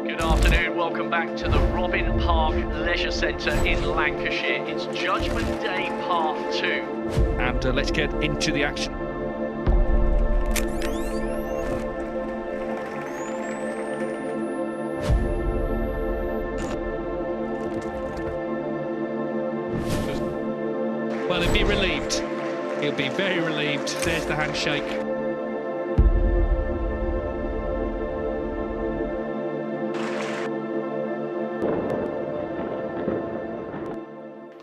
Good afternoon, welcome back to the Robin Park Leisure Centre in Lancashire. It's Judgment Day Part 2. And let's get into the action. Well, he'll be relieved. He'll be very relieved. There's the handshake.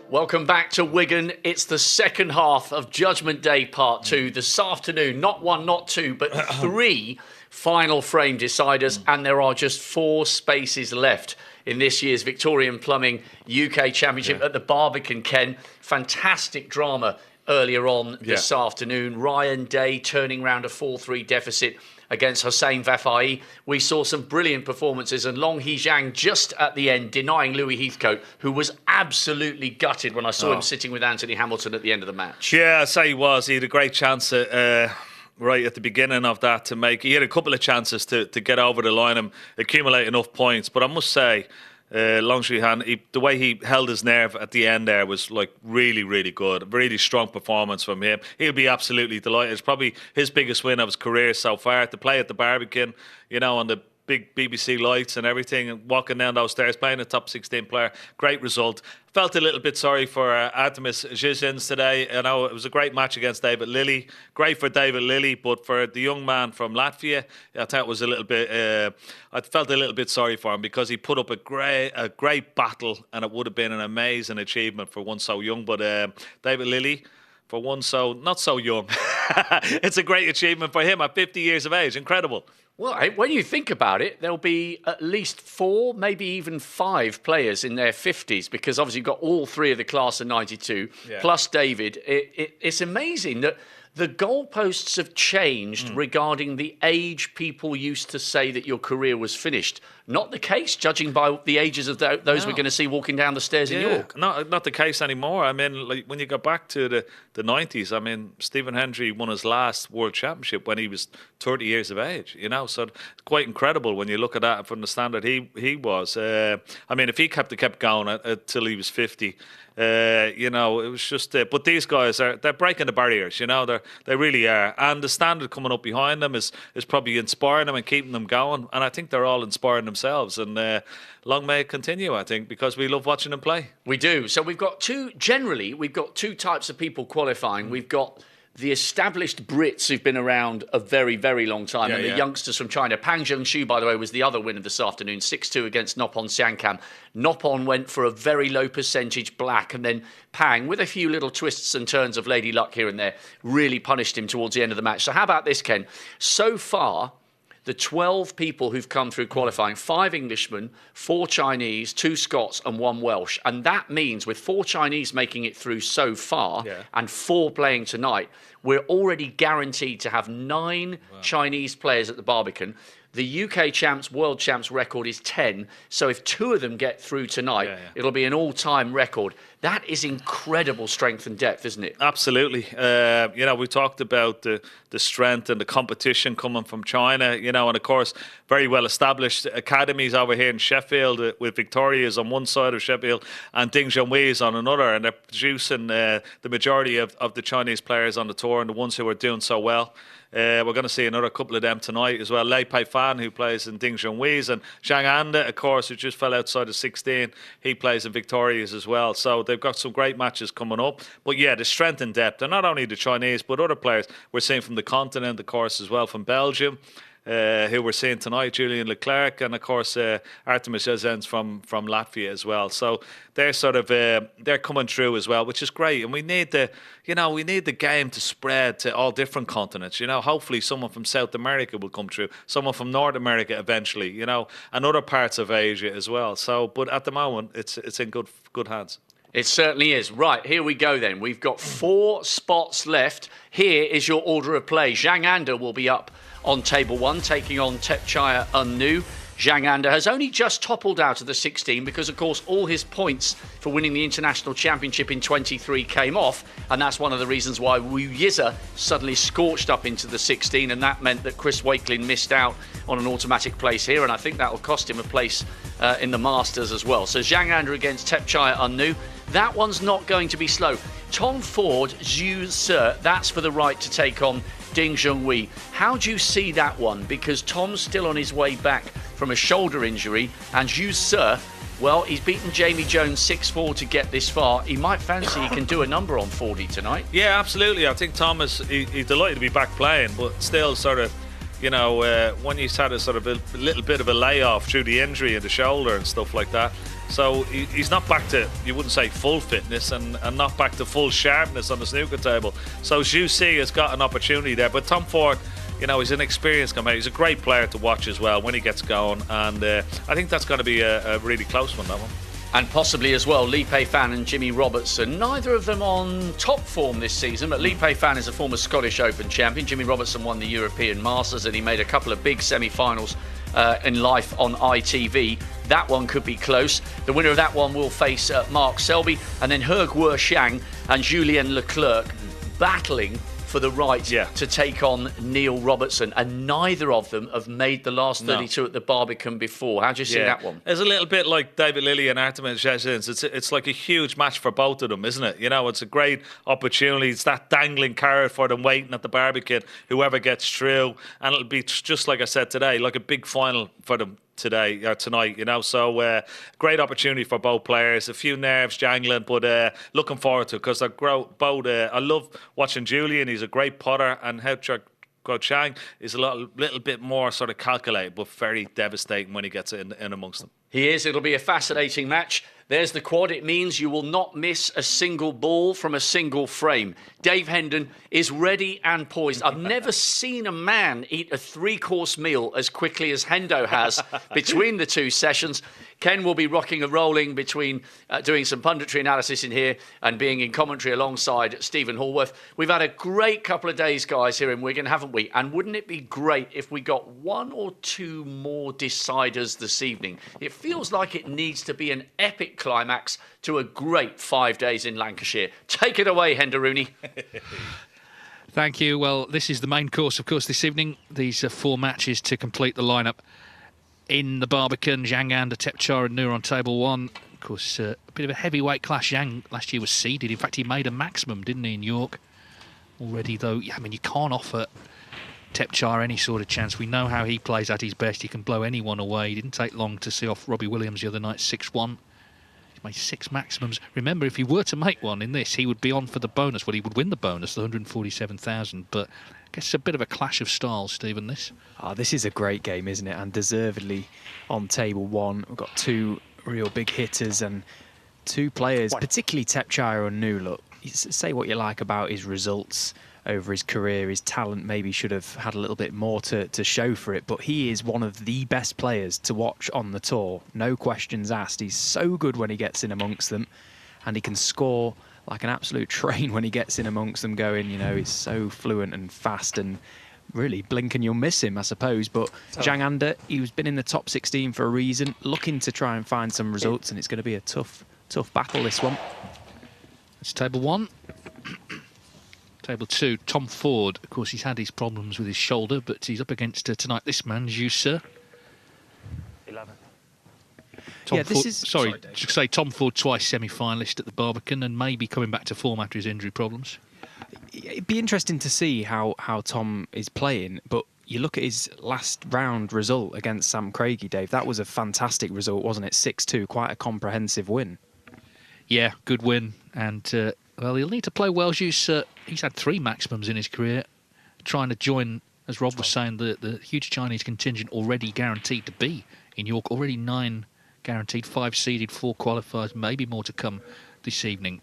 Welcome back to Wigan. It's the second half of Judgment Day Part 2 this afternoon. Not one, not two, but three final frame deciders, and there are just 4 spaces left in this year's Victorian Plumbing UK Championship at the Barbican, Ken. Fantastic drama earlier on this afternoon. Ryan Day turning round a 4-3 deficit against Hossein Vafai. We saw some brilliant performances, and Long Hee Zhang just at the end denying Louis Heathcote, who was absolutely gutted when I saw him sitting with Anthony Hamilton at the end of the match. Yeah, I'd say he was. He had a great chance right at the beginning of that to make. He had a couple of chances to get over the line and accumulate enough points. But I must say, Long Hee Zhang, the way he held his nerve at the end there was like really, really good. Really strong performance from him. He'll be absolutely delighted. It's probably his biggest win of his career so far. To play at the Barbican, you know, on the big BBC lights and everything, and walking down those stairs, playing a top 16 player. Great result. Felt a little bit sorry for Artemis Zizins today. You know, it was a great match against David Lilley. Great for David Lilley, but for the young man from Latvia, I thought it was a little bit. I felt a little bit sorry for him because he put up a great battle, and it would have been an amazing achievement for one so young. But David Lilley, for one so not so young, it's a great achievement for him at 50 years of age. Incredible. Well, when you think about it, there'll be at least 4, maybe even 5 players in their 50s, because obviously you've got all 3 of the class of 92, plus David. It's amazing that the goalposts have changed regarding the age people used to say that your career was finished. Not the case, judging by the ages of those we're going to see walking down the stairs in York. Not the case anymore. I mean, like when you go back to the 90s, I mean, Stephen Hendry won his last World Championship when he was 30 years of age, you know, so it's quite incredible when you look at that from the standard he was. I mean, if he kept going until he was 50, you know, it was just. But these guys they're breaking the barriers. You know, they really are, and the standard coming up behind them is probably inspiring them and keeping them going. And I think they're all inspiring themselves. And long may it continue. I think, because we love watching them play. We do. So we've got two types of people qualifying. We've got the established Brits who've been around a very, very long time, and the youngsters from China. Pang Zhengshu, by the way, was the other winner this afternoon, 6-2 against Noppon Siankam. Noppon went for a very low percentage black, and then Pang, with a few little twists and turns of Lady Luck here and there, really punished him towards the end of the match. So how about this, Ken? So far, the 12 people who've come through qualifying, 5 Englishmen, 4 Chinese, 2 Scots and 1 Welsh. And that means with 4 Chinese making it through so far and 4 playing tonight, we're already guaranteed to have 9 Chinese players at the Barbican. The UK champs, world champs record is 10. So if 2 of them get through tonight, it'll be an all-time record. That is incredible strength and depth, isn't it? Absolutely. You know, we talked about the strength and the competition coming from China, you know, and of course, very well established academies over here in Sheffield with Victoria's on one side of Sheffield and Ding Junhui's on another. And they're producing the majority of the Chinese players on the tour and the ones who are doing so well. We're going to see another couple of them tonight as well. Lei Peifan, who plays in Ding Junhui's, and Zhang Anda, of course, who just fell outside of 16. He plays in Victoria's as well. So they've got some great matches coming up. But yeah, the strength and depth, and not only the Chinese, but other players we're seeing from the continent, of course, as well, from Belgium. Who we're seeing tonight, Julian Leclercq, and of course Artemis Zizins from Latvia as well. So they're sort of they're coming through as well, which is great. And we need the game to spread to all different continents. You know, hopefully someone from South America will come through, someone from North America eventually. You know, and other parts of Asia as well. So, but at the moment, it's in good hands. It certainly is. Right, here we go then. We've got 4 spots left. Here is your order of play. Zhang Anda will be up on table 1, taking on Tepchaya Unnu. Zhang Anda has only just toppled out of the 16 because, of course, all his points for winning the International Championship in 23 came off, and that's one of the reasons why Wu Yize suddenly scorched up into the 16, and that meant that Chris Wakelin missed out on an automatic place here, and I think that will cost him a place in the Masters as well. So Zhang Anda against Thepchaiya Unnu. That one's not going to be slow. Tom Ford, Zhu Se, that's for the right to take on Ding Junhui. How do you see that one? Because Tom's still on his way back from a shoulder injury, and Zhu Se, well, he's beaten Jamie Jones 6-4 to get this far. He might fancy he can do a number on 40 tonight. Yeah, absolutely. I think Thomas, he's delighted to be back playing, but still sort of, you know, when he's had a sort of a little bit of a layoff through the injury in the shoulder and stuff like that. So he's not back to, you wouldn't say full fitness, and not back to full sharpness on the snooker table. So Zhu Se has got an opportunity there. But Tom Ford, you know, he's an experienced competitor. He's a great player to watch as well when he gets going. And I think that's going to be a really close one, that one. And possibly as well, Lei Peifan and Jimmy Robertson. Neither of them on top form this season, but Lei Peifan is a former Scottish Open champion. Jimmy Robertson won the European Masters, and he made a couple of big semi-finals in life on ITV. That one could be close. The winner of that one will face Mark Selby, and then He Guoxiang and Julien Leclercq battling for the right to take on Neil Robertson, and neither of them have made the last 32 at the Barbican before. How do you see that one? It's a little bit like David Lilley and Artemis Jezins. It's like a huge match for both of them, isn't it? You know, it's a great opportunity. It's that dangling carrot for them waiting at the Barbican, whoever gets through, and it'll be just like I said today, like a big final for them today or tonight, you know. So great opportunity for both players. A few nerves jangling, but looking forward to it, because they're both. I love watching Julian. He's a great putter, and He Guoxiang is a little bit more sort of calculated, but very devastating when he gets in amongst them. He is. It'll be a fascinating match. There's the quad. It means you will not miss a single ball from a single frame. Dave Hendon is ready and poised. I've never seen a man eat a three-course meal as quickly as Hendo has between the two sessions. Ken will be rocking and rolling between doing some punditry analysis in here and being in commentary alongside Steven Hallworth. We've had a great couple of days, guys, here in Wigan, haven't we? And wouldn't it be great if we got one or two more deciders this evening? It feels like it needs to be an epic climax to a great 5 days in Lancashire. Take it away, Henderuni. Thank you. Well, this is the main course, of course, this evening. These are 4 matches to complete the lineup in the Barbican. Zhang Anda, Thepchaiya Unnu on table 1. Of course, a bit of a heavyweight clash. Zhang last year was seeded. In fact, he made a maximum, didn't he, in York? Already, though, I mean, you can't offer Thepchaiya any sort of chance. We know how he plays at his best. He can blow anyone away. He didn't take long to see off Robbie Williams the other night, 6-1. He's made 6 maximums. Remember, if he were to make one in this, he would be on for the bonus. Well, he would win the bonus, the 147,000. But I guess it's a bit of a clash of styles, Stephen, this. Oh, this is a great game, isn't it? And deservedly on table 1. We've got 2 real big hitters and 2 players, particularly Thepchaiya Unnu. Look, say what you like about his results over his career, his talent maybe should have had a little bit more to show for it, but he is one of the best players to watch on the tour. No questions asked. He's so good when he gets in amongst them, and he can score like an absolute train when he gets in amongst them going, you know, he's so fluent and fast, and really blink and you'll miss him, I suppose. But Zhang Anda, he's been in the top 16 for a reason, looking to try and find some results, and it's going to be a tough battle, this one. It's table 1. Table 2, Tom Ford. Of course, he's had his problems with his shoulder, but he's up against tonight this man, Zhu Se. 11. Tom yeah, Ford, this is... Sorry, to say Tom Ford twice semi-finalist at the Barbican and maybe coming back to form after his injury problems. It'd be interesting to see how Tom is playing, but you look at his last round result against Sam Craigie, Dave. That was a fantastic result, wasn't it? 6-2, quite a comprehensive win. Yeah, good win. And, well, he'll need to play well. He's had 3 maximums in his career, trying to join, as Rob was saying, the huge Chinese contingent already guaranteed to be in York. Already 9 guaranteed, 5 seeded, 4 qualifiers, maybe more to come this evening.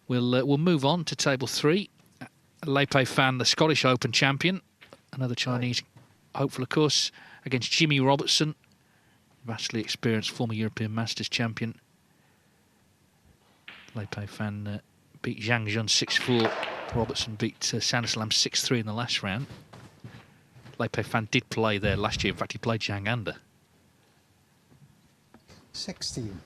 We'll move on to table 3. Lei Peifan, the Scottish Open champion, another Chinese hopeful, of course, against Jimmy Robertson, vastly experienced former European Masters champion. Lei Peifan beat Zhang Jun 6-4. Robertson beat Sandersalam 6-3 in the last round. Lei Peifan did play there last year. In fact, he played Zhang Anda. 16.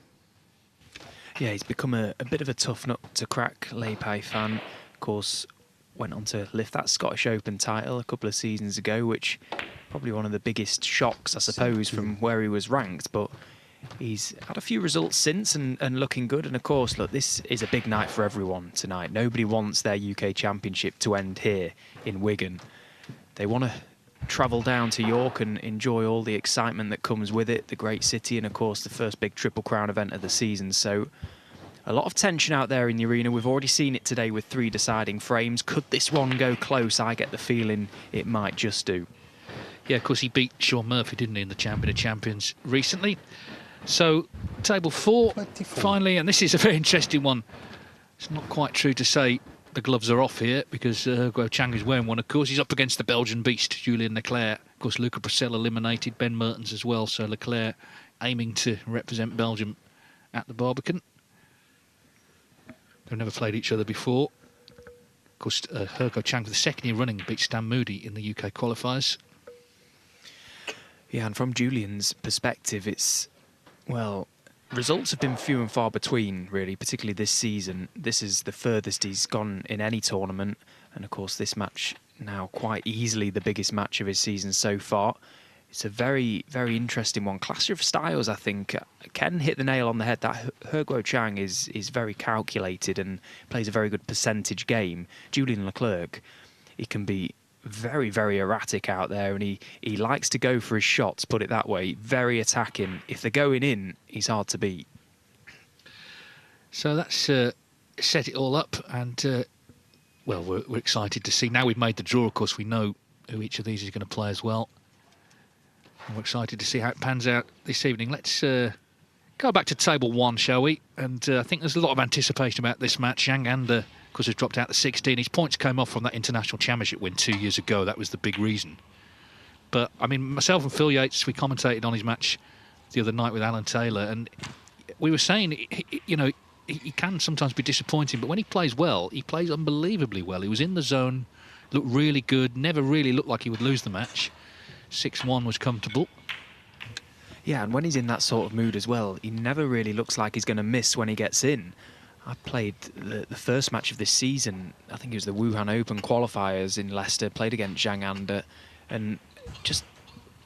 Yeah, he's become a bit of a tough nut to crack, Lei Peifan. Of course, went on to lift that Scottish Open title a couple of seasons ago, which probably one of the biggest shocks, I suppose, from where he was ranked. But he's had a few results since and looking good. And of course, look, this is a big night for everyone tonight. Nobody wants their UK Championship to end here in Wigan. They want to travel down to York and enjoy all the excitement that comes with it, the great city, and of course the first big Triple Crown event of the season. So a lot of tension out there in the arena. We've already seen it today with 3 deciding frames. Could this one go close? I get the feeling it might just do. Yeah, of course, he beat Sean Murphy, didn't he, in the Champion of Champions recently. So, table 4, 24. finally, and this is a very interesting one. It's not quite true to say the gloves are off here, because Guo Chang is wearing one, of course. He's up against the Belgian beast, Julien Leclercq. Of course, Luca Bracel eliminated, Ben Mertens as well, so Leclerc aiming to represent Belgium at the Barbican. They've never played each other before. Of course, Guo Chang, for the second year running, beat Stan Moody in the UK qualifiers. Yeah, and from Julian's perspective, it's, well, results have been few and far between, really, particularly this season. This is the furthest he's gone in any tournament. And, of course, this match now quite easily the biggest match of his season so far. It's a very, very interesting one. Clash of styles, I think. Ken hit the nail on the head. That Guo Chang is very calculated and plays a very good percentage game. Julien Leclercq, he can be very, very erratic out there, and he likes to go for his shots, put it that way. Very attacking. If they're going in, he's hard to beat. So that's set it all up, and well, we're excited to see. Now we've made the draw, of course, we know who each of these is going to play as well. And we're excited to see how it pans out this evening. Let's go back to table 1, shall we? And I think there's a lot of anticipation about this match. Zhang Anda, of course, has dropped out to 16. His points came off from that international championship win 2 years ago. That was the big reason. But, I mean, myself and Phil Yates, we commentated on his match the other night with Alan Taylor, and we were saying, you know, he can sometimes be disappointing, but when he plays well, he plays unbelievably well. He was in the zone, looked really good, never really looked like he would lose the match. 6-1 was comfortable. Yeah, and when he's in that sort of mood as well, he never really looks like he's going to miss when he gets in. I played the first match of this season, I think it was the Wuhan Open qualifiers in Leicester, played against Zhang Anda, and just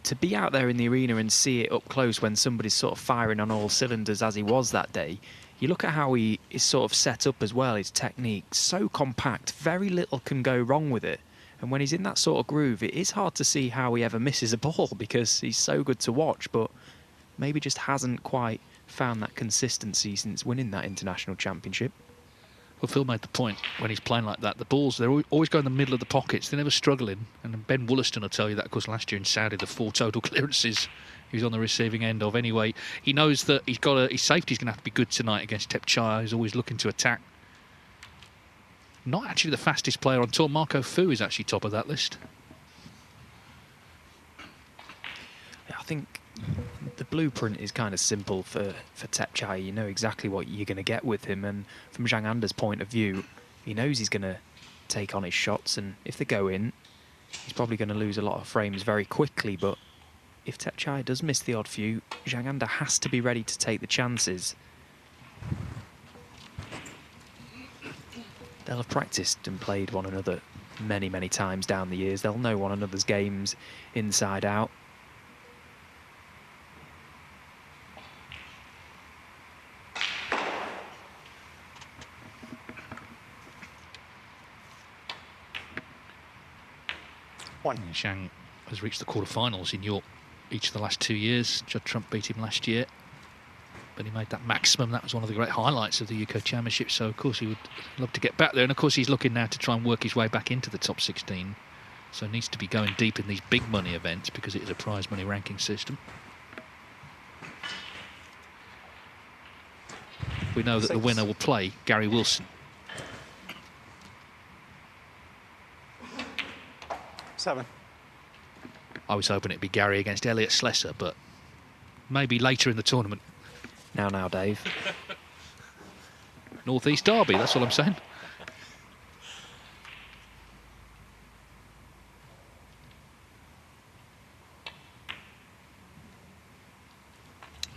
to be out there in the arena and see it up close when somebody's sort of firing on all cylinders as he was that day, you look at how he is sort of set up as well, his technique, so compact, very little can go wrong with it. And when he's in that sort of groove, it is hard to see how he ever misses a ball because he's so good to watch, but maybe just hasn't quite found that consistency since winning that international championship. Well, Phil made the point when he's playing like that. The balls, they're always going in the middle of the pockets. They're never struggling. And Ben Wollaston will tell you that, of course, last year in Saudi, the 4 total clearances he was on the receiving end of. Anyway, he knows that his safety's going to have to be good tonight against Tepchai. He's always looking to attack. Not actually the fastest player on tour. Marco Fu is actually top of that list. Yeah, I think the blueprint is kind of simple for Tepchai. You know exactly what you're going to get with him, and from Zhang Anda's point of view, he knows he's going to take on his shots, and if they go in, he's probably going to lose a lot of frames very quickly, but if Tepchai does miss the odd few, Zhang Anda has to be ready to take the chances. They'll have practiced and played one another many, many times down the years. They'll know one another's games inside out. Zhang has reached the quarterfinals in York each of the last 2 years. Judd Trump beat him last year, but he made that maximum. That was one of the great highlights of the UK Championship, so of course he would love to get back there, and of course he's looking now to try and work his way back into the top 16, so he needs to be going deep in these big money events because it is a prize money ranking system. We know that the winner will play Gary Wilson. 7. I was hoping it'd be Gary against Elliot Slesser, but maybe later in the tournament. Now, Dave. North East Derby, that's all I'm saying.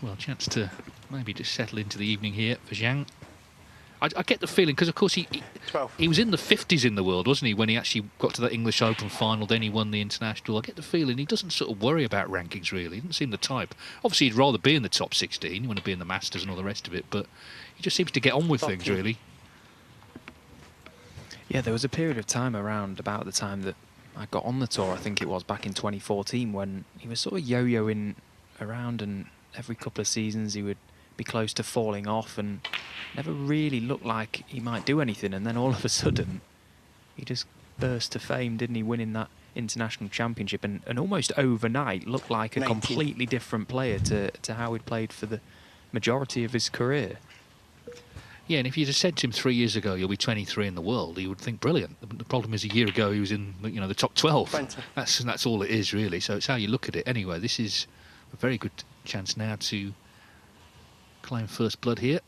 Well, chance to maybe just settle into the evening here for Zhang. I get the feeling, because of course he was in the 50s in the world, wasn't he, when he actually got to the English Open final, then he won the International. I get the feeling he doesn't sort of worry about rankings, really. He doesn't seem the type. Obviously, he'd rather be in the top 16, you want to be in the Masters and all the rest of it, but he just seems to get on with things, really. Yeah, there was a period of time around about the time that I got on the tour, I think it was back in 2014, when he was sort of yo-yoing around, and every couple of seasons he would be close to falling off and never really looked like he might do anything. And then all of a sudden, he just burst to fame, didn't he, winning that international championship, and almost overnight looked like a 19. completely different player to how he'd played for the majority of his career. Yeah, and if you'd have said to him 3 years ago, you'll be 23 in the world, he would think brilliant. The problem is, a year ago he was in, you know, the top 12. 20. That's all it is, really. So it's how you look at it. Anyway, this is a very good chance now to claim first blood here.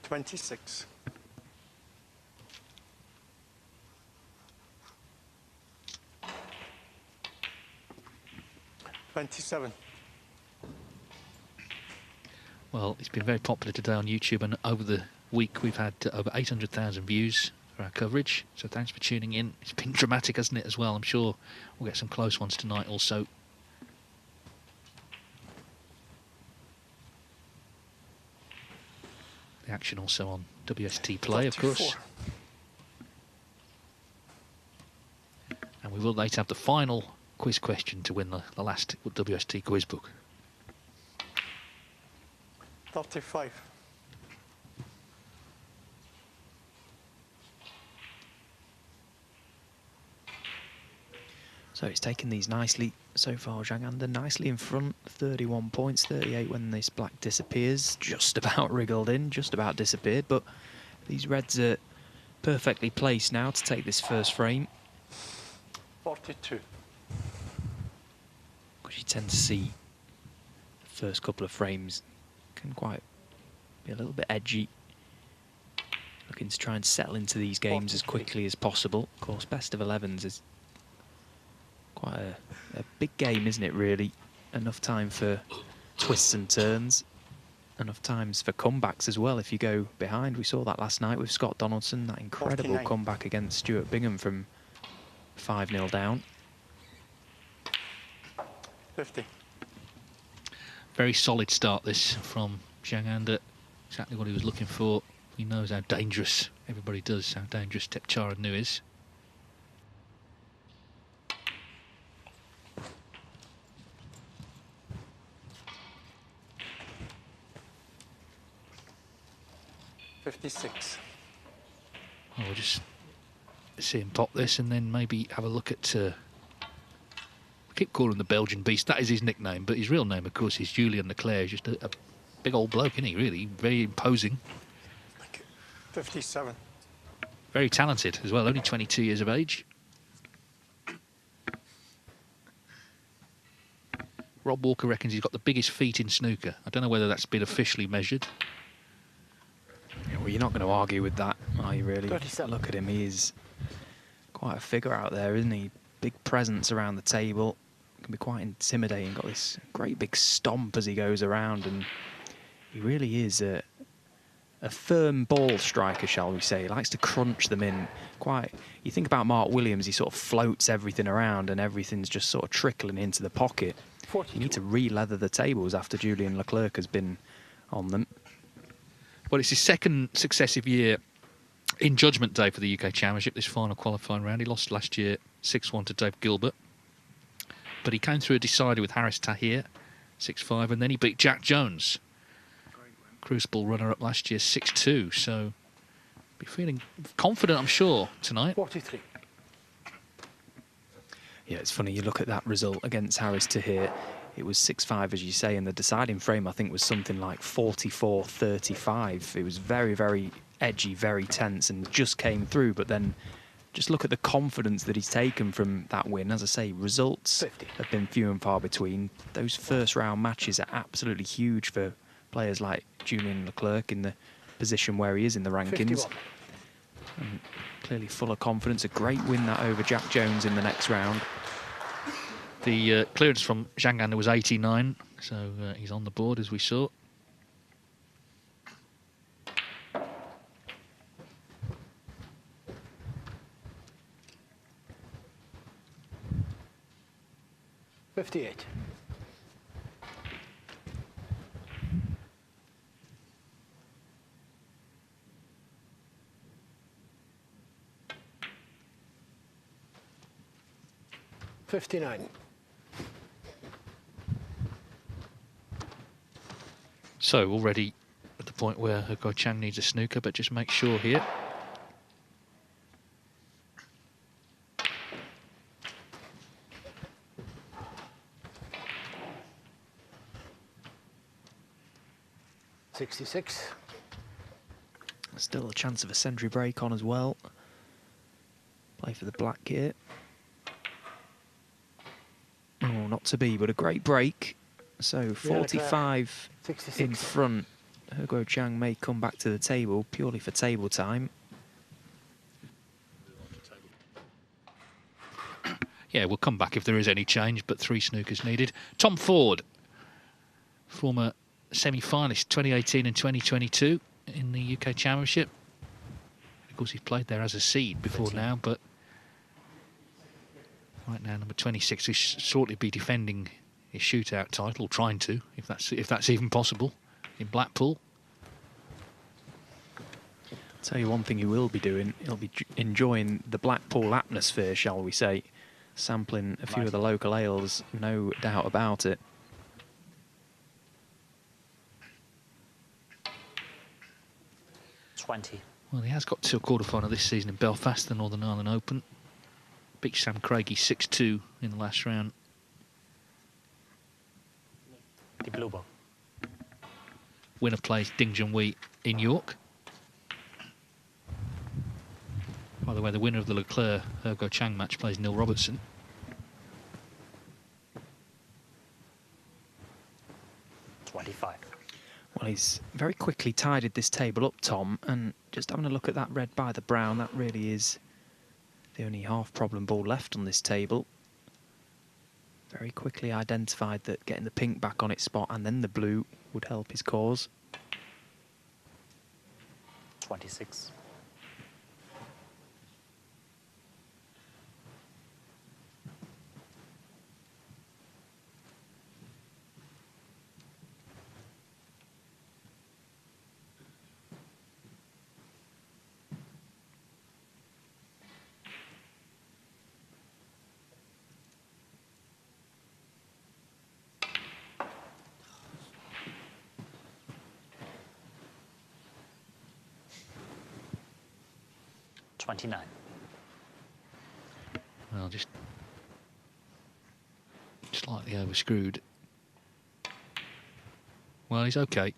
$26. 27. Well, it's been very popular today on YouTube, and over the week we've had over 800,000 views for our coverage. So thanks for tuning in. It's been dramatic, hasn't it, as well? I'm sure we'll get some close ones tonight also. The action also on WST Play, of course. And we will later have the final quiz question to win the last WST quiz book. 35. So it's taken these nicely so far. Zhang Anda nicely in front, 31 points, 38 when this black disappears. Just about wriggled in, just about disappeared, but these reds are perfectly placed now to take this first frame. 42. Because you tend to see the first couple of frames can quite be a little bit edgy. Looking to try and settle into these games as quickly as possible. Of course, best of 11s is quite a big game, isn't it, really? Enough time for twists and turns. Enough times for comebacks as well if you go behind. We saw that last night with Scott Donaldson, that incredible 49. comeback against Stuart Bingham from 5-0 down. 50. Very solid start this from Zhang Anda. Exactly what he was looking for. He knows how dangerous, everybody does, how dangerous Tepchara is. $56. Well, we'll just see him pop this and then maybe have a look at... I keep calling him the Belgian Beast. That is his nickname, but his real name, of course, is Julien Leclercq. He's just a big old bloke, isn't he, really? Very imposing. 57. Very talented as well, only 22 years of age. Rob Walker reckons he's got the biggest feet in snooker. I don't know whether that's been officially measured. Yeah, well, you're not going to argue with that, are you, really? 37. Look at him, he is quite a figure out there, isn't he? Big presence around the table. Can be quite intimidating. Got this great big stomp as he goes around, and he really is a firm ball striker, shall we say. He likes to crunch them in. Quite. You think about Mark Williams, he sort of floats everything around and everything's just sort of trickling into the pocket. 42. You need to re-leather the tables after Julien Leclercq has been on them. Well, it's his second successive year in Judgment Day for the UK Championship, this final qualifying round. He lost last year 6-1 to Dave Gilbert. But he came through a decider with Haris Tahir, 6-5, and then he beat Jack Jones, Crucible runner-up last year, 6-2. So, be feeling confident, I'm sure, tonight. 43. Yeah, it's funny, you look at that result against Haris Tahir, it was 6-5, as you say, and the deciding frame, I think, was something like 44-35. It was very, very edgy, very tense, and just came through. But then just look at the confidence that he's taken from that win. As I say, results 50. have been few and far between. Those first round matches are absolutely huge for players like Julian Leclercq in the position where he is in the rankings. 51. And clearly full of confidence. A great win that over Jack Jones in the next round. The clearance from Zhang Anda was 89, so he's on the board as we saw. $58. $59. So already at the point where Hugo Chang needs a snooker, but just make sure here. $66. Still a chance of a century break on as well. Play for the black here. Oh, not to be, but a great break. So 45 in front. Hugo Chang may come back to the table purely for table time. Yeah, we'll come back if there is any change, but 3 snookers needed. Tom Ford, former semi-finalist 2018 and 2022 in the UK Championship. Of course, he's played there as a seed before now, but right now, number 26, who shortly be defending his shootout title, trying to, if that's even possible, in Blackpool. I'll tell you one thing he will be doing, he'll be enjoying the Blackpool atmosphere, shall we say. Sampling a few of the local ales, no doubt about it. Well, he has got to a quarter-final this season in Belfast, the Northern Ireland Open. Beat Sam Craigie 6-2 in the last round. The blue ball. Winner plays Ding Junhui in York. By the way, the winner of the Leclercq Hugo Chang match plays Neil Robertson. Well, he's very quickly tidied this table up, Tom, and just having a look at that red by the brown, that really is the only half problem ball left on this table. Very quickly identified that getting the pink back on its spot and then the blue would help his cause. 26. Well, just slightly overscrewed. Well, he's okay.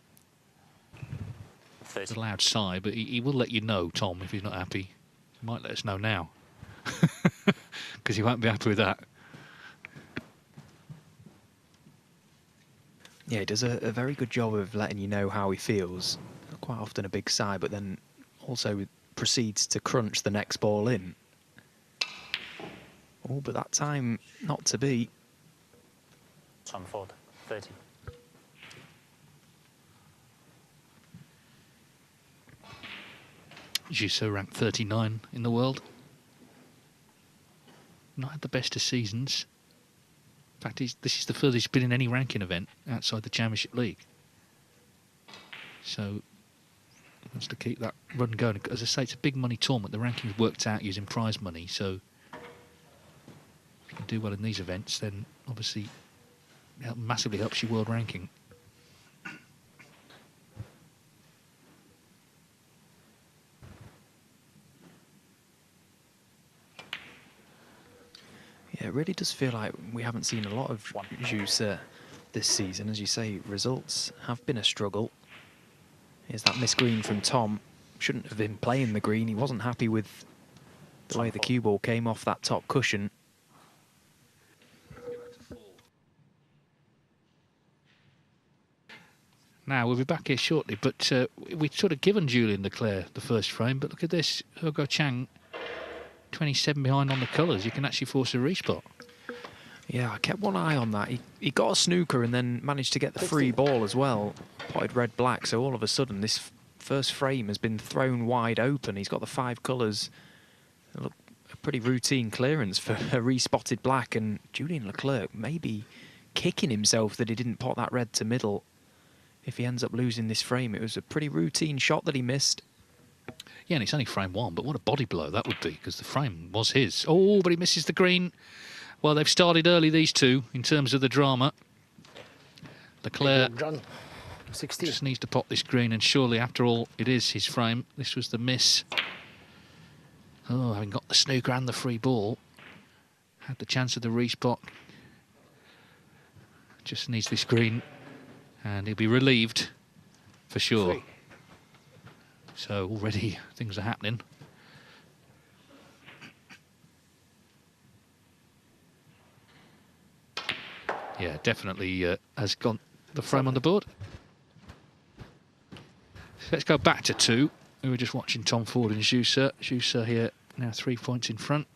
It's a loud sigh, but he will let you know, Tom, if he's not happy. He might let us know now. Because he won't be happy with that. Yeah, he does a very good job of letting you know how he feels. Quite often a big sigh, but then also proceeds to crunch the next ball in. Oh, but that time not to be. Tom Ford, 30. Jusso ranked 39 in the world. Not had the best of seasons. In fact, this is the furthest he's been in any ranking event outside the Championship League. So he wants to keep that run going. As I say, it's a big money tournament. The ranking's worked out using prize money. So if you can do well in these events, then obviously it massively helps your world ranking. Yeah, it really does feel like we haven't seen a lot of Jussa this season. As you say, results have been a struggle. Here's that missed green from Tom. Shouldn't have been playing the green. He wasn't happy with the way the cue ball came off that top cushion. Now, we'll be back here shortly, but we'd sort of given Julian Leclercq the first frame, but look at this. Hugo Chang, 27 behind on the colours. You can actually force a respot. Yeah, I kept one eye on that. He got a snooker and then managed to get the free ball as well. Potted red-black, so all of a sudden this first frame has been thrown wide open. He's got the 5 colours. Look, a pretty routine clearance for a respotted black, and Julian Leclercq maybe kicking himself that he didn't pot that red to middle. If he ends up losing this frame, it was a pretty routine shot that he missed. Yeah, and it's only frame 1, but what a body blow that would be, because the frame was his. Oh, but he misses the green. Well, they've started early, these two, in terms of the drama. Leclercq just needs to pop this green, and surely, after all, it is his frame. This was the miss. Oh, having got the snooker and the free ball, had the chance of the respot. Just needs this green, and he'll be relieved for sure. So already things are happening. Yeah, definitely has gone the frame on the board. Let's go back to 2. We were just watching Tom Ford and Jussa. Jussa here now 3 points in front.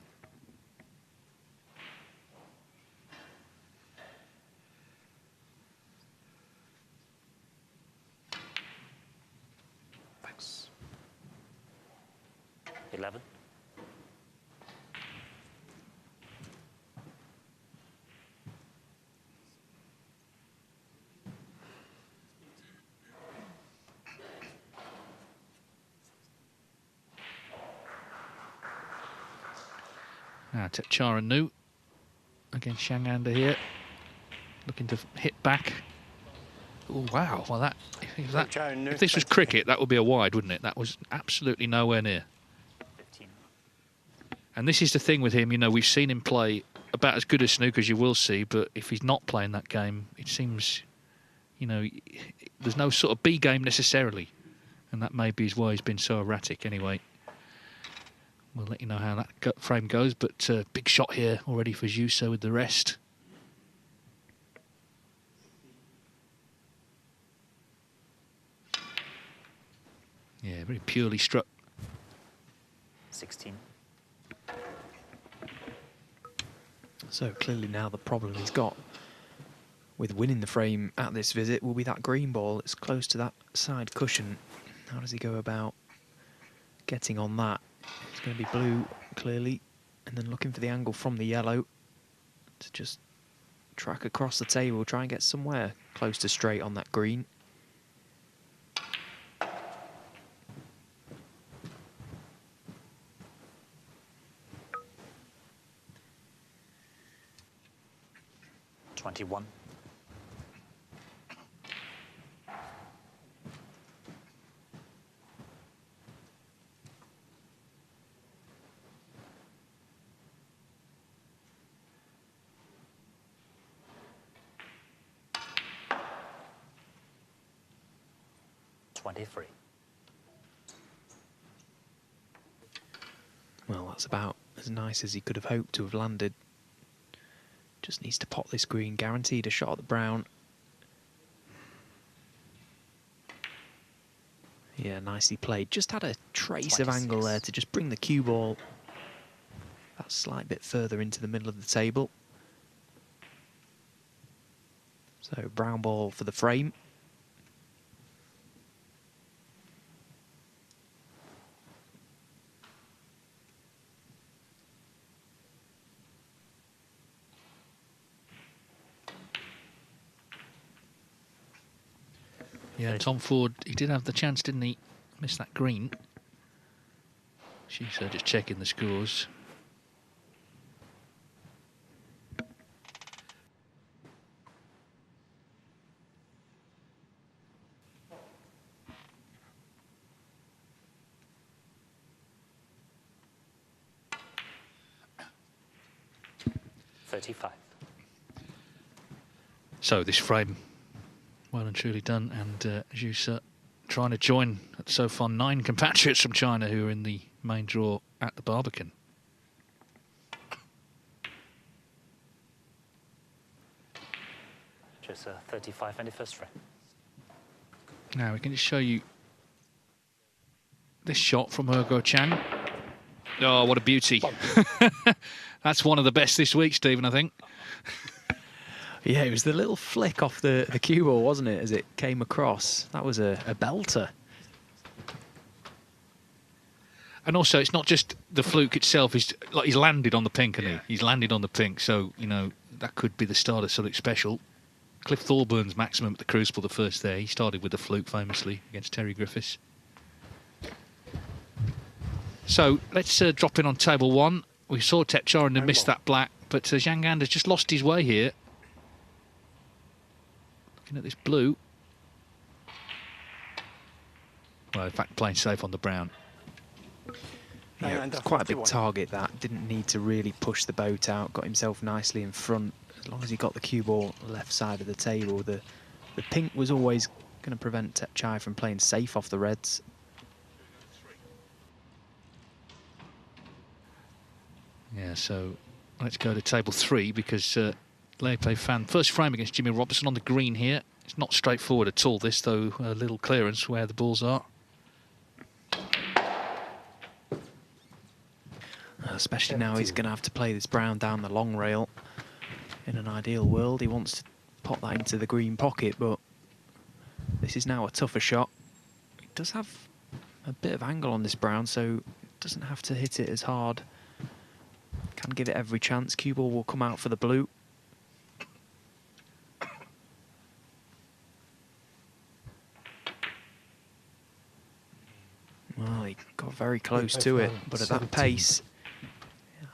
Thanks. 11. Now Chara Nu against Zhang Anda here, looking to hit back. Oh wow! Well, if this was cricket, that would be a wide, wouldn't it? That was absolutely nowhere near. 15. And this is the thing with him. You know, we've seen him play about as good a snooker as you will see, but if he's not playing that game, it seems, you know, there's no sort of B game necessarily, and that maybe is why he's been so erratic. Anyway. We'll let you know how that frame goes, but big shot here already for Jussa with the rest. Yeah, very purely struck. 16. So clearly now the problem he's got with winning the frame at this visit will be that green ball. It's close to that side cushion. How does he go about getting on that? It's going to be blue, clearly, and then looking for the angle from the yellow to just track across the table, try and get somewhere close to straight on that green. Twenty-one. 23. Well, that's about as nice as he could have hoped to have landed. Just needs to pot this green, guaranteed a shot at the brown. Yeah, nicely played. Just had a trace 26. of angle there to just bring the cue ball that slight bit further into the middle of the table. So brown ball for the frame. Yeah, and Tom Ford, he did have the chance, didn't he? Missed that green. She's just checking the scores. So this frame, well and truly done, and Jussa trying to join so far 9 compatriots from China who are in the main draw at the Barbican. Just 35 in the first frame. Now we can just show you this shot from Ergo Chang. Oh, what a beauty. That's one of the best this week, Stephen, I think. Yeah, it was the little flick off the cue ball, wasn't it, as it came across. That was a belter. And also, it's not just the fluke itself. He's landed on the pink, hasn't he? He's landed on the pink, so, you know, that could be the start of something special. Cliff Thorburn's maximum at the Crucible, the first there. He started with the fluke, famously, against Terry Griffiths. So, let's drop in on table 1. We saw Tepcharan miss that black, but Zhang Anda's just lost his way here. Looking at this blue. Well, in fact, playing safe on the brown. Yeah, it's quite a big target, that. Didn't need to really push the boat out. Got himself nicely in front. As long as he got the cue ball left side of the table, the pink was always going to prevent Tepchai from playing safe off the reds. Yeah, so let's go to table 3 because Lei Peifan, first frame against Jimmy Robertson on the green here. It's not straightforward at all, this, though, a little clearance where the balls are. Especially now he's going to have to play this brown down the long rail. In an ideal world, he wants to pop that into the green pocket, but this is now a tougher shot. He does have a bit of angle on this brown, so doesn't have to hit it as hard. Can give it every chance. Cue ball will come out for the blue. Well, he got very close to it, but at that pace,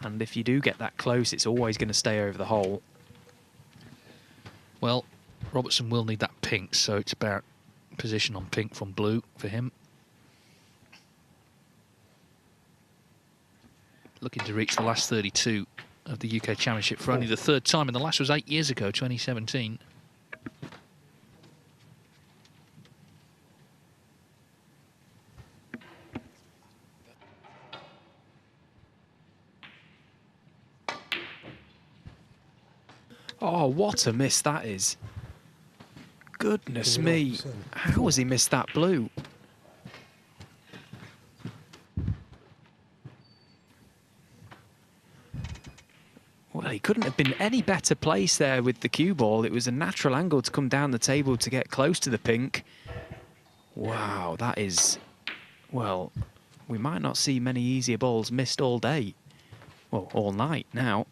and if you do get that close, it's always going to stay over the hole. Well, Robertson will need that pink, so it's about position on pink from blue for him. Looking to reach the last 32 of the UK Championship for only the 3rd time, and the last was 8 years ago, 2017. Oh, what a miss that is. Goodness me. How has he missed that blue? Well, he couldn't have been any better placed there with the cue ball. It was a natural angle to come down the table to get close to the pink. Wow, that is... Well, we might not see many easier balls missed all day. Well, all night now.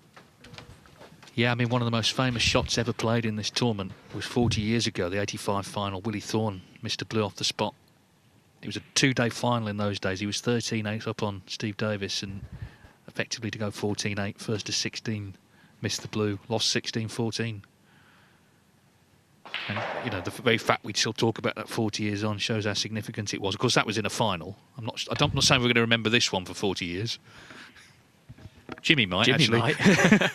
Yeah, I mean, one of the most famous shots ever played in this tournament was 40 years ago, the 85 final. Willie Thorne missed a blue off the spot. It was a 2-day final in those days. He was 13-8 up on Steve Davis, and effectively to go 14-8, first to 16, missed the blue, lost 16-14. And, you know, the very fact we'd still talk about that 40 years on shows how significant it was. Of course, that was in a final. I'm not saying we're going to remember this one for 40 years. Jimmy might, actually. Might.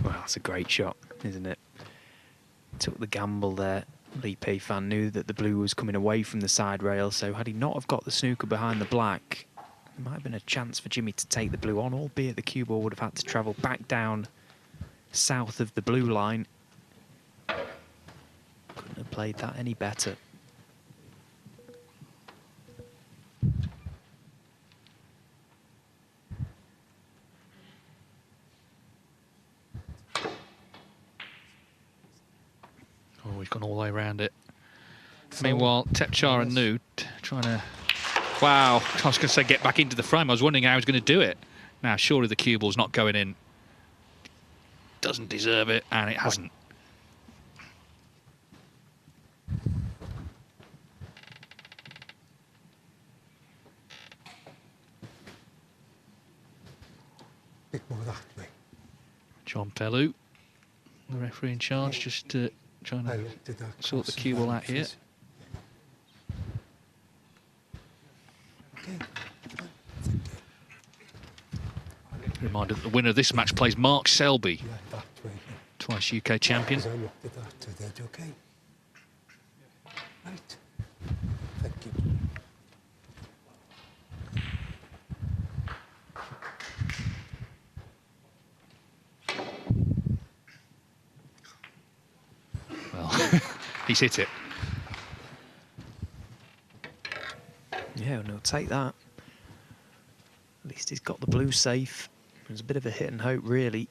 Well, that's a great shot, isn't it? Took the gamble there. Lei Peifan knew that the blue was coming away from the side rail, so had he not have got the snooker behind the black, there might have been a chance for Jimmy to take the blue on, albeit the cue ball would have had to travel back down south of the blue line. Couldn't have played that any better. Oh, he's gone all the way around it. Meanwhile, Tepchar and Nude trying to... Wow, I was going to say get back into the frame. I was wondering how he was going to do it. Now, surely the cue ball's not going in. Doesn't deserve it, and it hasn't. John Pellew, the referee in charge, just trying to sort the cue ball out here. Reminder that the winner of this match plays Mark Selby, Yeah, that way. twice UK champion. Because I looked at that to the edge, okay. Right. Thank you. Well, he's hit it. Yeah, no, take that. At least he's got the blue safe. It was a bit of a hit and hope, really.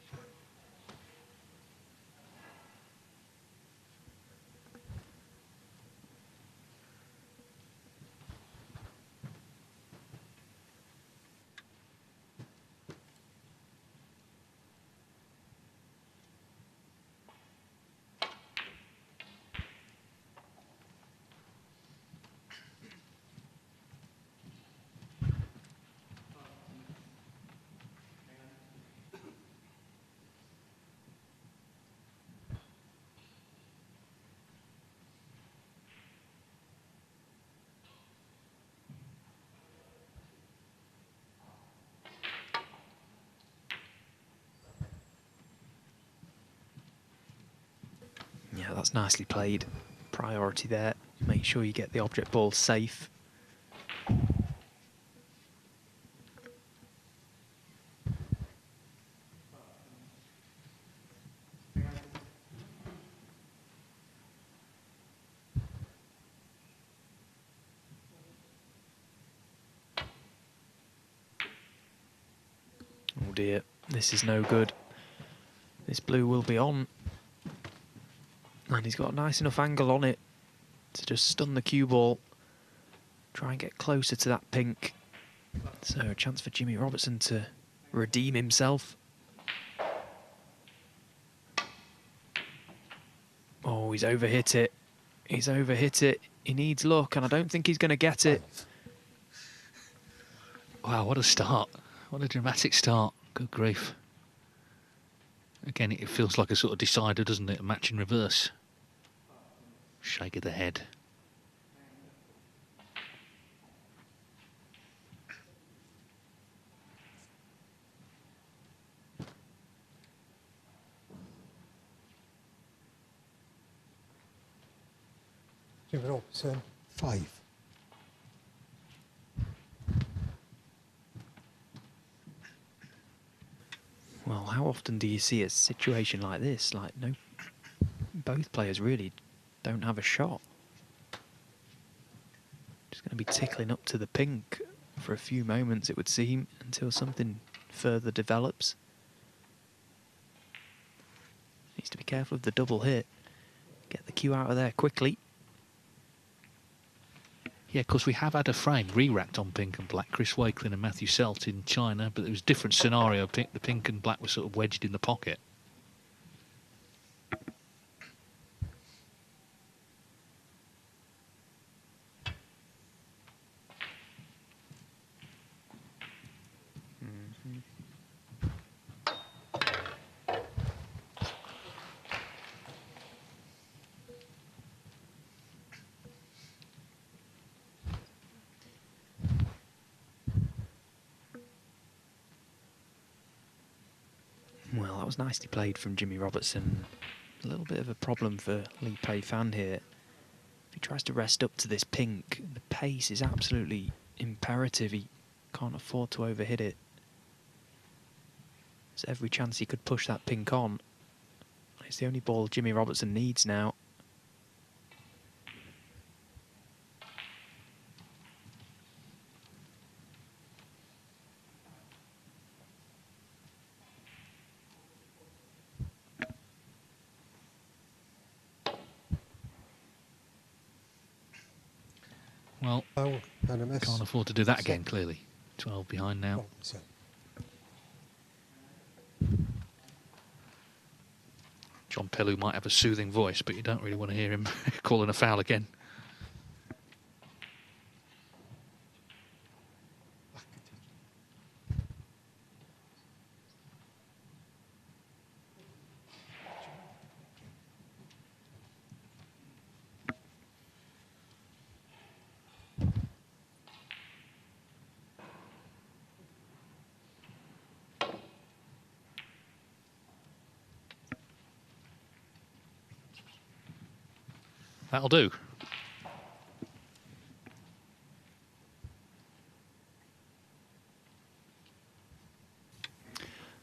Yeah, that's nicely played. Priority there. Make sure you get the object ball safe. Oh dear, this is no good. This blue will be on. And he's got a nice enough angle on it to just stun the cue ball. Try and get closer to that pink. So a chance for Jimmy Robertson to redeem himself. Oh, he's overhit it. He's overhit it. He needs luck, and I don't think he's going to get it. Wow, what a start. What a dramatic start. Good grief. Again, it feels like a sort of decider, doesn't it? A match in reverse. Shake of the head. Jimmy Robertson, 5. Well, how often do you see a situation like this? Like, no, both players really don't have a shot. Just going to be tickling up to the pink for a few moments, it would seem, until something further develops. Needs to be careful of the double hit. Get the cue out of there quickly. Yeah, of course, we have had a frame re-racked on pink and black. Chris Wakelin and Matthew Selt in China, but it was a different scenario. The pink and black were sort of wedged in the pocket. Well, that was nicely played from Jimmy Robertson. A little bit of a problem for Lei Peifan here. If he tries to rest up to this pink, the pace is absolutely imperative. He can't afford to overhit it. There's every chance he could push that pink on. It's the only ball Jimmy Robertson needs now. Well, And a miss. can't afford to do that again, clearly. 12 behind now. Robertson. John Pellew might have a soothing voice, but you don't really want to hear him calling a foul again. That'll do.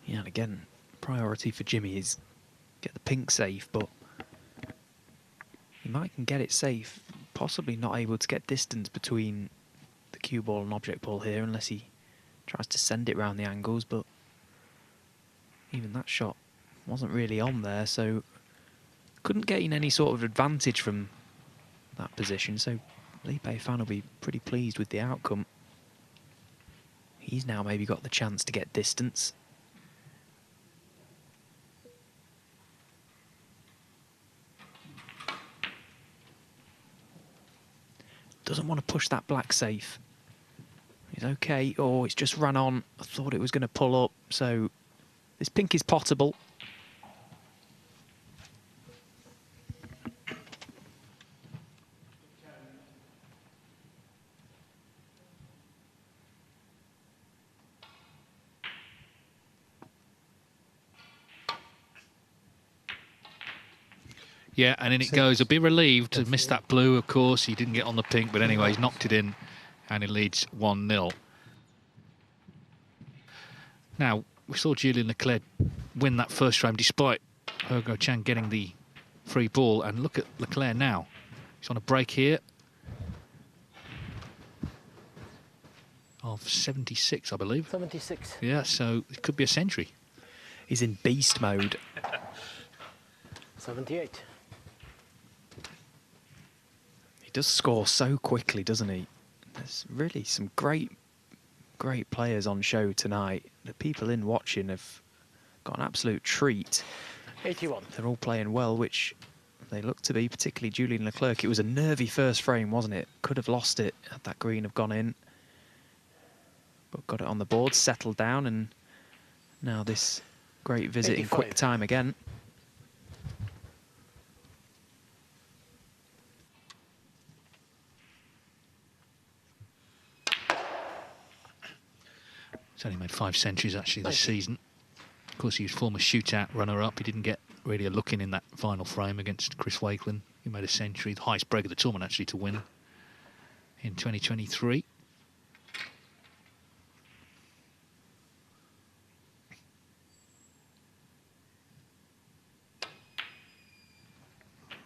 Yeah, and again, priority for Jimmy is get the pink safe, but he might can get it safe, possibly not able to get distance between the cue ball and object ball here unless he tries to send it round the angles, but even that shot wasn't really on there, so couldn't gain any sort of advantage from that position, so Lei Peifan will be pretty pleased with the outcome. He's now maybe got the chance to get distance. Doesn't want to push that black safe. He's okay. Oh, it's just run on. I thought it was going to pull up, so this pink is potable. Yeah, and in it goes. He'll be relieved to miss that blue, of course. He didn't get on the pink, but anyway, he's knocked it in, and he leads 1-0. Now, we saw Julian Leclercq win that first frame despite Hugo Chang getting the free ball. And look at Leclercq now. He's on a break here of 76, I believe. 76. Yeah, so it could be a century. He's in beast mode. 78. He does score so quickly, doesn't he? There's really some great players on show tonight. The people in watching have got an absolute treat. 81. They're all playing well, which they look to be, particularly Julian Leclercq. It was a nervy first frame, wasn't it? Could have lost it had that green have gone in. But got it on the board, settled down, and now this great visit 85. in quick time again. He's only made 5 centuries actually this season. Of course, he was former shootout runner-up. He didn't get really a look in that final frame against Chris Wakelin. He made a century, the highest break of the tournament actually to win in 2023.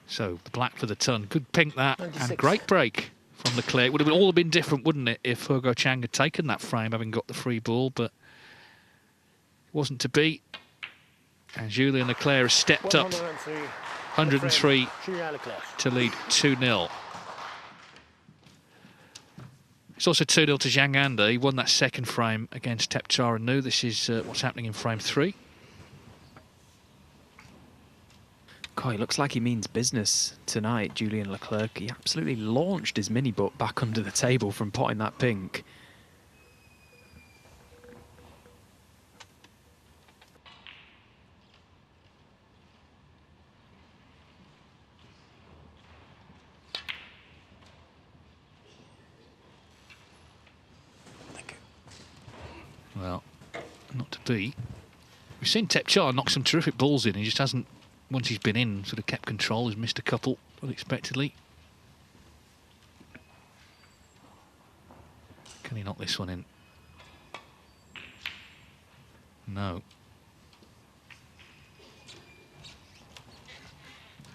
So the black for the ton. Good pink that, 96. and great break from Leclerc. Would have all been different, wouldn't it, if Hugo Chang had taken that frame, having got the free ball, but it wasn't to be. And Julian Leclerc has stepped up 103 to lead 2-0. It's also 2-0 to Zhang Anda. He won that second frame against Tepchara Nu. This is what's happening in frame 3. God, he looks like he means business tonight, Julian Leclercq. He absolutely launched his mini-butt back under the table from potting that pink. Well, not to be. We've seen Tepchara knock some terrific balls in. He just hasn't, once he's been in, sort of kept control. He's missed a couple unexpectedly. Can he knock this one in? No.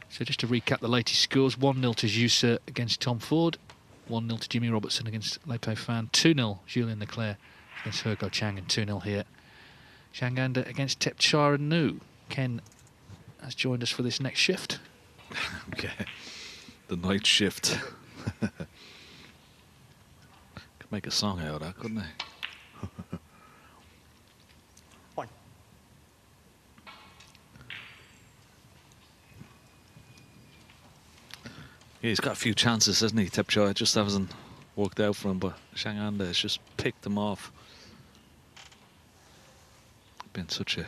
So just to recap the latest scores, 1-0 to Jussa against Tom Ford, 1-0 to Jimmy Robertson against Lei Peifan, 2-0 Julian Leclercq against Hugo Chang, and 2-0 here Zhang Anda against Tepchara Nu. Ken has joined us for this next shift. Okay, the night shift. Could make a song out of that, couldn't I? One. Yeah, he's got a few chances, hasn't he? Tepchara, it just hasn't worked out for him, but Zhang Anda has just picked him off. Been such a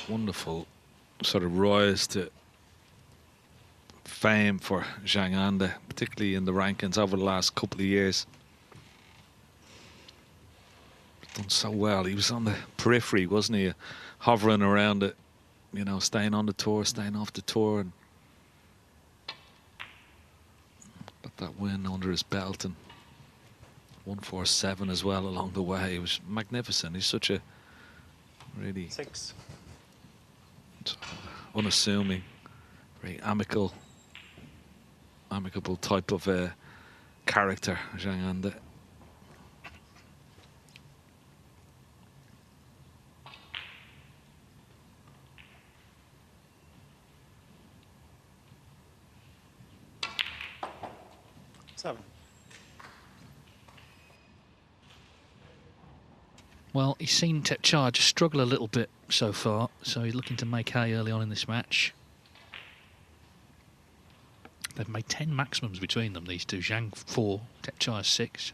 wonderful sort of rise to fame for Zhang Anda, particularly in the rankings over the last couple of years. Done so well. He was on the periphery, wasn't he? Hovering around it, you know, staying on the tour, staying off the tour, and got that win under his belt, and 147 as well along the way. It was magnificent. He's such a really 6. unassuming, very amicable type of character, Zhang Anda. Well, he's seen Tepchai just struggle a little bit so far, so he's looking to make hay early on in this match. They've made 10 maximums between them, these two. Zhang 4, Tepchai 6.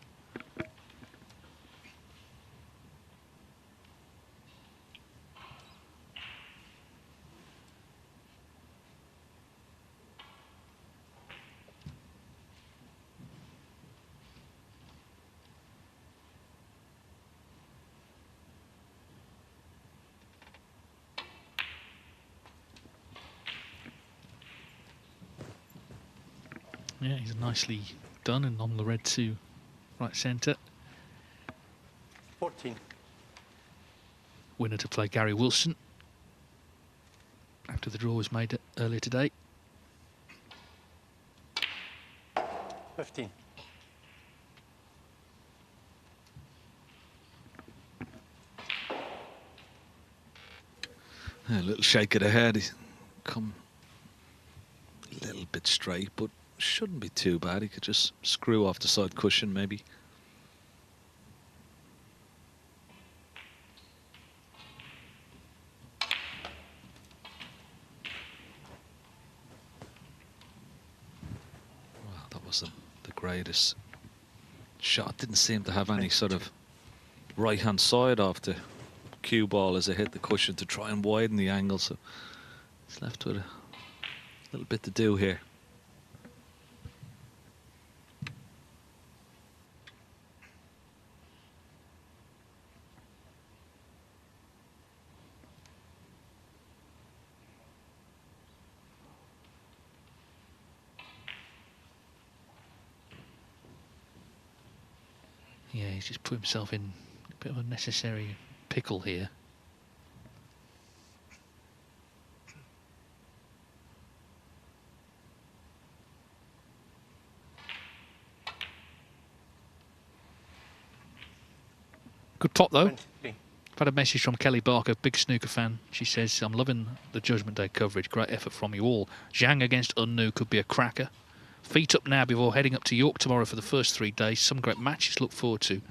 Yeah, he's nicely done and on the red to right centre. 14. Winner to play Gary Wilson after the draw was made earlier today. 15. A little shake of the head. He's come a little bit straight, but shouldn't be too bad. He could just screw off the side cushion, maybe. Well, that wasn't the greatest shot. Didn't seem to have any sort of right-hand side off the cue ball as it hit the cushion to try and widen the angle. So he's left with a little bit to do here. Yeah, he's just put himself in a bit of a necessary pickle here. Good pot though. 23. I've had a message from Kelly Barker, big snooker fan. She says, I'm loving the Judgment Day coverage. Great effort from you all. Zhang against Unnu could be a cracker. Feet up now before heading up to York tomorrow for the first 3 days. Some great matches to look forward to,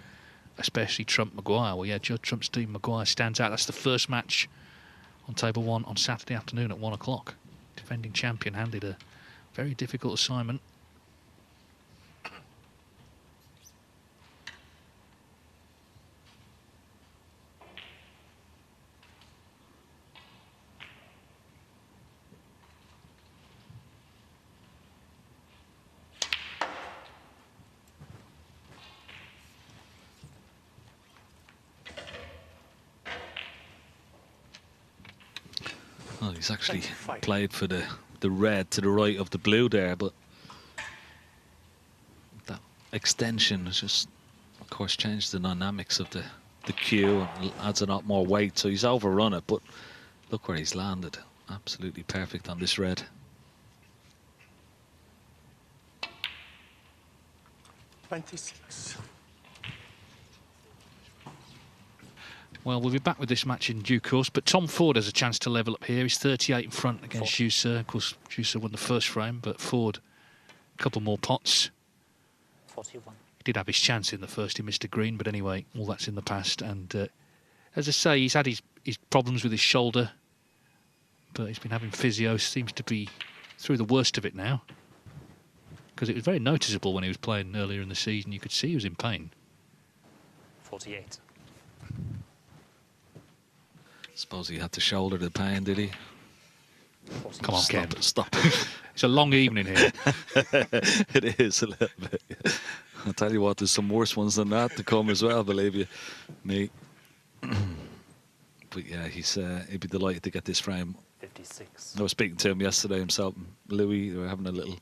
especially Trump-Maguire. Well, yeah, Judge Trump Steve Maguire stands out. That's the first match on table 1 on Saturday afternoon at 1 o'clock. Defending champion handed a very difficult assignment. Well, he's actually played for the red to the right of the blue there, but that extension has just, of course, changed the dynamics of the cue and adds a lot more weight. So he's overrun it, but look where he's landed. Absolutely perfect on this red. $26. Well, we'll be back with this match in due course, but Tom Ford has a chance to level up here. He's 38 in front against Juicer. Of course, Juicer won the first frame, but Ford, a couple more pots. 41. He did have his chance in the first. He missed a green, but anyway, all that's in the past. And as I say, he's had his problems with his shoulder, but he's been having physio. Seems to be through the worst of it now, because it was very noticeable when he was playing earlier in the season. You could see he was in pain. 48. Suppose he had to shoulder the pain, did he? Come on, Ken. Stop it. It's a long evening here. It is a little bit. I'll tell you what, there's some worse ones than that to come as well, believe you me. But yeah, he'd be delighted to get this frame. 56. I was speaking to him yesterday himself, Louis. They were having a little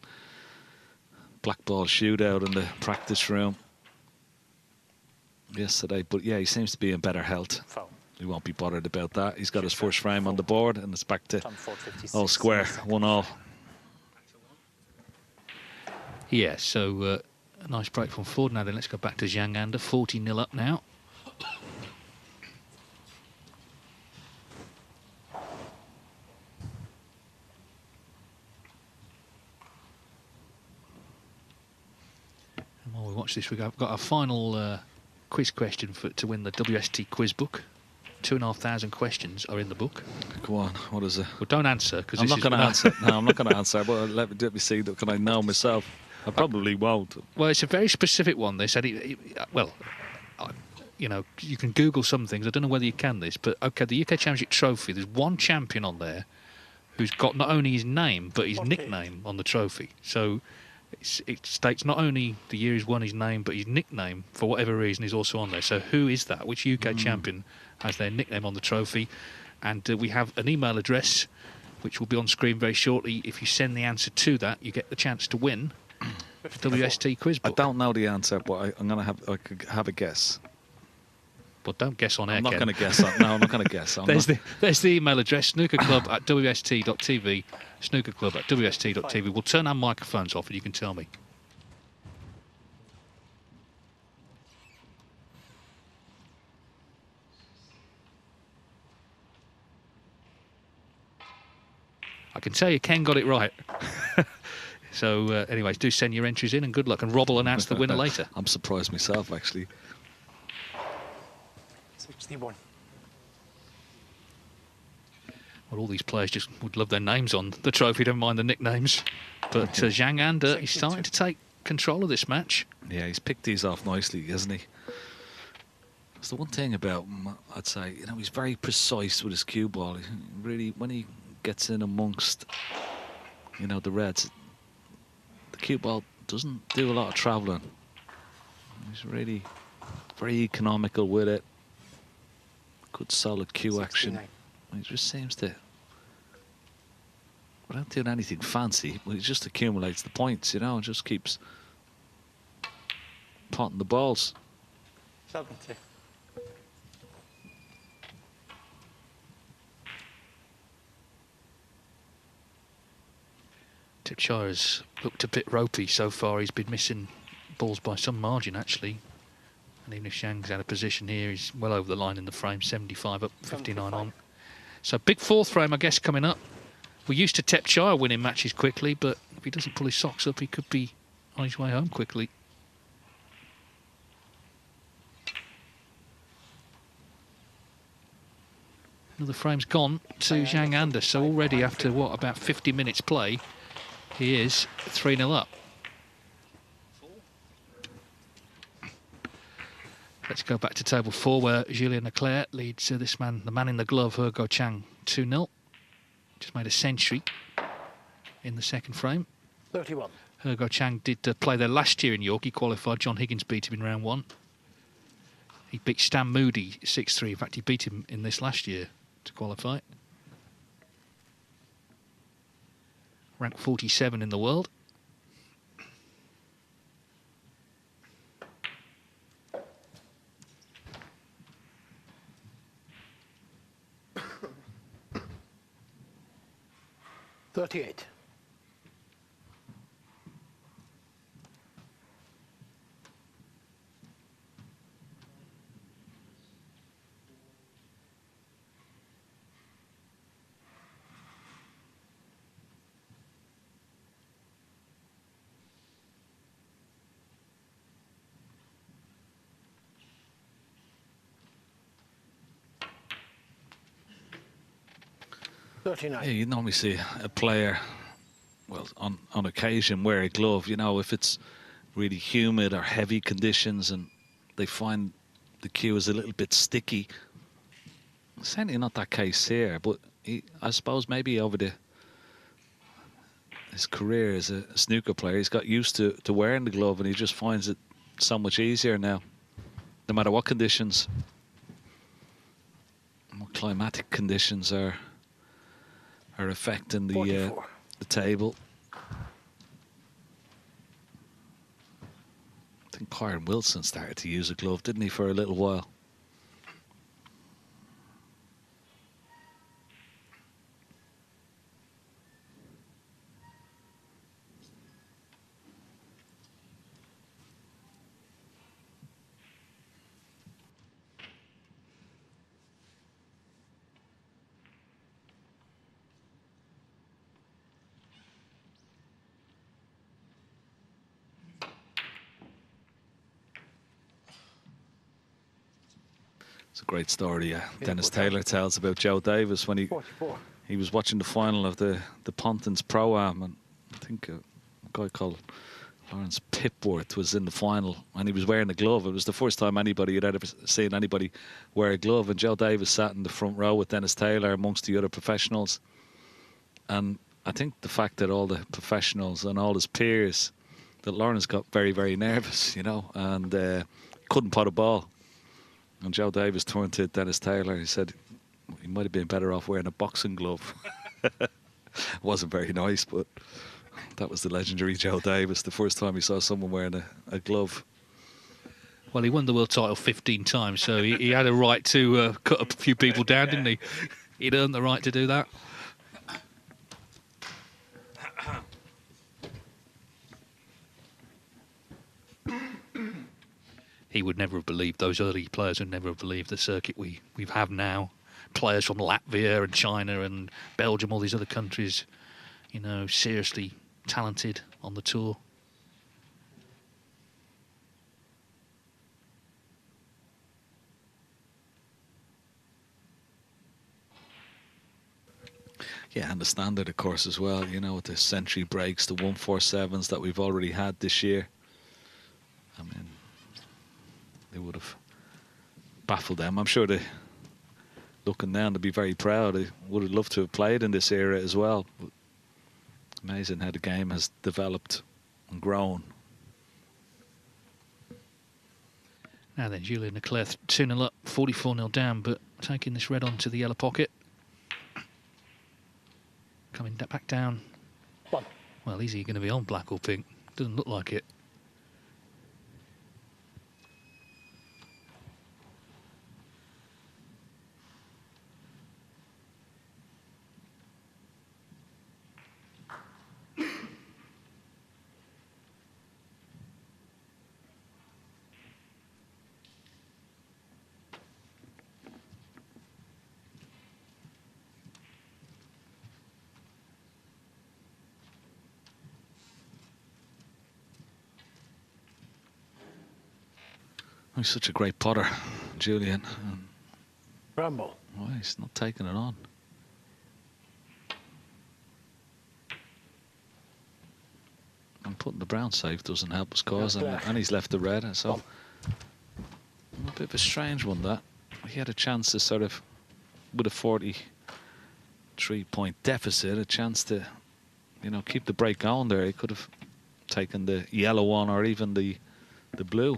black ball shootout in the practice room yesterday. But yeah, he seems to be in better health. Foul. He won't be bothered about that. He's got his first frame on the board, and it's back to Time 4:56 all square, 1-all. Yeah, so a nice break from Ford. Now then, let's go back to Zhang Anda, 40-0 up now. And while we watch this, we've got our final quiz question to win the WST quiz book. 2,500 questions are in the book. Go on, what is it? Well, don't answer, because I'm not going to answer. No, I'm not going to answer. But let me see. Can I know myself? I probably won't. Well, it's a very specific one. They said, you know, you can Google some things. I don't know whether you can this, but okay, the UK Championship trophy, there's one champion on there who's got not only his name, but his nickname on the trophy. So it states not only the year he's won his name, but his nickname, for whatever reason, is also on there. So who is that? Which UK champion has their nickname on the trophy? And we have an email address, which will be on screen very shortly. If you send the answer to that, you get the chance to win the WST quiz book. I don't know the answer, but I could have a guess. Well, don't guess on air, I'm not Ken. going to guess. No, I'm not going to guess. There's the email address, snookerclub@wst.tv, snookerclub@wst.tv. We'll turn our microphones off and you can tell me. I can tell you Ken got it right. So, anyways, do send your entries in and good luck. And Rob will announce the winner later. I'm surprised myself, actually. 61. Well, all these players just would love their names on the trophy, don't mind the nicknames. But Zhang Anda, he's starting to take control of this match. Yeah, he's picked these off nicely, hasn't he? It's the one thing about him, I'd say, you know, he's very precise with his cue ball. He really, when he gets in amongst, you know, the reds, the cue ball doesn't do a lot of travelling. He's really very economical with it. Good solid cue action. He just seems to, without doing anything fancy, well, he just accumulates the points, you know, and just keeps potting the balls. 70. Tipchara's looked a bit ropey so far. He's been missing balls by some margin, actually. And even if Zhang's out of position here, he's well over the line in the frame, 75 up, 59 on. So big fourth frame, I guess, coming up. We're used to Tipchara winning matches quickly, but if he doesn't pull his socks up, he could be on his way home quickly. Another frame's gone to Zhang Anda, so already after, what, about 50 minutes play, he is 3-0 up. Let's go back to table 4, where Julien Leclercq leads this man, the man in the glove, Hugo Chang, 2-0. Just made a century in the second frame. 31. Hugo Chang did play there last year in York. He qualified. John Higgins beat him in round 1. He beat Stan Moody 6-3. In fact, he beat him in this last year to qualify. Ranked 47 in the world. $38. Yeah, you normally see a player, well, on occasion wear a glove. You know, if it's really humid or heavy conditions and they find the cue is a little bit sticky. Certainly not that case here, but I suppose maybe over his career as a snooker player, he's got used to wearing the glove, and he just finds it so much easier now, no matter what conditions, what climatic conditions are affecting the table. Kyron Wilson started to use a glove, didn't he, for a little while? It's a great story Dennis Taylor tells about Joe Davis when he was watching the final of the Pontins Pro-Am, and I think a guy called Lawrence Pipworth was in the final and he was wearing a glove. It was the first time anybody had ever seen anybody wear a glove, and Joe Davis sat in the front row with Dennis Taylor amongst the other professionals. And I think the fact that all the professionals and all his peers, that Lawrence got very, very nervous, you know, and couldn't pot a ball. And Joe Davis turned to Dennis Taylor. He said he might have been better off wearing a boxing glove. Wasn't very nice, but that was the legendary Joe Davis, the first time he saw someone wearing a glove. Well, he won the world title 15 times, so he had a right to cut a few people down, didn't he? He'd earned the right to do that. He would never have believed, those early players would never have believed the circuit we have now. Players from Latvia and China and Belgium, all these other countries, you know, seriously talented on the tour. Yeah, and the standard, of course, as well, you know, with the century breaks, the 147s that we've already had this year. I mean, they would have baffled them. I'm sure they, looking down, to be very proud. They would have loved to have played in this era as well. But amazing how the game has developed and grown. Now then, Julien Leclercq 2-0 up, 44-0 down, but taking this red on to the yellow pocket. Coming back down. Well, is he going to be on black or pink? Doesn't look like it. He's such a great putter, Julien. Rambo. Why he's not taking it on? And putting the brown safe doesn't help his cause, and he's left the red. So a bit of a strange one, that. He had a chance to sort of, with a 43-point deficit, a chance to, you know, keep the break going there. He could have taken the yellow one or even the blue.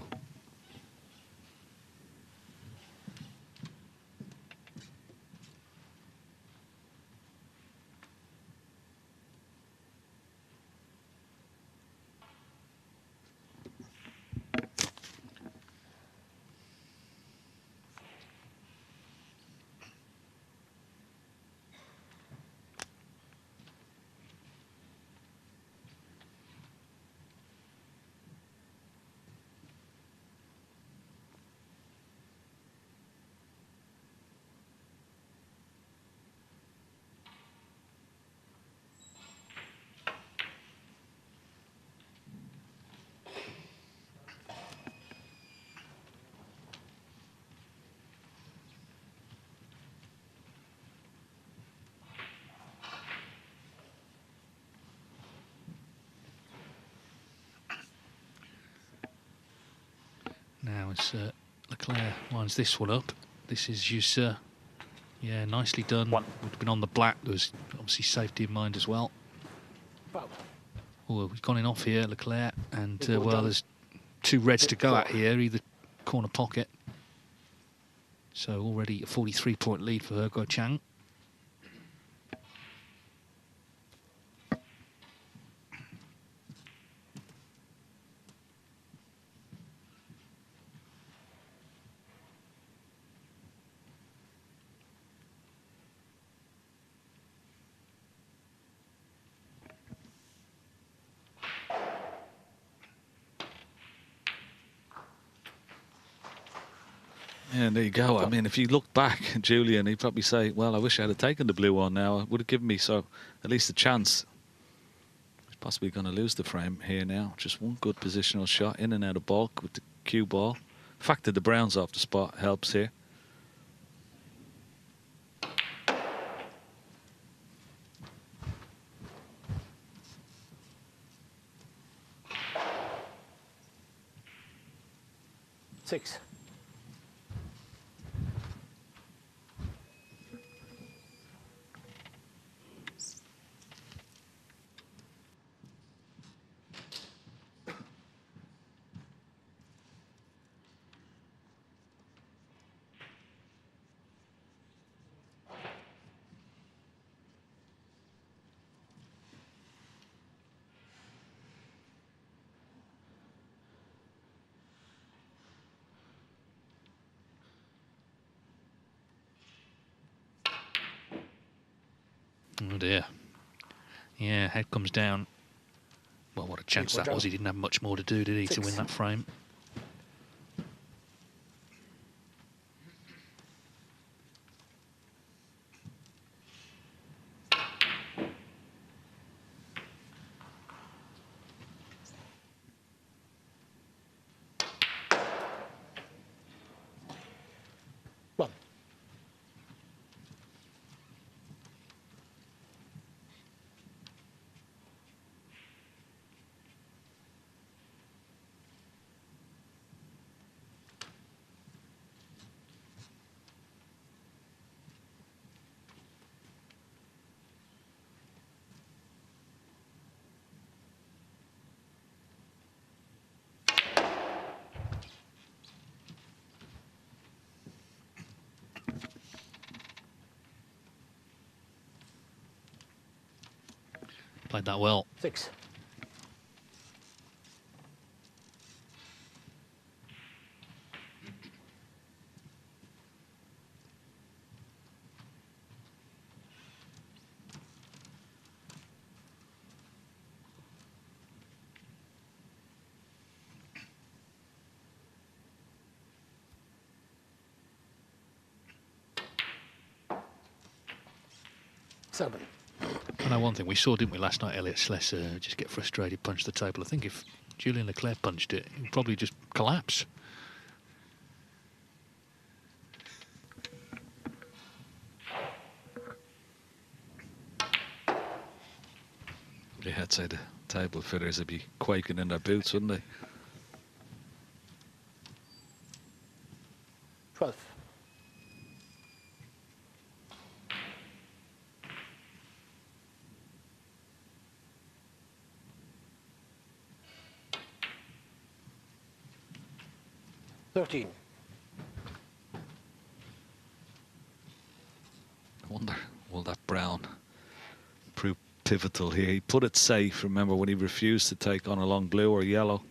Now as Leclercq winds this one up, this is just, yeah, nicely done. Would have been on the black. There was obviously safety in mind as well. Oh, we've gone in off here, Leclercq, and well, there's two reds to go at here, either corner pocket. So already a 43-point lead for He Guoqiang. And there you go. I mean, if you look back, Julian, he'd probably say, well, I wish I had taken the blue one now. It would have given me at least a chance. He's possibly going to lose the frame here now. Just one good positional shot in and out of balk with the cue ball. The fact that the brown's off the spot helps here. Six. Oh dear. Yeah, head comes down. Well, what a chance that was. He didn't have much more to do, did he, to win that frame? One. Played that well. Six. Seven. I know one thing we saw, didn't we, last night, Elliot Slesser just get frustrated, punch the table. I think if Julian Leclercq punched it, he'd probably just collapse. Yeah, I'd say the table fitters would be quaking in their boots, wouldn't they? 12. I wonder, will that brown prove pivotal here? He put it safe, remember, when he refused to take on a long blue or yellow.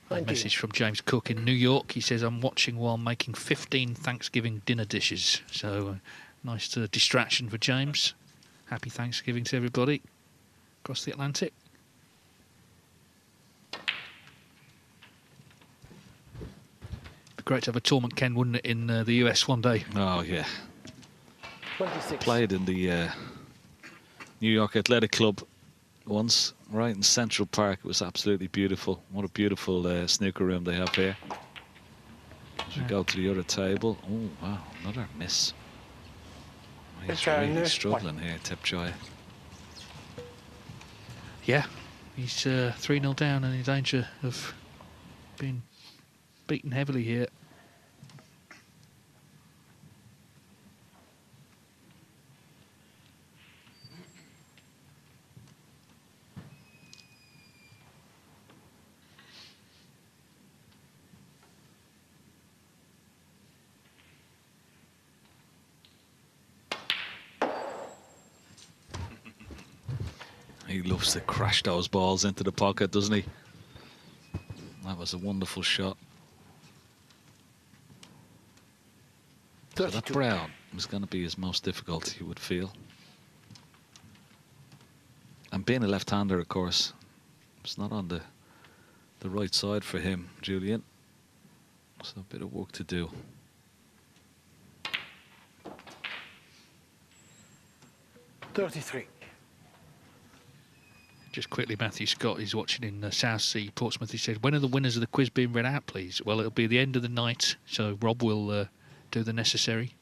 A message from James Cook in New York. He says, I'm watching while making 15 Thanksgiving dinner dishes. So nice distraction for James. Happy Thanksgiving to everybody across the Atlantic. Be great to have a tournament, Ken, wouldn't it, in the US one day? Oh, yeah. 26. Played in the New York Athletic Club once, right in Central Park. It was absolutely beautiful. What a beautiful snooker room they have here. As we go to the other table. Oh, wow, another miss. He's really struggling here, Tepchai. Yeah, he's 3-0 down and in danger of being beaten heavily here. He loves to crash those balls into the pocket, doesn't he? was a wonderful shot. So that brown was going to be his most difficult, you would feel. And being a left-hander, of course, it's not on the right side for him, Julian. So a bit of work to do. Just quickly, Matthew Scott is watching in Southsea, Portsmouth. He said, when are the winners of the quiz being read out, please? Well, it'll be the end of the night, so Rob will do the necessary.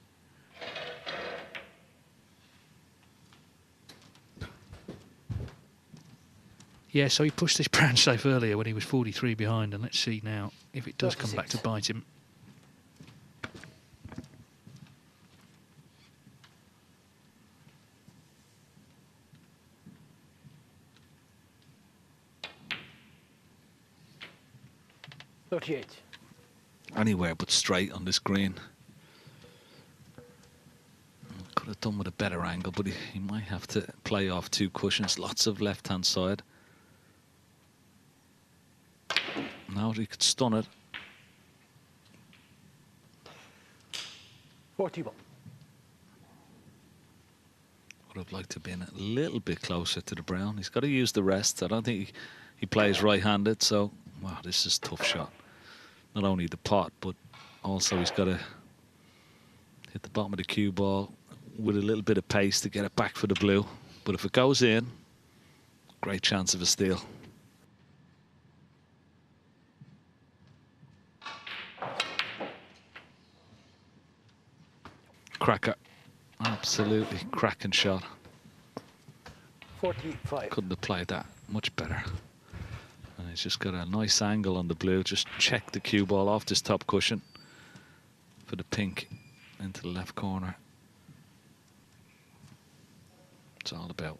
Yeah, so he pushed this brown safe earlier when he was 43 behind, and let's see now if it does come back to bite him. Anywhere but straight on this green. Could have done with a better angle, but he might have to play off 2 cushions. Lots of left-hand side. Now he could stun it. 41. Would have liked to have been a little bit closer to the brown. He's got to use the rest. I don't think he plays right-handed, so wow, this is a tough shot. Not only the pot, but also he's got to hit the bottom of the cue ball with a little bit of pace to get it back for the blue. But if it goes in, great chance of a steal. Cracker. Absolutely cracking shot. 45. Couldn't have played that much better. And he's just got a nice angle on the blue. Just check the cue ball off this top cushion for the pink into the left corner. It's all about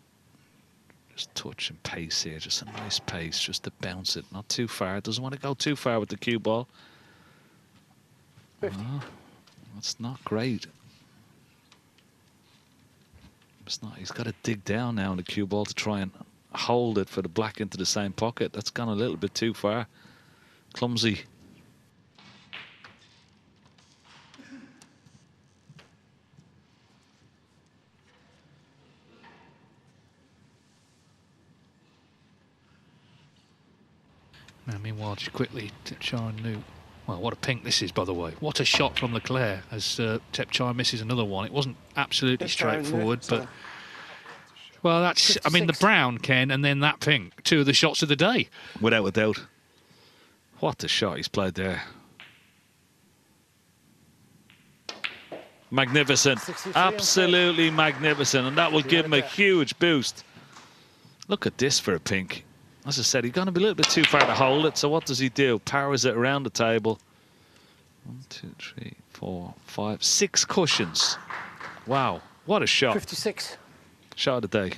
just touch and pace here. Just a nice pace just to bounce it. Not too far. Doesn't want to go too far with the cue ball. Oh, that's not great. It's not. He's got to dig down now on the cue ball to try and hold it for the black into the same pocket. That's gone a little bit too far. Clumsy. Now, meanwhile, just quickly, Tepchar knew. Well, what a pink this is, by the way. What a shot from Leclercq as Tepchar misses another one. It wasn't absolutely straightforward, but... Well, that's... I mean, the brown, Ken, and then that pink. 2 of the shots of the day. Without a doubt. What a shot he's played there. Magnificent. Absolutely magnificent. And that will give him a huge boost. Look at this for a pink. As I said, he's going to be a little bit too far to hold it. So what does he do? Powers it around the table. 1, 2, 3, 4, 5, 6 cushions. Wow, what a shot. 56. Shot of the day.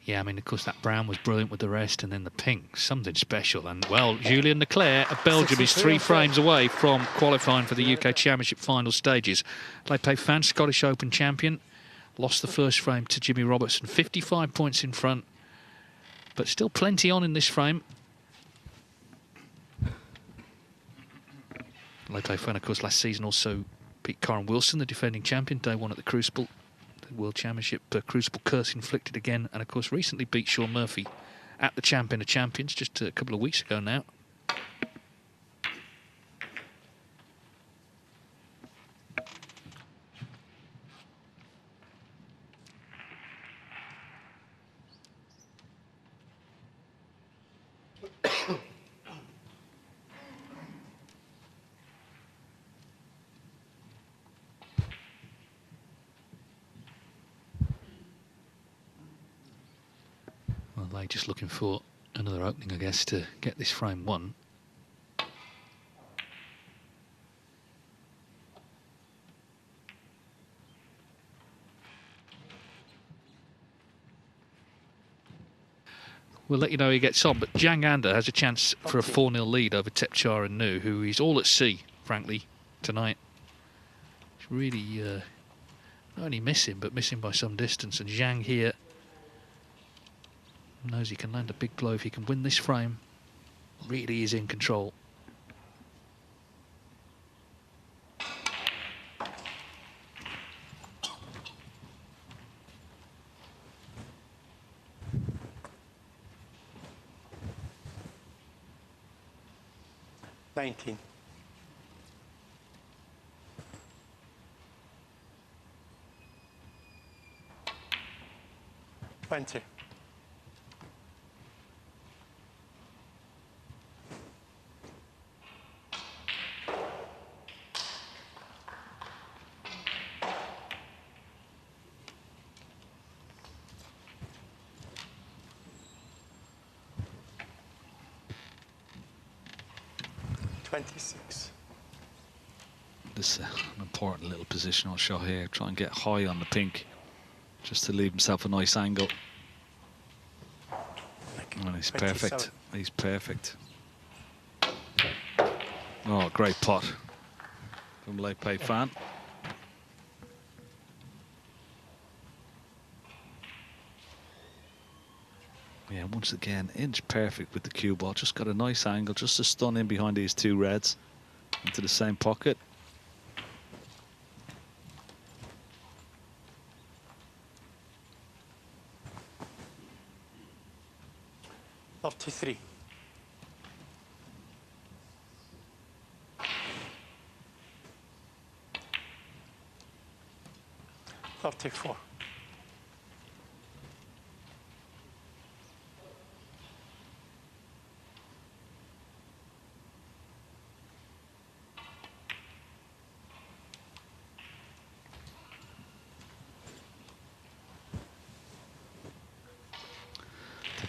Yeah, I mean, of course, that brown was brilliant with the rest, and then the pink, something special. And, well, Julien Leclercq of Belgium is 3 frames away from qualifying for the UK Championship final stages. Lei Peifan, Scottish Open champion, lost the first frame to Jimmy Robertson, 55 points in front, but still plenty on in this frame. Lei Peifan, of course, last season also beat Karen Wilson, the defending champion, day 1 at the Crucible, the World Championship. Crucible curse inflicted again, and of course recently beat Sean Murphy at the Champion of Champions just a couple of weeks ago now. Lei just looking for another opening, I guess, to get this frame won. We'll let you know how he gets on, but Zhang Anda has a chance for a 4-0 lead over Tepchar and Nu, who is all at sea, frankly, tonight. He's really not only missing, but missing by some distance. And Zhang here Knows he can land a big blow if he can win this frame. Really is in control. $19. 20. $26. This is an important little positional shot here. Try and get high on the pink, just to leave himself a nice angle. And he's perfect. He's perfect. Oh, great pot from Lei Peifan. Yeah, once again, inch perfect with the cue ball. Just got a nice angle, just to stun in behind these two reds into the same pocket. $33. 34.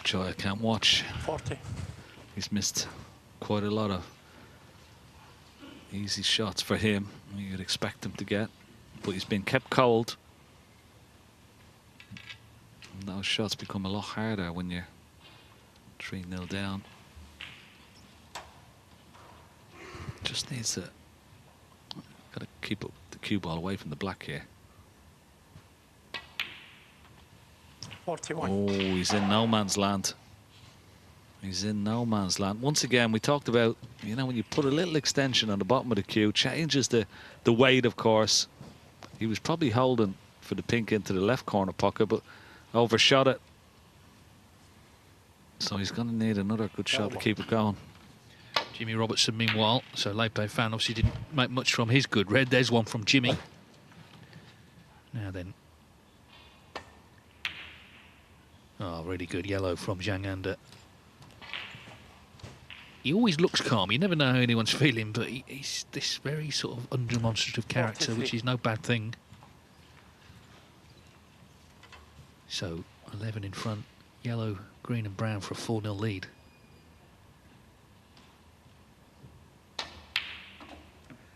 Joy, I can't watch. 40. He's missed quite a lot of easy shots for him. You'd expect him to get, but he's been kept cold. And those shots become a lot harder when you're 3-0 down. Just needs to got to keep up the cue ball away from the black here. 41. Oh, he's in no man's land. He's in no man's land. Once again, we talked about, you know, when you put a little extension on the bottom of the cue, changes the weight, of course. He was probably holding for the pink into the left corner pocket, but overshot it. So he's going to need another good shot to keep it going. Jimmy Robertson, meanwhile, so Lei Peifan obviously didn't make much from his good red. There's one from Jimmy. Now then. Oh, really good yellow from Zhang Anda. He always looks calm. You never know how anyone's feeling, but he's this very sort of undemonstrative character, which is no bad thing. So 11 in front, yellow, green and brown for a 4-0 lead.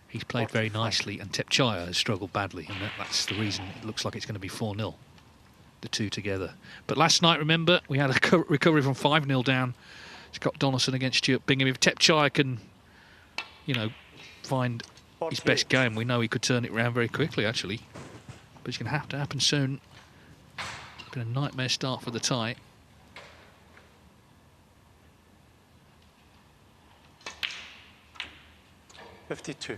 He's played very nicely, and Tepchaya has struggled badly, and that's the reason it looks like it's going to be 4-0, the two together. But last night, remember, we had a recovery from 5-0 down. Scott Donaldson against Stuart Bingham. If Tepchaya can, you know, find his best game, we know he could turn it around very quickly, actually. But it's going to have to happen soon. It's been a nightmare start for the tie. $52.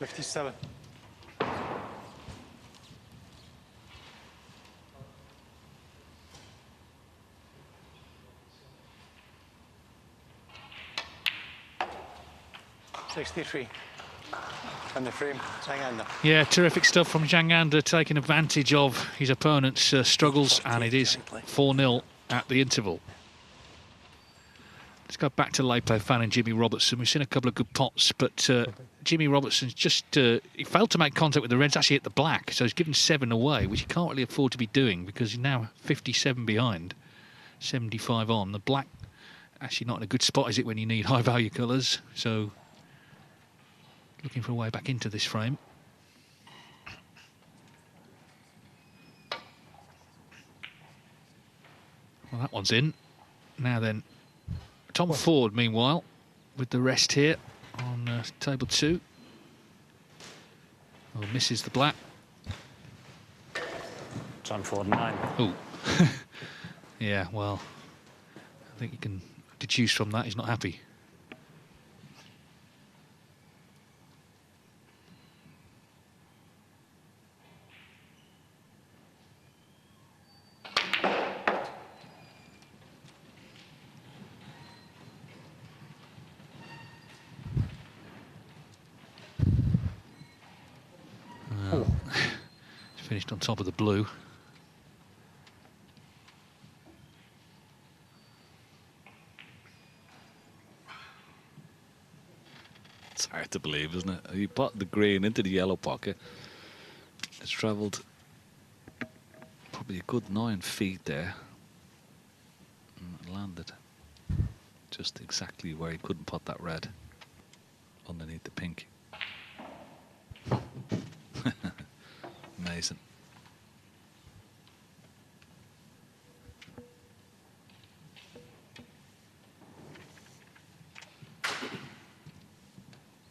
$57. $63. And the frame, Zhang Anda. Yeah, terrific stuff from Zhang Anda, taking advantage of his opponent's struggles, and it is 4-0 at the interval. Let's go back to Lei Peifan and Jimmy Robertson. We've seen a couple of good pots, but Jimmy Robertson's just he failed to make contact with the reds, actually hit the black, so he's given 7 away, which he can't really afford to be doing because he's now 57 behind, 75 on. The black actually not in a good spot, is it, when you need high value colours? So looking for a way back into this frame. Well, that one's in. Now then, Tom Ford, meanwhile, with the rest here on table 2. Oh, misses the black. John Ford 9. Oh. Yeah, well, I think you can deduce from that he's not happy. Finished on top of the blue. It's hard to believe, isn't it? You put the green into the yellow pocket. It's travelled probably a good 9 feet there. And it landed just exactly where he couldn't put that red underneath the pink. Amazing.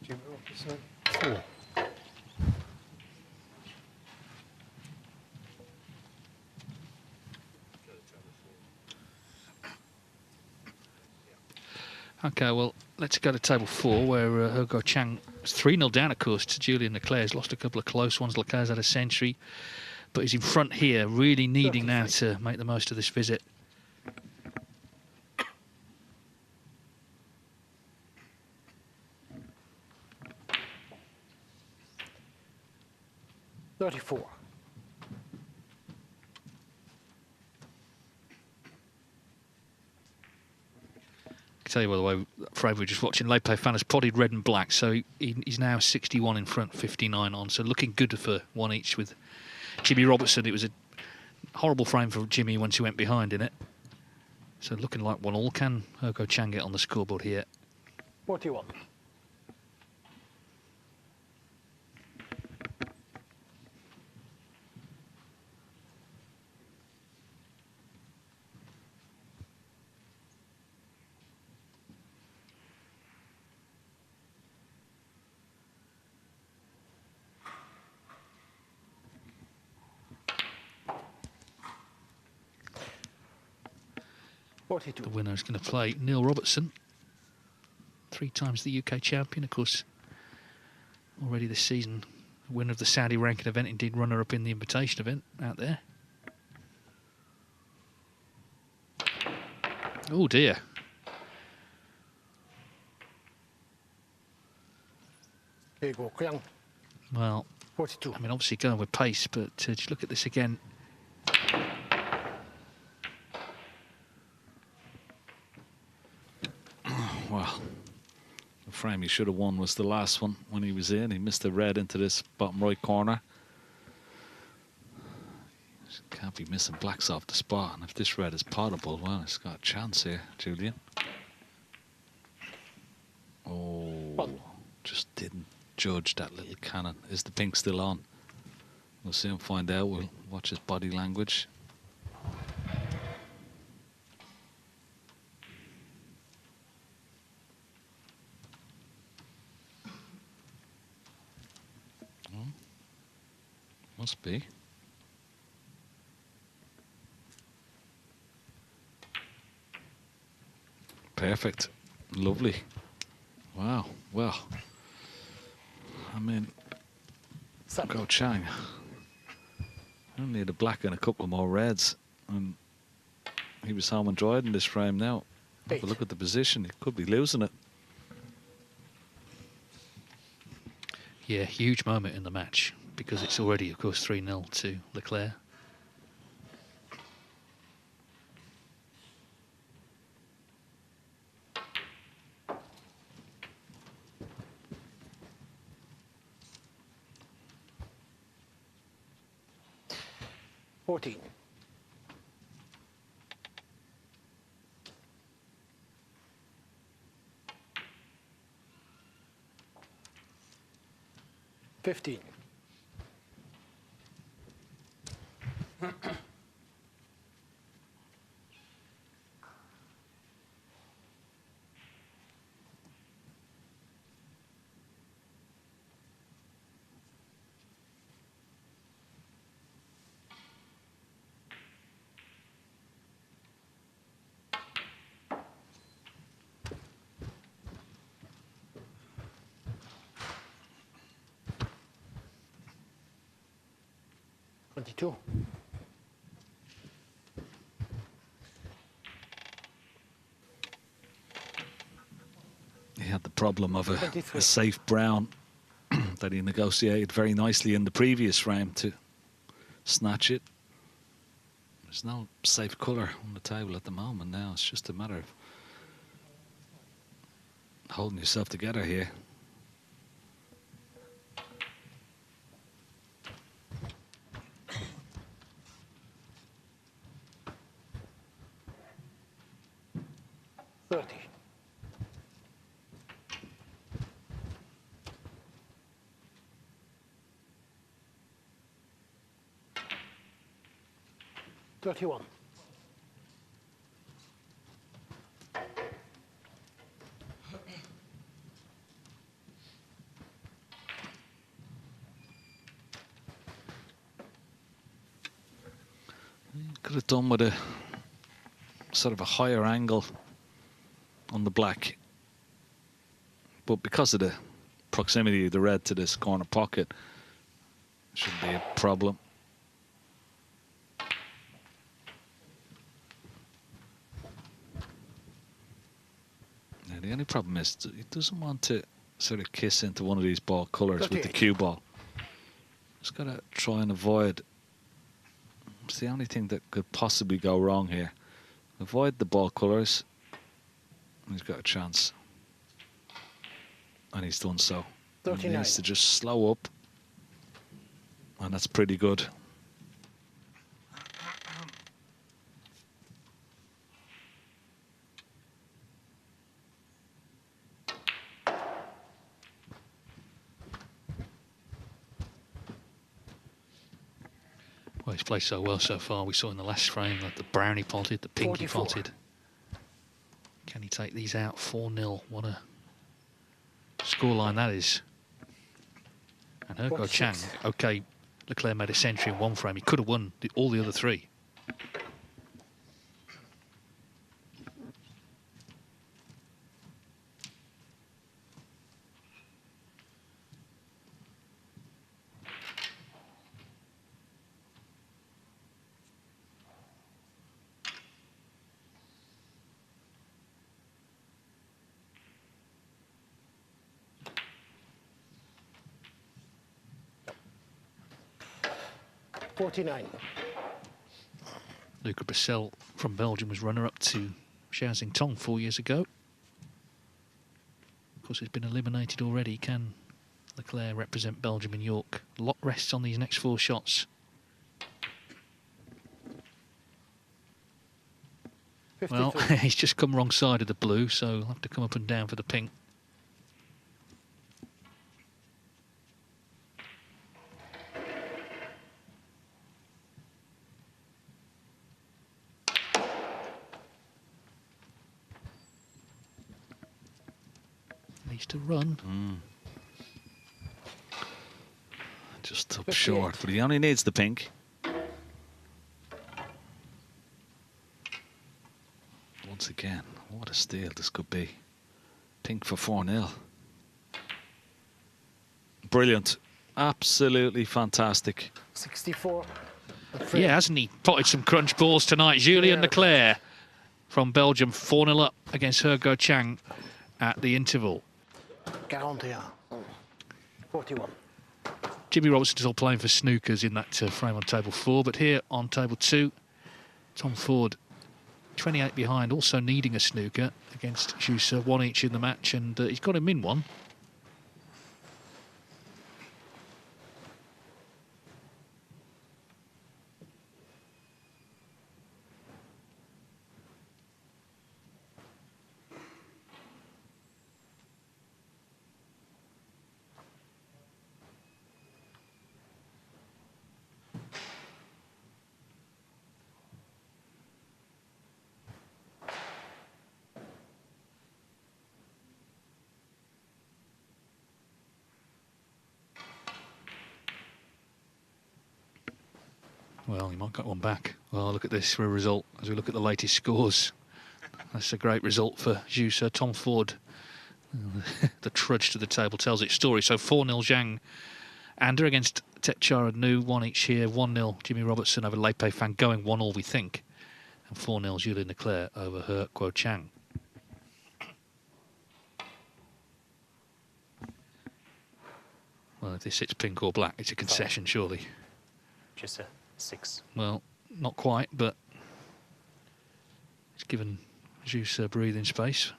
Jim Robertson, 4. Okay, well, let's go to table 4, where Hugo Chang was 3-0 down, of course, to Julian Leclercq. He's lost a couple of close ones. Leclerc's had a century, but he's in front here, really needing now to make the most of this visit. $34. Tell you, by the way, for everyone just watching, Lei Peifan has potted red and black, so he's now 61 in front, 59 on, so looking good for one each with Jimmy Robertson. It was a horrible frame for Jimmy once he went behind in it. So looking like 1-1. Can Hugo Chang get on the scoreboard here? 41. The winner is going to play Neil Robertson, 3 times the UK champion, of course, already this season, winner of the Saudi ranking event, indeed runner-up in the invitation event out there. Oh dear. Well, 42. I mean, obviously going with pace, but just look at this again. Well, the frame he should have won was the last one when he was in. He missed the red into this bottom right corner. Can't be missing blacks off the spot. And if this red is potable, well, it's got a chance here, Julian. Oh, just didn't judge that little cannon. Is the pink still on? We'll soon find out. We'll watch his body language. Must be. Perfect. Lovely. Wow. Well, I mean, Go Chang. Only need a black and a couple more reds. And he was home and dry in this frame now. But look at the position. He could be losing it. Yeah, huge moment in the match, because it's already, of course, 3-0 to Leclercq. $14. $15. 22. He had the problem of a 23. safe brown that he negotiated very nicely in the previous round to snatch it. There's no safe colour on the table at the moment now. It's just a matter of holding yourself together here. $31. Could have done with a sort of a higher angle on the black, but because of the proximity of the red to this corner pocket, shouldn't be a problem. Now, the only problem is he doesn't want to sort of kiss into one of these ball colours with the cue ball. Just got to try and avoid. It's the only thing that could possibly go wrong here. Avoid the ball colours. He's got a chance. And he's done so. 39. He needs to just slow up. And that's pretty good. Well, he's played so well so far. We saw in the last frame that the brownie potted, the pinky 44. potted. Can he take these out? 4-0. What a scoreline that is. And Hergo Chang, okay, Leclerc made a century in one frame. He could have won all the other three. $49. Luca Brissell from Belgium was runner-up to Xiao Tong 4 years ago. Of course, he's been eliminated already. Can Leclerc represent Belgium in York? A lot rests on these next 4 shots. 53. Well, he's just come wrong side of the blue, so he'll have to come up and down for the pink. Needs to run. Just up short, but he only needs the pink. Once again, what a steal this could be. Pink for 4-0. Brilliant. Absolutely fantastic. 64. Yeah, hasn't he potted some crunch balls tonight? Julien Leclerc from Belgium, 4-0 up against Hergo Chang at the interval. 41. 41. Jimmy Robertson is all playing for snookers in that frame on table 4, but here on table 2, Tom Ford, 28 behind, also needing a snooker against Zhu, 1 each in the match, and he's got him in one. Well, he might get one back. Well, look at this for a result as we look at the latest scores. That's a great result for Zhu. Tom Ford, the trudge to the table, tells its story. So 4-0 Zhang Anda against Tepchar and Nu, 1 each here. 1-0 Jimmy Robertson over Lei Peifan, going 1-1 we think. And 4-0 Julien Leclercq over He Kuo Chang. Well, if this hits pink or black, it's a concession, surely. Just a 6. Well, not quite, but it's given Juice breathing space.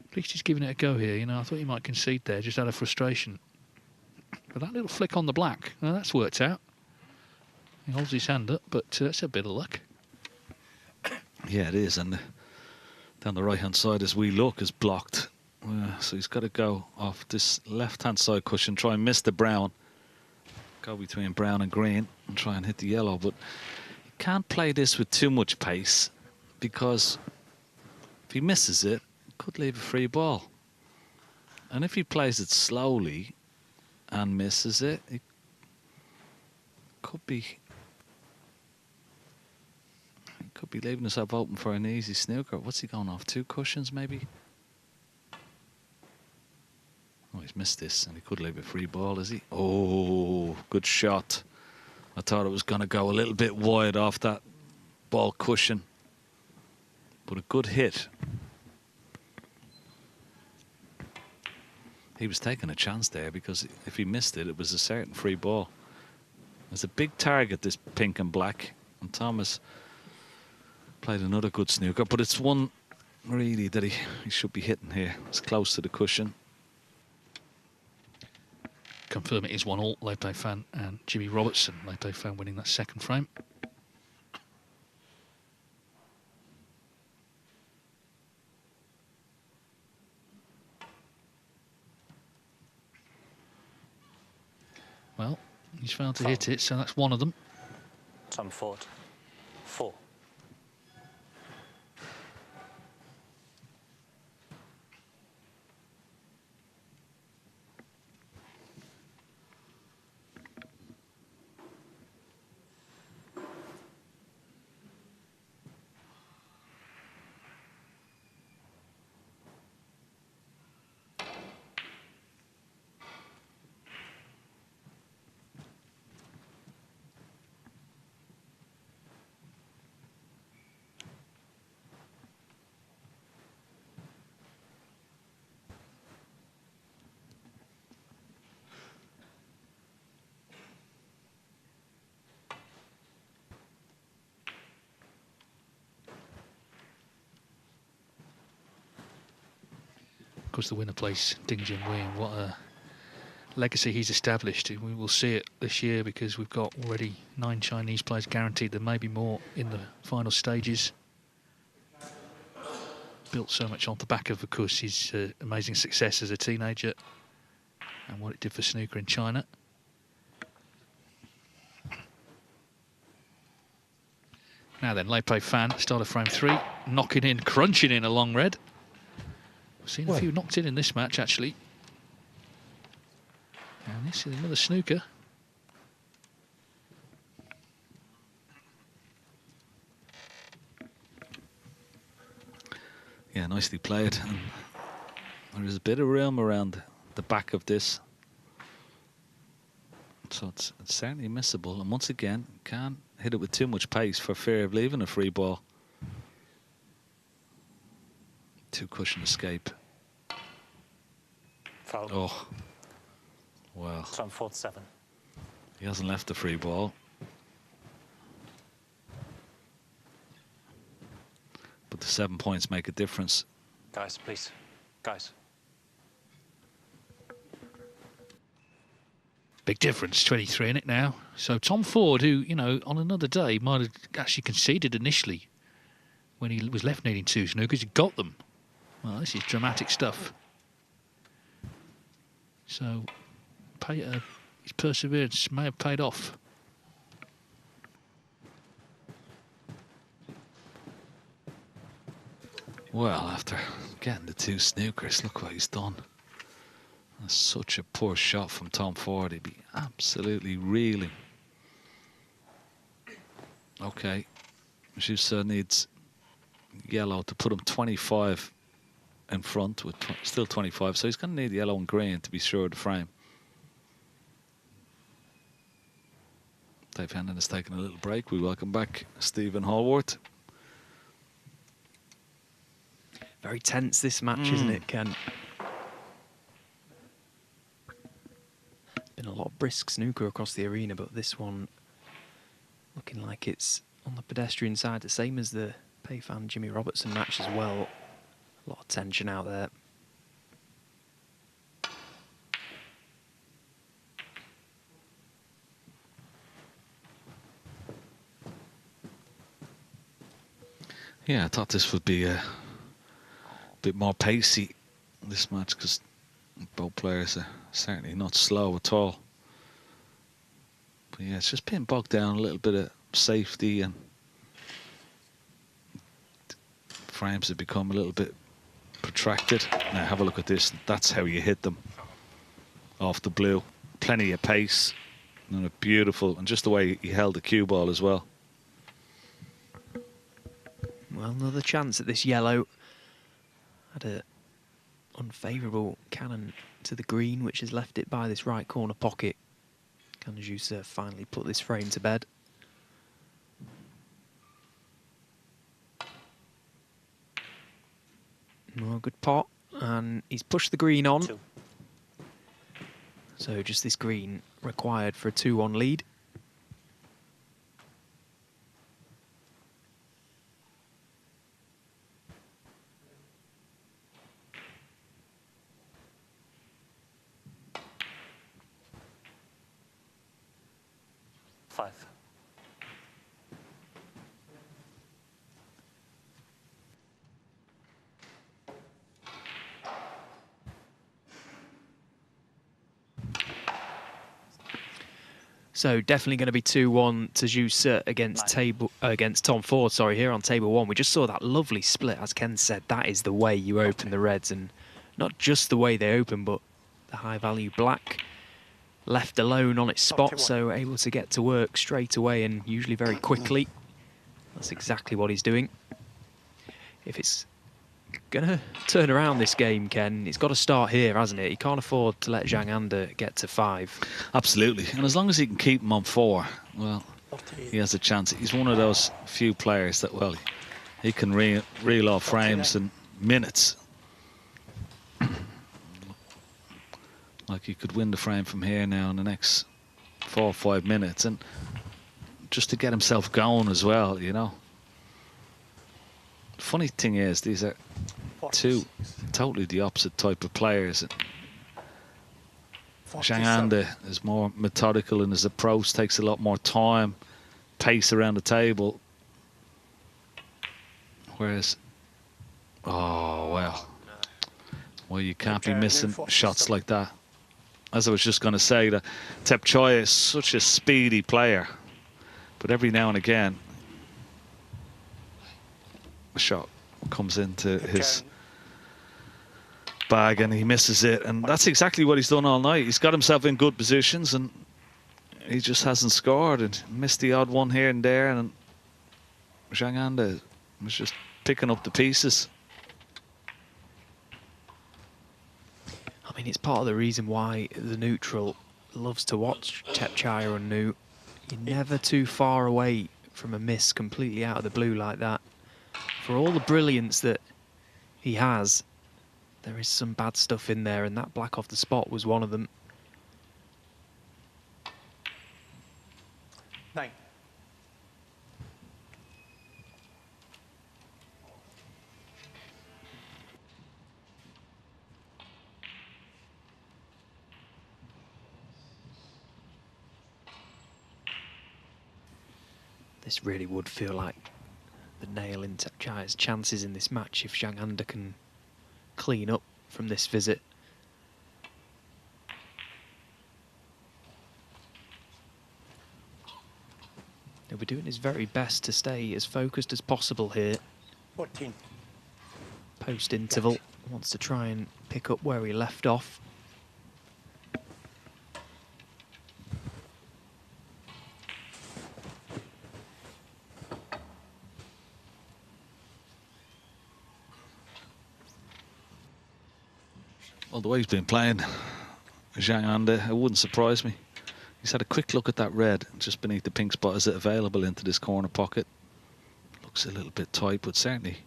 At least he's giving it a go here. You know, I thought he might concede there, just out of frustration. But that little flick on the black, well, that's worked out. He holds his hand up, but that's a bit of luck. Yeah, it is. And down the right-hand side, as we look, is blocked. So he's got to go off this left-hand side cushion, try and miss the brown. Go between brown and green and try and hit the yellow. But you can't play this with too much pace, because if he misses it, could leave a free ball. And if he plays it slowly and misses it, it could be leaving himself open for an easy snooker. What's he going off? 2 cushions maybe? Oh, he's missed this, and he could leave a free ball, is he? Oh, good shot. I thought it was going to go a little bit wide off that ball cushion, but a good hit. He was taking a chance there, because if he missed it, it was a certain free ball. It's a big target, this pink and black, and Thomas played another good snooker, but it's one really that he should be hitting here. It's close to the cushion. Confirm it is 1-1, Lei Peifan and Jimmy Robertson. Lei Peifan winning that second frame. Well, he's failed to hit it, so that's one of them. Tom Ford, 4. Of course, the winner plays Ding Junhui, and what a legacy he's established. We will see it this year, because we've got already 9 Chinese players guaranteed. There may be more in the final stages. Built so much on the back of course, his amazing success as a teenager and what it did for snooker in China. Now then, Lei Peifan, start of frame 3, knocking in, crunching in a long red. We've seen a few knocked in this match, actually. And this is another snooker. Yeah, nicely played. And there's a bit of room around the back of this, so it's certainly missable. And once again, can't hit it with too much pace for fear of leaving a free ball. 2 cushion escape. Foul. Oh, well. Tom Ford, 7. He hasn't left the free ball. But the 7 points make a difference. Guys, please. Guys. Big difference, 23 in it now. So Tom Ford, who, you know, on another day might have actually conceded initially when he was left needing 2 snookers, he got them. Well, this is dramatic stuff. So his perseverance may have paid off. Well, after getting the 2 snookers, look what he's done. That's such a poor shot from Tom Ford. He'd be absolutely reeling. Okay. Jusa needs yellow to put him 25 in front with still 25. So he's going to need yellow and green to be sure of the frame. Dave Hendon has taken a little break. We welcome back Steven Hallworth. Very tense this match, isn't it, Ken? Been a lot of brisk snooker across the arena, but this one looking like it's on the pedestrian side, the same as the Peifan Jimmy Robertson match as well. A lot of tension out there. Yeah, I thought this would be a bit more pacey, this match, because both players are certainly not slow at all. But yeah, it's just been bogged down a little bit of safety, and frames have become a little bit protracted. Now have a look at this. That's how you hit them off the blue. Plenty of pace, and a beautiful, and just the way he held the cue ball as well. Well, another chance at this yellow. Had a unfavourable cannon to the green, which has left it by this right corner pocket. Can Jusa finally put this frame to bed? Well, good pot, and he's pushed the green on. 2. So just this green required for a 2-1 lead. So definitely going to be 2-1 to Jusa against Tom Ford. Sorry, here on table 1. We just saw that lovely split, as Ken said. That is the way you open the reds, and not just the way they open, but the high-value black left alone on its spot, so able to get to work straight away and usually very quickly. That's exactly what he's doing. If it's going to turn around this game, Ken, it's got to start here, hasn't it? He can't afford to let Zhang Anda get to 5. Absolutely. And as long as he can keep him on 4, well, he has a chance. He's one of those few players that, well, he can reel off frames in minutes. Like he could win the frame from here now in the next 4 or 5 minutes. And just to get himself going as well, you know. The funny thing is, these are 2 totally the opposite type of players. Zhang Anda is more methodical in his approach, takes a lot more time, pace around the table. Whereas, oh, well, you can't be missing shots like that. As I was just going to say, that Tep Choi is such a speedy player, but every now and again, a shot comes into his bag and he misses it, and that's exactly what he's done all night. He's got himself in good positions and he just hasn't scored, and missed the odd one here and there, and Zhang Anda was just picking up the pieces. I mean, it's part of the reason why the neutral loves to watch Tepchairounu. You're never too far away from a miss completely out of the blue like that. For all the brilliance that he has, there is some bad stuff in there, and that black off the spot was one of them. 9. This really would feel like the nail in Tepchai's chances in this match if Zhang Anda can clean up from this visit. He'll be doing his very best to stay as focused as possible here. 14. post-interval. Wants to try and pick up where he left off. Well, the way he's been playing, Zhang Anda, it wouldn't surprise me. He's had a quick look at that red just beneath the pink spot. Is it available into this corner pocket? Looks a little bit tight, but certainly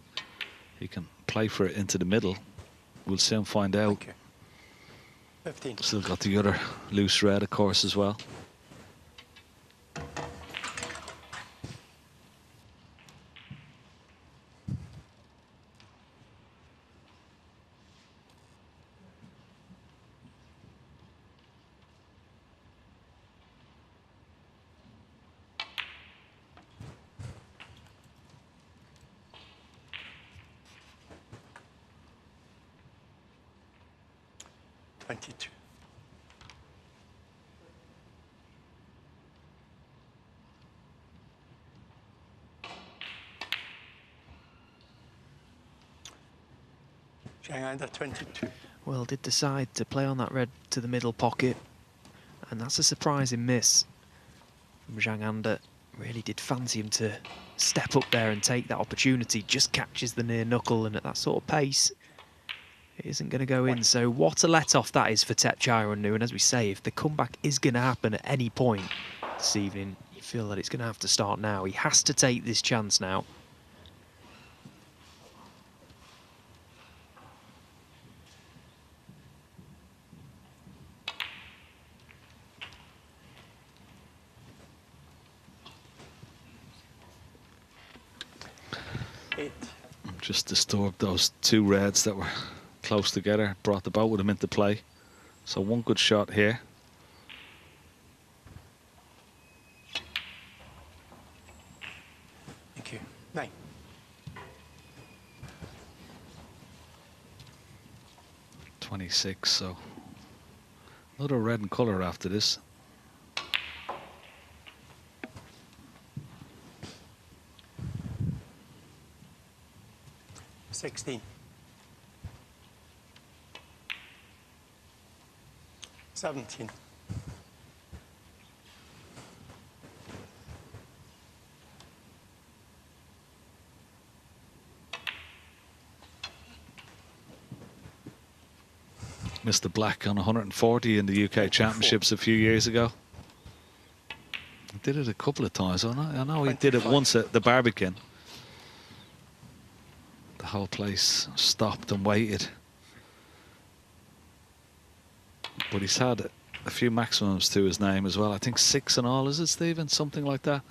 he can play for it into the middle. We'll soon find out. 15. Still got the other loose red, of course, as well. Zhang Anda 22. Well, did decide to play on that red to the middle pocket, and that's a surprising miss from Zhang Anda. Really did fancy him to step up there and take that opportunity. Just catches the near knuckle, and at that sort of pace, it isn't going to go in. So what a let-off that is for Thepchaiyarannu. And as we say, if the comeback is going to happen at any point this evening, you feel that it's going to have to start now. He has to take this chance now. Just disturbed those two reds that were close together, brought the boat with him into play. So one good shot here. Thank you. 9. .26, so another red in colour after this. 16. 17. Mr. Black on 140 in the UK Championships a few years ago. He did it a couple of times. I know he did it once at the Barbican. The whole place stopped and waited. But he's had a few maximums to his name as well. I think 6 in all, is it, Stephen? Something like that.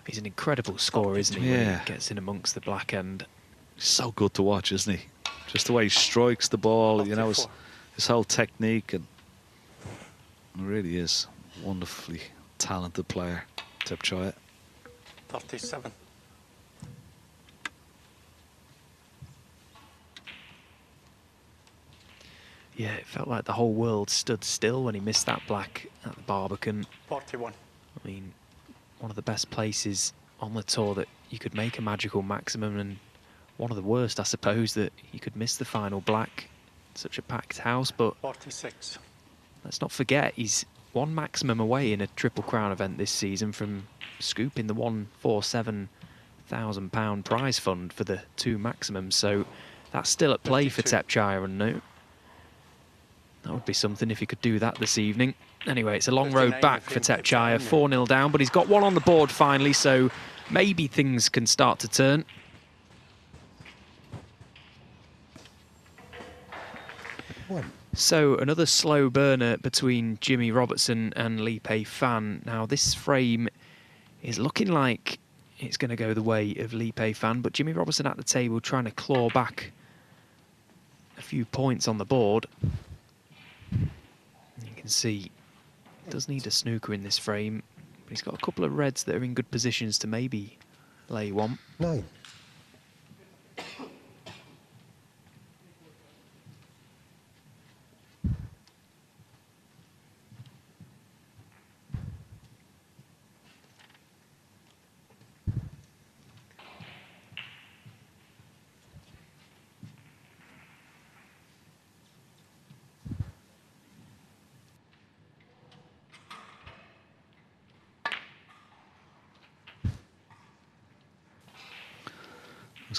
He's an incredible scorer, isn't he? Yeah. When he gets in amongst the black end. He's so good to watch, isn't he? Just the way he strikes the ball, you know, his whole technique, and he really is a wonderfully talented player, Thepchaiya. 37. Yeah, it felt like the whole world stood still when he missed that black at the Barbican. 41. I mean, one of the best places on the tour that you could make a magical maximum, and one of the worst, I suppose, that you could miss the final black. Such a packed house, but 46. Let's not forget he's one maximum away in a Triple Crown event this season from scooping the £147,000 prize fund for the 2 maximums. So that's still at play 52. For Thepchaiyarannu. That would be something if he could do that this evening. Anyway, it's a long road back for Thepchaiya, 4-0 down, but he's got one on the board finally, so maybe things can start to turn. So another slow burner between Jimmy Robertson and Lei Peifan. Now this frame is looking like it's going to go the way of Lei Peifan, but Jimmy Robertson at the table trying to claw back a few points on the board. You can see he does need a snooker in this frame, but he's got a couple of reds that are in good positions to maybe lay one. 9.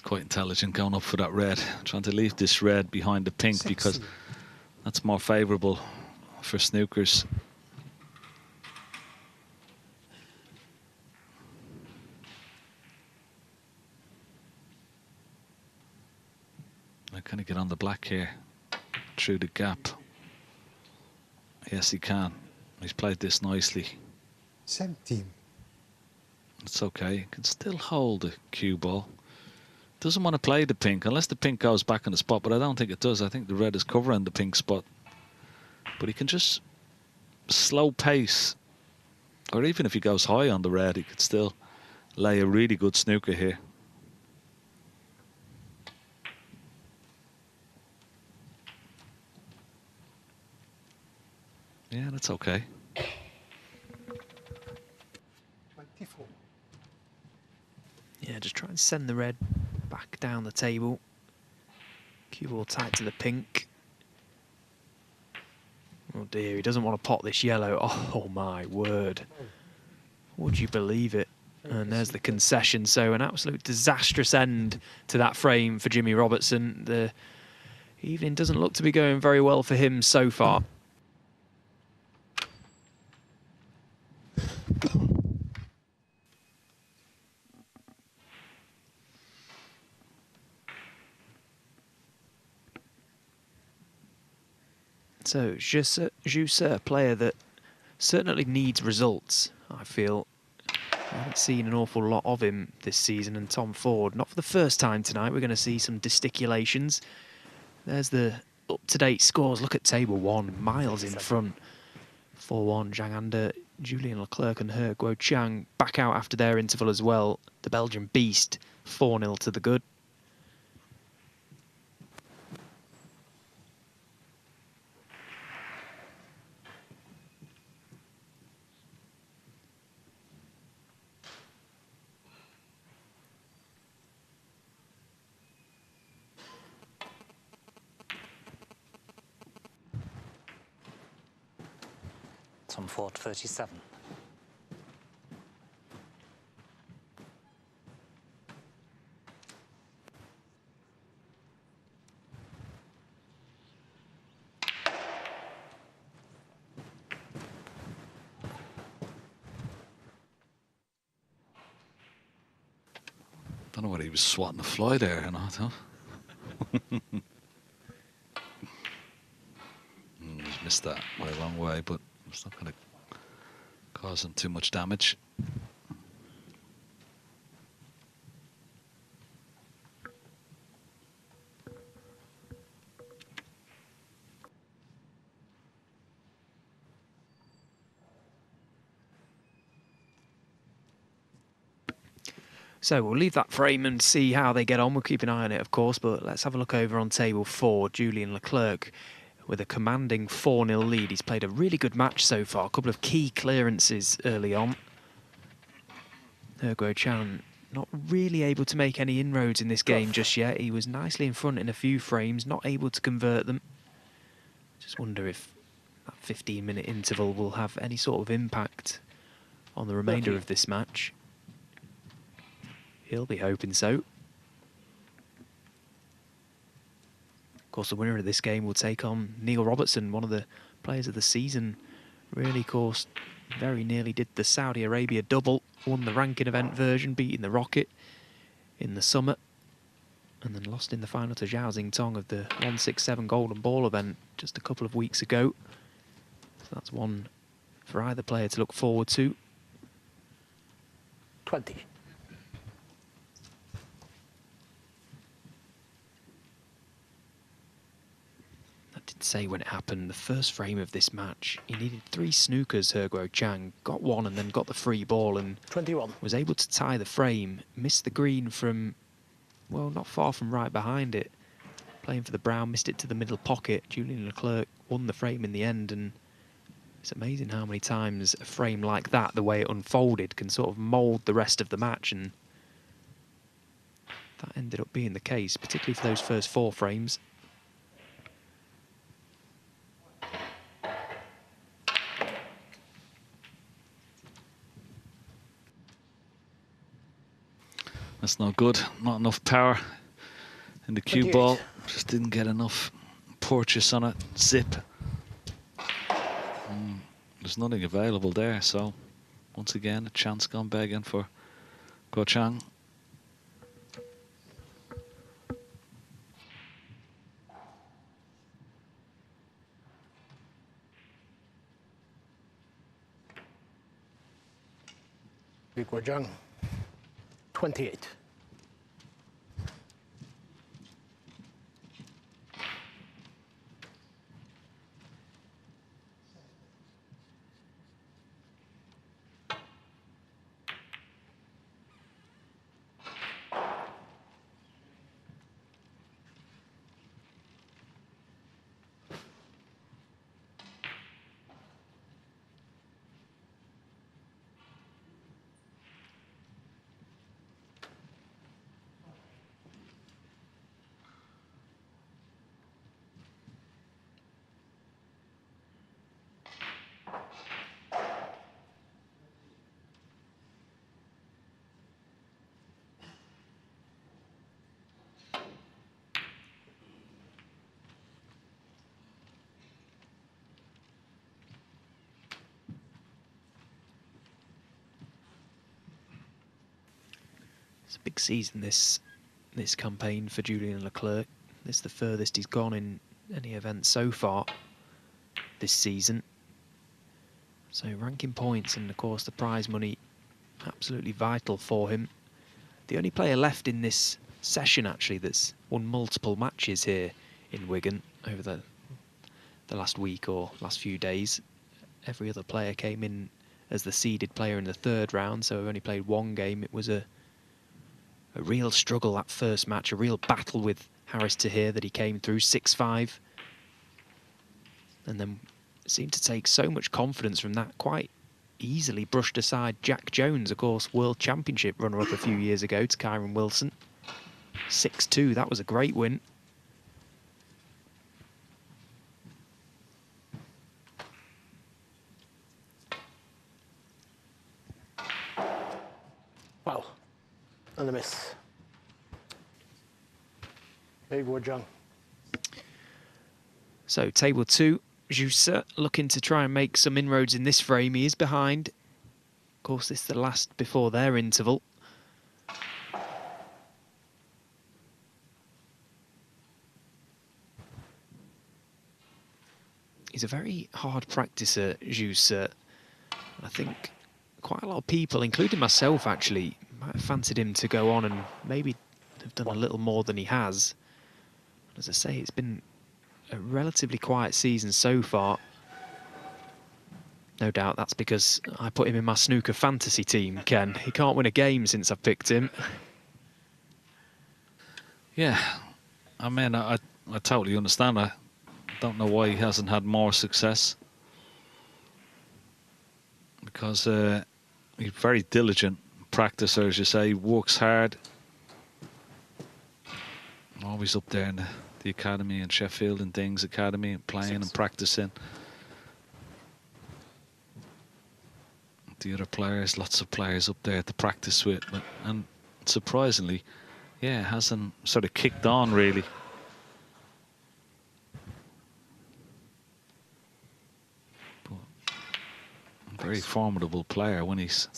quite intelligent going up for that red. Trying to leave this red behind the pink because that's more favourable for snookers. I kind of get on the black here through the gap. Yes, he can. He's played this nicely. 17. It's okay. He can still hold the cue ball. Doesn't want to play the pink unless the pink goes back in the spot, but I don't think it does. I think the red is covering the pink spot. But he can just slow pace, or even if he goes high on the red, he could still lay a really good snooker here. Yeah, that's okay. 24. Yeah, just try and send the red back down the table. Cue ball tight to the pink. Oh dear, he doesn't want to pot this yellow. Oh my word. Would you believe it? And there's the concession. So an absolute disastrous end to that frame for Jimmy Robertson. The evening doesn't look to be going very well for him so far. So, Jousse, a player that certainly needs results, I feel. I haven't seen an awful lot of him this season, and Tom Ford, not for the first time tonight, we're going to see some gesticulations. There's the up-to-date scores. Look at table one, miles in front. 4-1, Zhang Anda, Julian Leclercq and He Guo Chang back out after their interval as well. The Belgian beast, 4-0 to the good. Tom Ford, 37. Don't know whether he was swatting the fly there or not, huh? He's missed that by a long way, but it's not going to cause him too much damage. So we'll leave that frame and see how they get on. We'll keep an eye on it, of course, but let's have a look over on table 4. Julian Leclercq with a commanding 4-0 lead. He's played a really good match so far. A couple of key clearances early on. He Guo Chang not really able to make any inroads in this game just yet. He was nicely in front in a few frames, not able to convert them. Just wonder if that 15-minute interval will have any sort of impact on the remainder of this match. He'll be hoping so. Of course, the winner of this game will take on Neil Robertson, one of the players of the season. Really, of course, very nearly did the Saudi Arabia double, won the ranking event version, beating the Rocket in the summer, and then lost in the final to Zhao Xingtong of the 167 Golden Ball event just a couple of weeks ago. So that's one for either player to look forward to. 20. Did say when it happened, the first frame of this match, he needed 3 snookers, He Guo Chang, got one and then got the free ball and 21. was able to tie the frame, missed the green from, well, not far from right behind it, playing for the brown, missed it to the middle pocket. Julian Leclercq won the frame in the end, and it's amazing how many times a frame like that, the way it unfolded, can sort of mould the rest of the match, and that ended up being the case, particularly for those first 4 frames. That's not good. Not enough power in the cue 28. ball. Just didn't get enough purchase on it. Zip. There's nothing available there. So once again, a chance gone begging for Guo Chang. Zhang, 28. It's a big season, this campaign for Julian Leclercq. It's the furthest he's gone in any event so far this season. So ranking points and, of course, the prize money, absolutely vital for him. The only player left in this session, actually, that's won multiple matches here in Wigan over the last week or last few days. Every other player came in as the seeded player in the third round, so we've only played one game. It was a real struggle, that first match, a real battle with Harris Tahir that he came through 6-5. And then seemed to take so much confidence from that, quite easily brushed aside Jack Jones, of course, World Championship runner-up a few years ago to Kyron Wilson. 6-2, that was a great win. Wow. And a miss. Big Zhang. So table 2, Zhu looking to try and make some inroads in this frame. He is behind. Of course, this is the last before their interval. He's a very hard practicer, Zhu. I think quite a lot of people, including myself actually, might have fancied him to go on and maybe have done a little more than he has. As I say, it's been a relatively quiet season so far. No doubt that's because I put him in my snooker fantasy team, Ken. He can't win a game since I've picked him. Yeah, I mean, I totally understand. I don't know why he hasn't had more success. Because he's very diligent practicer, as you say, works hard. Always up there in the academy in Sheffield and things, academy, and playing and practicing. The other players, lots of players up there to practice with. And surprisingly, yeah, hasn't sort of kicked on really. But a very formidable player when he's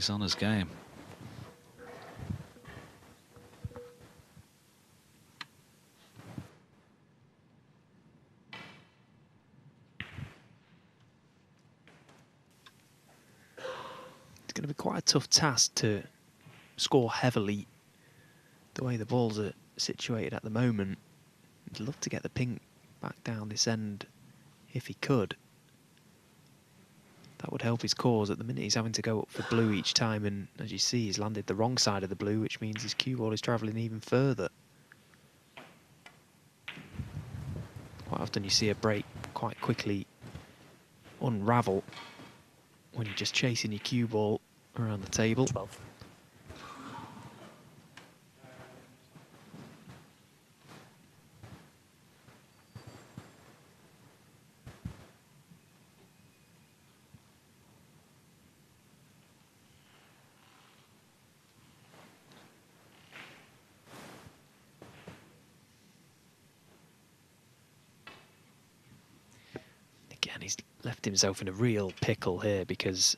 on his game. It's going to be quite a tough task to score heavily the way the balls are situated at the moment. I'd love to get the pink back down this end if he could. That would help his cause. At the minute he's having to go up for blue each time, and as you see, he's landed the wrong side of the blue, which means his cue ball is travelling even further. Quite often you see a break quite quickly unravel when you're just chasing your cue ball around the table. 12. And he's left himself in a real pickle here because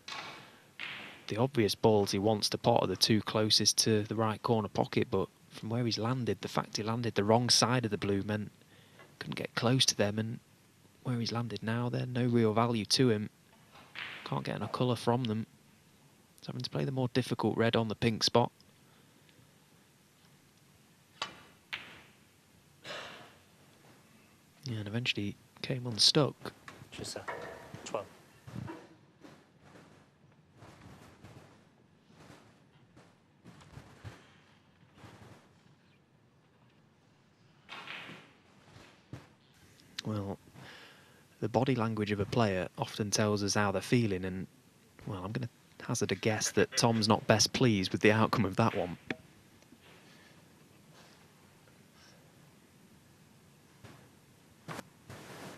the obvious balls he wants to pot are the two closest to the right corner pocket, but from where he's landed, the fact he landed the wrong side of the blue meant couldn't get close to them, and where he's landed now, they're no real value to him. Can't get enough colour from them. He's having to play the more difficult red on the pink spot. Yeah, and eventually came unstuck. Just 12. Well, the body language of a player often tells us how they're feeling, and, well, I'm going to hazard a guess that Tom's not best pleased with the outcome of that one.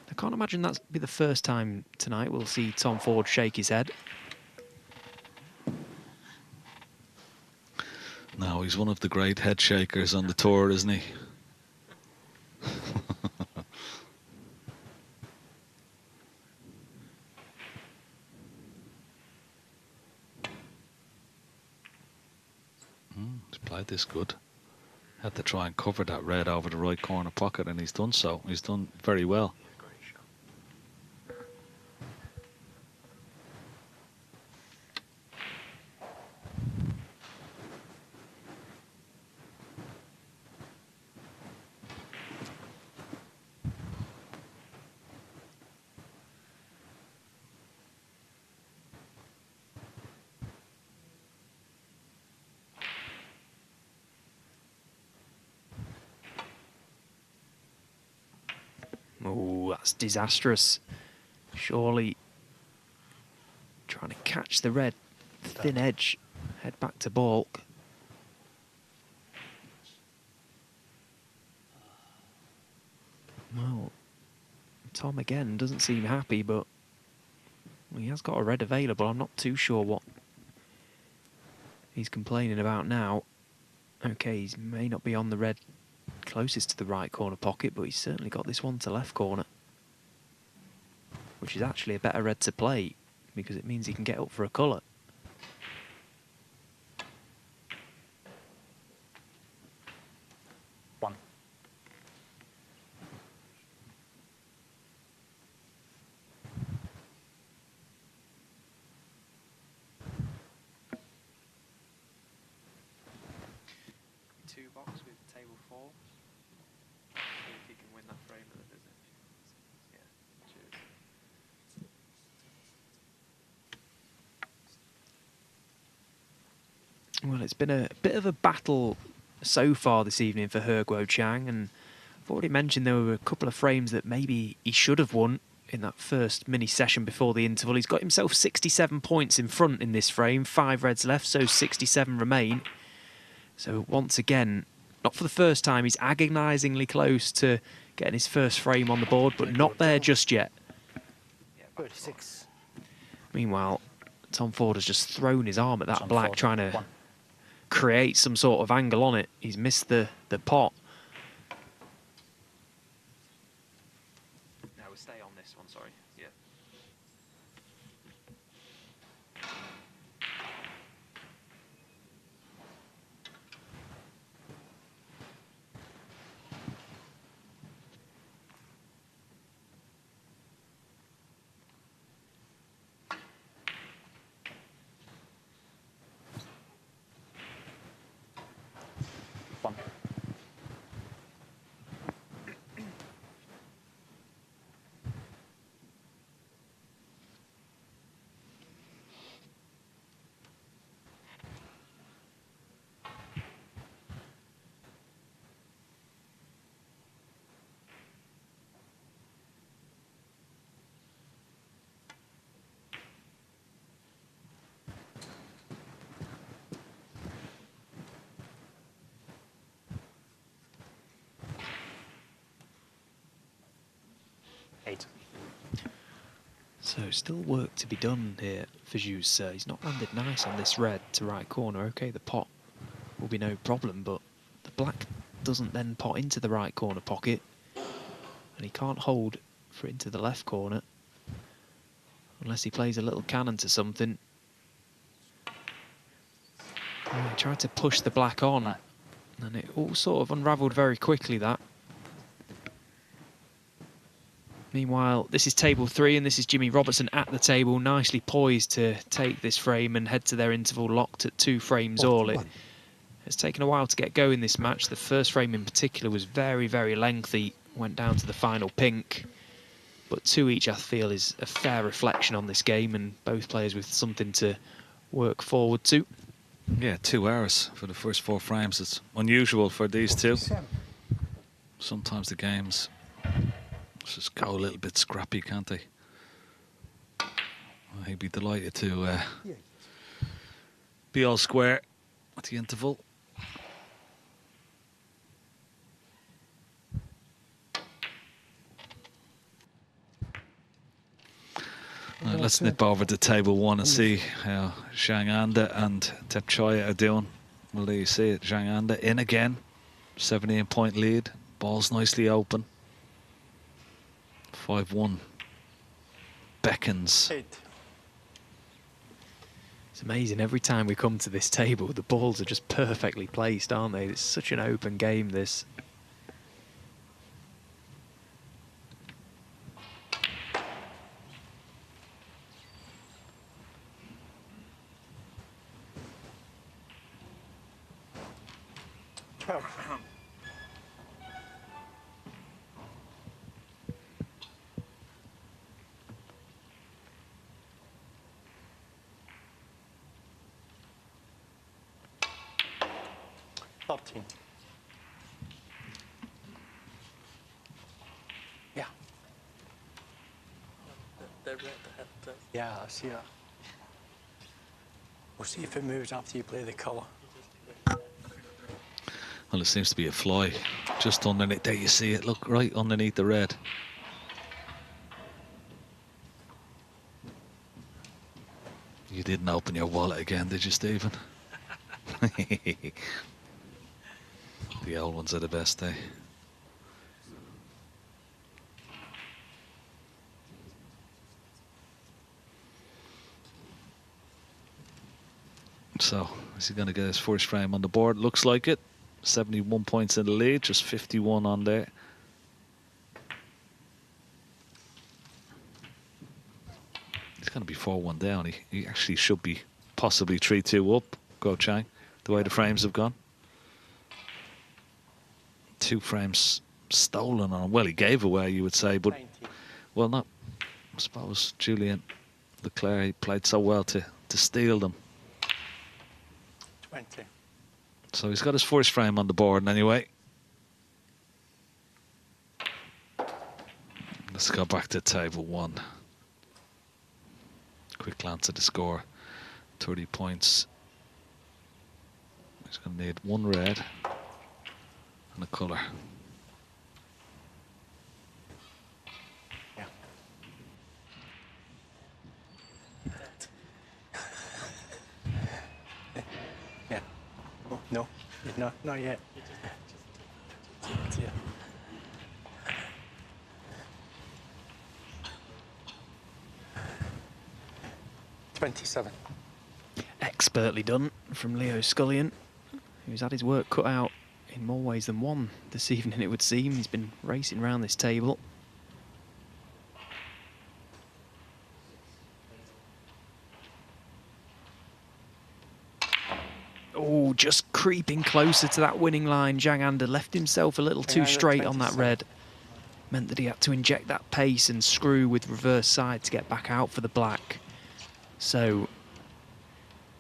I can't imagine that'll be the first time tonight we'll see Tom Ford shake his head. No, he's one of the great head shakers on the tour, isn't he? He's played this good. Had to try and cover that red over the right corner pocket, and he's done so. He's done very well. Oh, that's disastrous. Surely trying to catch the red thin edge, head back to baulk. Well, Tom again doesn't seem happy, but he has got a red available. I'm not too sure what he's complaining about now. Okay, he may not be on the red closest to the right corner pocket, but he's certainly got this one to left corner, which is actually a better red to play because it means he can get up for a colour. One. Two box with table 4. See if he can win that frame of the visit. Yeah, cheers. Well, it's been a bit of a battle so far this evening for He Guo Chang, and I've already mentioned there were a couple of frames that maybe he should have won in that first mini session before the interval. He's got himself 67 points in front in this frame, 5 reds left, so 67 remain. So once again, not for the first time, he's agonisingly close to getting his first frame on the board, but not there just yet. 36. Meanwhile, Tom Ford has just thrown his arm at that Tom black, Ford, trying to 1. create some sort of angle on it. He's missed the pot. No, we'll stay on this one, sorry. Yeah. One. Eight. So still work to be done here for Jus. He's not landed nice on this red to right corner. Okay, the pot will be no problem, but the black doesn't then pot into the right corner pocket, and he can't hold for into the left corner. unless he plays a little cannon to something. Oh, he tried to push the black on, and it all sort of unravelled very quickly, that. Meanwhile, this is table 3, and this is Jimmy Robertson at the table, nicely poised to take this frame and head to their interval, locked at 2 frames all. It's taken a while to get going this match. The first frame in particular was very, very lengthy, went down to the final pink. But 2 each, I feel, is a fair reflection on this game, and both players with something to work forward to. Yeah, 2 hours for the first 4 frames. It's unusual for these two. Sometimes the games just go a little bit scrappy, can't they? I'd be delighted to be all square at the interval. Right, let's nip over to table 1 and see how Zhang Anda and Tepchaya are doing. Well, there you see it. Zhang Anda in again. 17-point lead. Ball's nicely open. 5-1. Beckons. It's amazing. Every time we come to this table, the balls are just perfectly placed, aren't they? It's such an open game, this. Yeah. Yeah, I see that. We'll see if it moves after you play the colour. Well, it seems to be a fly just underneath. There you see it. Look, right underneath the red. You didn't open your wallet again, did you, Stephen? The old ones are the best, eh? So, is he going to get his first frame on the board? Looks like it. 71 points in the lead, just 51 on there. He's going to be 4-1 down. He actually should be possibly 3-2 up. Go Chang, the way the frames have gone. 2 frames stolen on him. Well, he gave away, you would say, but 90. well, not. I suppose Julian Leclercq, he played so well to steal them. 20. So he's got his first frame on the board anyway. Let's go back to table 1. Quick glance at the score. 30 points. He's going to need 1 red and a colour. Yeah. Yeah. Oh, no, not yet. Yeah. $27. Expertly done from Leo Scullion, who's had his work cut out in more ways than one this evening, it would seem. He's been racing around this table. Oh, just creeping closer to that winning line. Zhang Anda left himself a little too straight on that red. Meant that he had to inject that pace and screw with reverse side to get back out for the black. So,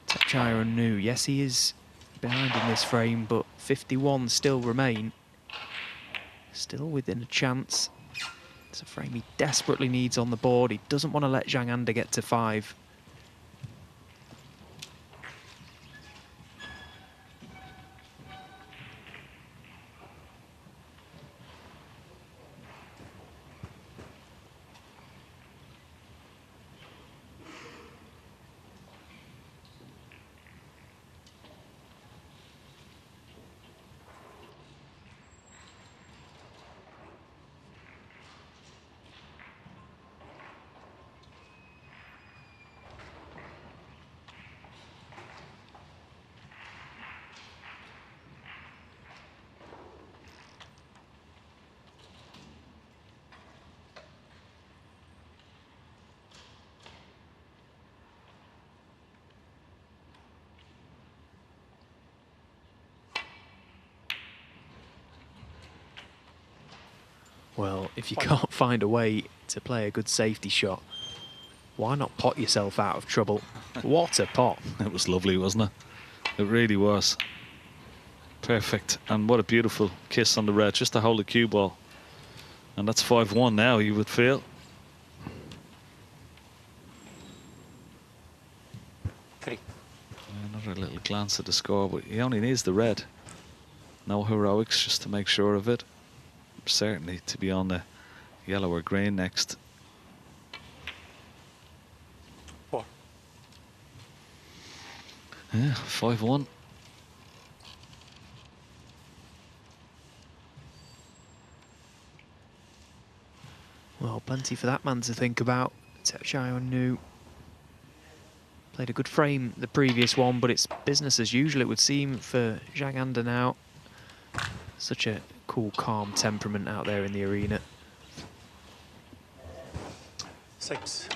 Tepchaya and Nu, yes, he is behind in this frame, but 51 still remain. Still within a chance. It's a frame he desperately needs on the board. He doesn't want to let Zhang Anda get to 5. Well, if you can't find a way to play a good safety shot, why not pot yourself out of trouble? What a pot. It was lovely, wasn't it? It really was. Perfect. And what a beautiful kiss on the red, just to hold the cue ball. And that's 5-1 now, you would feel. Another little glance at the score, but he only needs the red. No heroics, just to make sure of it. Certainly to be on the yellow or green next. 4. Yeah, 5-1. Well, plenty for that man to think about. Tepchai played a good frame the previous one, but it's business as usual, it would seem, for Zhang Anda now. Such a cool, calm temperament out there in the arena. 6.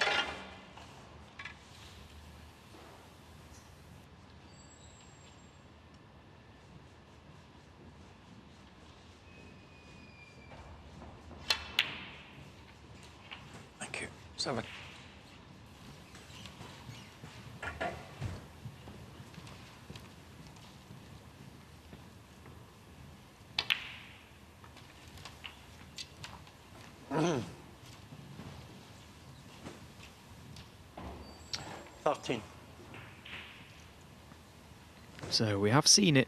Thank you. 7. So we have seen it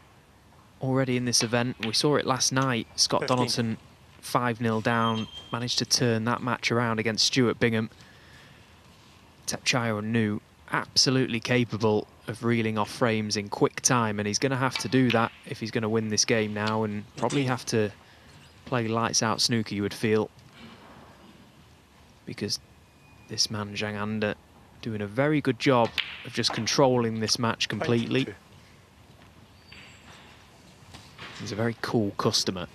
already in this event. We saw it last night. Scott 15. Donaldson 5-0 down, managed to turn that match around against Stuart Bingham. Tepchai absolutely capable of reeling off frames in quick time, and he's going to have to do that if he's going to win this game now, and probably have to play lights out snooker, you would feel, because this man Zhang Anda doing a very good job of just controlling this match completely. 22. He's a very cool customer.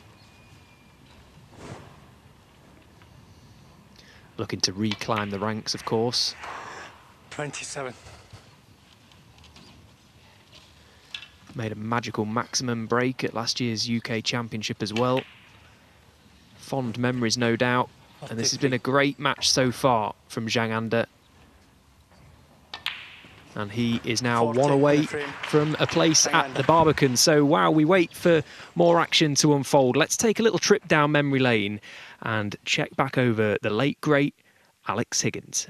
Looking to reclimb the ranks, of course. 27. Made a magical maximum break at last year's UK Championship as well. Fond memories, no doubt. And this has been a great match so far from Zhang Anda. And he is now 1 away from a place at the Barbican. So, while we wait for more action to unfold, let's take a little trip down memory lane and check back over the late, great Alex Higgins.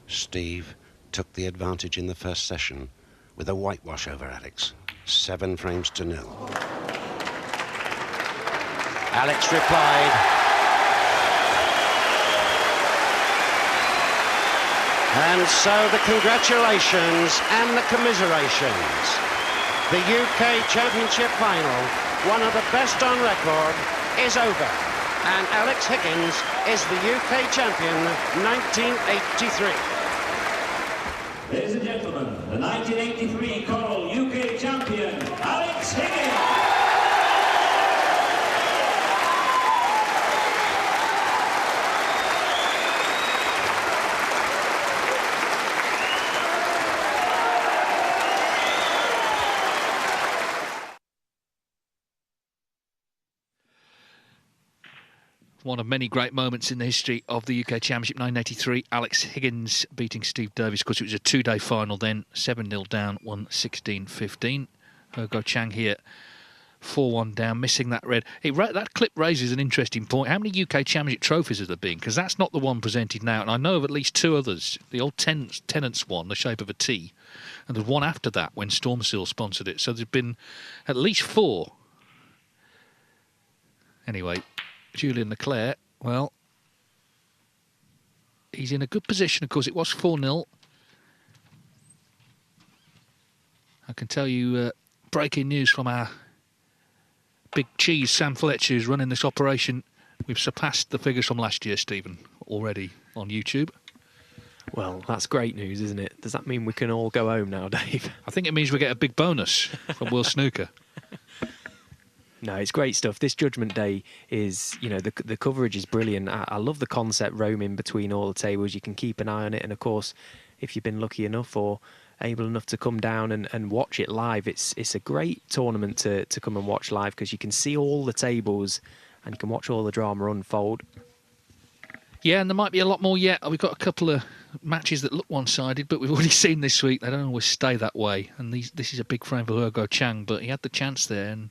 Steve took the advantage in the first session with a whitewash over Alex. 7 frames to 0. Alex replied. And so the congratulations and the commiserations. The UK Championship final, one of the best on record, is over. And Alex Higgins is the UK champion 1983. Ladies and gentlemen, the 1983 Coral UK champion, Alex Higgins. One of many great moments in the history of the UK Championship, 1983. Alex Higgins beating Steve Davis. Of course, it was a 2-day final then. 7-0 down, 1-16-15. Go Chang here, 4-1 down, missing that red. That clip raises an interesting point. How many UK Championship trophies have there been? Because that's not the one presented now. And I know of at least 2 others. The old Tennant's one, the shape of a T. And there's one after that when Stormsil sponsored it. So there's been at least 4. Anyway, Julian Leclercq, well, he's in a good position. Of course, it was 4-0. I can tell you breaking news from our big cheese, Sam Fletcher, who's running this operation We've surpassed the figures from last year, Stephen, already on YouTube. Well, that's great news, isn't it? Does that mean we can all go home now, Dave? I think it means we get a big bonus from World Snooker. No, it's great stuff. This Judgment Day is, you know, the coverage is brilliant. I love the concept roaming between all the tables. You can keep an eye on it. And, of course, if you've been lucky enough or able enough to come down and watch it live, it's a great tournament to come and watch live because you can see all the tables and you can watch all the drama unfold. Yeah, and there might be a lot more yet. We've got a couple of matches that look one-sided, but we've already seen this week they don't always stay that way. And this is a big frame for Hugo Chang, but he had the chance there and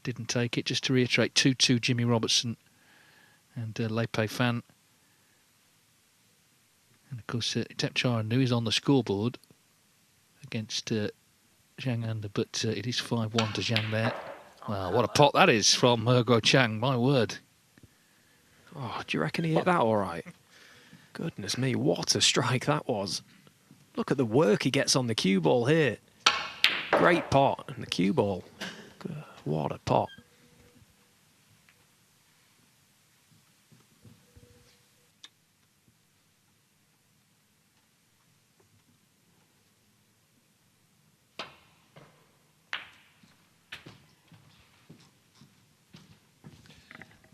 didn't take it. Just to reiterate, 2-2 Jimmy Robertson and Lei Peifan. And of course, Tepchara Nu is on the scoreboard against Zhang Anda, but it is 5-1 to Zhang there. Wow, what a pot that is from Hugo Chang, my word. Oh, do you reckon he hit that all right? Goodness me, what a strike that was. Look at the work he gets on the cue ball here. Great pot, and the cue ball. What a pot.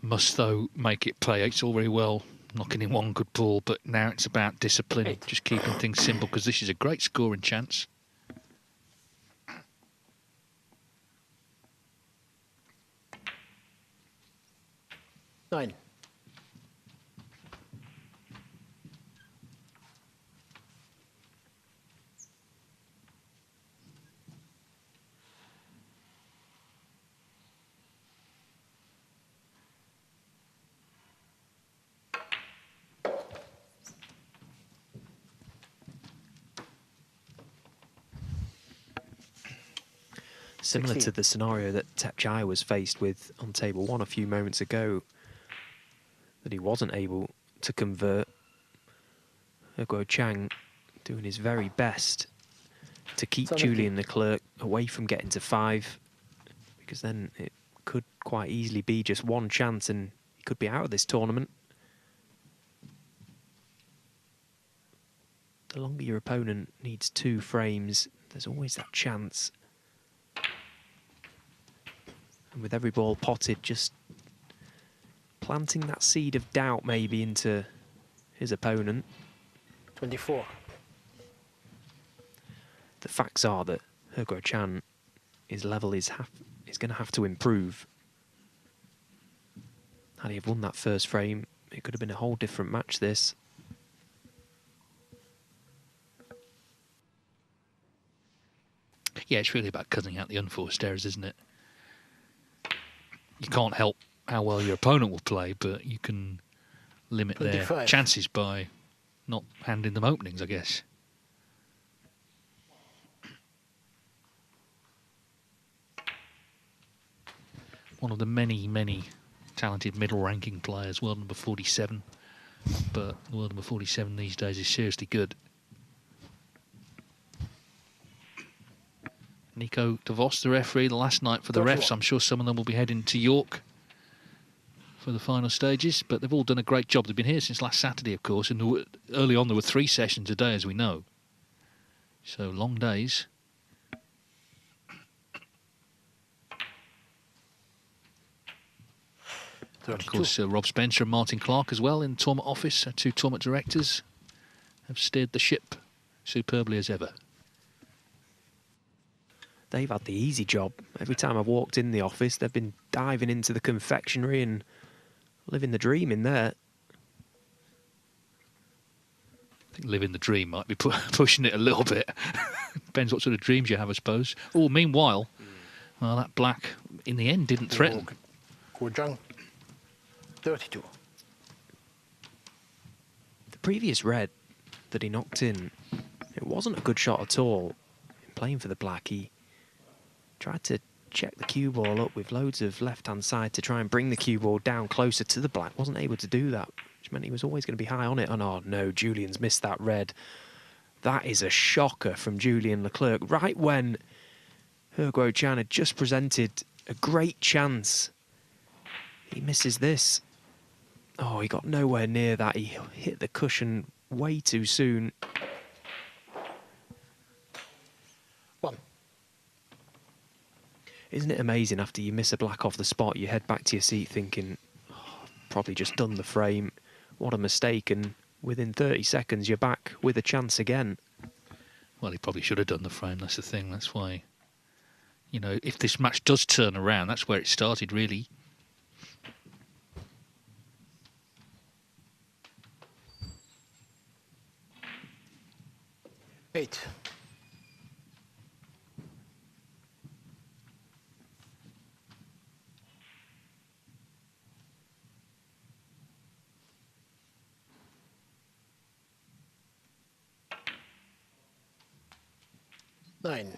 Must, though, make it play. It's all very well knocking in one good ball, but now it's about discipline, just keeping things simple, because this is a great scoring chance. Nine. Similar to the scenario that Tepchai was faced with on table one a few moments ago, that he wasn't able to convert. Hugo Chang doing his very best to keep Julian Leclercq away from getting to 5, because then it could quite easily be just one chance and he could be out of this tournament. The longer your opponent needs 2 frames, there's always that chance. And with every ball potted, just planting that seed of doubt maybe into his opponent. 24. The facts are that Hugo Chan, his level is going to have to improve. Had he have won that first frame, it could have been a whole different match, this. Yeah, it's really about cutting out the unforced errors, isn't it? You can't help how well your opponent will play, but you can limit 25. their chances by not handing them openings, I guess. One of the many, many talented middle-ranking players, world number 47. But world number 47 these days is seriously good. Nico de Vos, the referee, the last night for the refs. I'm sure some of them will be heading to York for the final stages, but they've all done a great job. They've been here since last Saturday, of course, and early on there were 3 sessions a day, as we know. So long days. And of course, Rob Spencer and Martin Clark as well in the tournament office, 2 tournament directors, have steered the ship superbly as ever. They've had the easy job. Every time I've walked in the office, they've been diving into the confectionery and living the dream in there. I think living the dream might be pushing it a little bit. Depends what sort of dreams you have, I suppose. Oh, meanwhile, well, that black, in the end, didn't threaten. Zhang, 32. The previous red that he knocked in, it wasn't a good shot at all. In playing for the black, he tried to check the cue ball up with loads of left-hand side to try and bring the cue ball down closer to the black. Wasn't able to do that, which meant he was always going to be high on it. And oh no, Julian's missed that red. That is a shocker from Julian Leclercq. Right when Hugo Chan had just presented a great chance, he misses this. Oh, he got nowhere near that. He hit the cushion way too soon. 1. Isn't it amazing after you miss a black off the spot, you head back to your seat thinking, oh, I've probably just done the frame. What a mistake. And within 30 seconds, you're back with a chance again. Well, he probably should have done the frame. That's the thing. That's why, you know, if this match does turn around, that's where it started, really. Eight. Nine.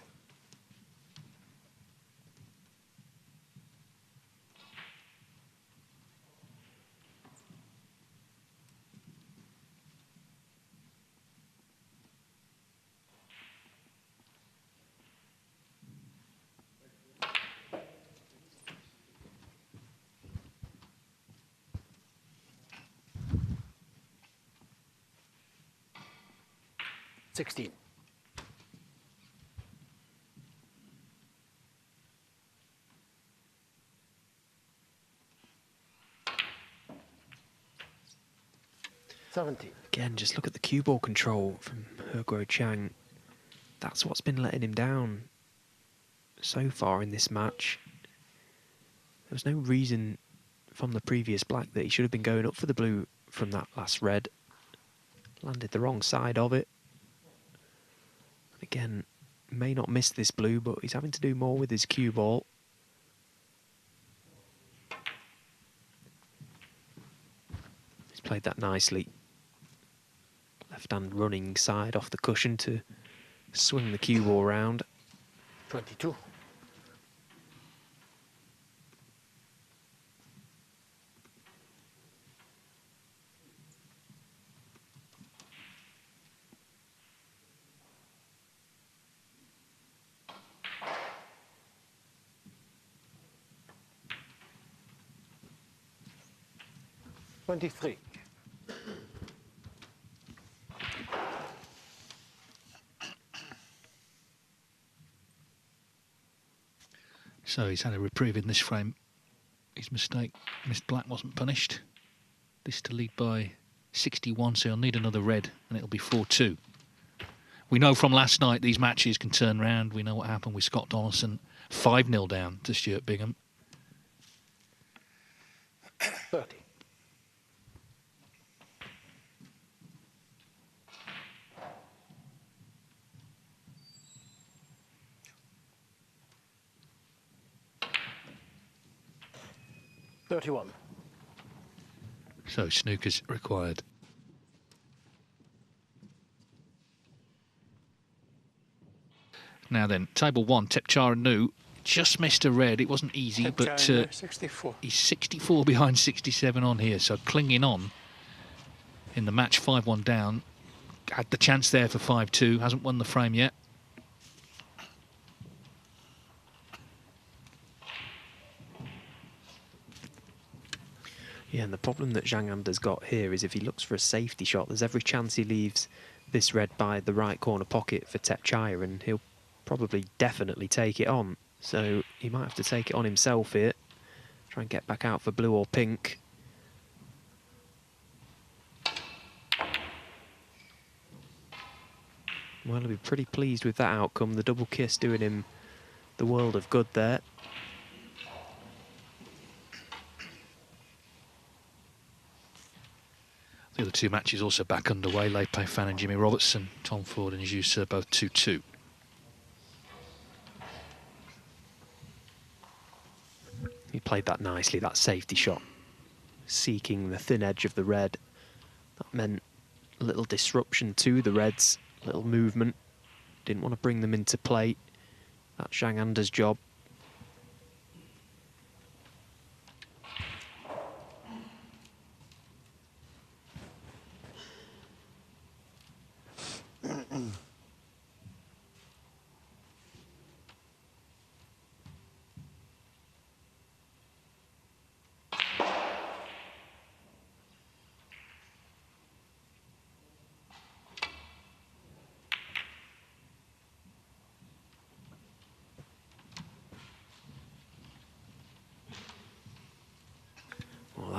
$16. $17. Again, just look at the cue ball control from He Chang. That's what's been letting him down so far in this match. There was no reason from the previous black that he should have been going up for the blue from that last red. Landed the wrong side of it. Again, may not miss this blue, but he's having to do more with his cue ball. He's played that nicely. Left hand running side off the cushion to swing the cue ball round. 22. $23. So he's had a reprieve in this frame. His mistake, missed black, wasn't punished. This to lead by 61, so he'll need another red, and it'll be 4-2. We know from last night these matches can turn round. We know what happened with Scott Donaldson. 5-0 down to Stuart Bingham. 30. $31. So snooker's required. Now then, table one, Tepchara Nu just missed a red. It wasn't easy, but 64. he's 64 behind 67 on here, so clinging on in the match, 5-1 down. Had the chance there for 5-2, hasn't won the frame yet. Yeah, and the problem that Zhang Anda's got here is if he looks for a safety shot, there's every chance he leaves this red by the right corner pocket for Tepchaya, and he'll probably definitely take it on. So he might have to take it on himself here. Try and get back out for blue or pink. Well, he'll be pretty pleased with that outcome. The double kiss doing him the world of good there. The other two matches also back underway. Lei Peifan and Jimmy Robertson, Tom Ford and Zhu Se both 2-2. He played that nicely, that safety shot, seeking the thin edge of the red. That meant a little disruption to the reds, a little movement. Didn't want to bring them into play. That's Zhang Anda's job.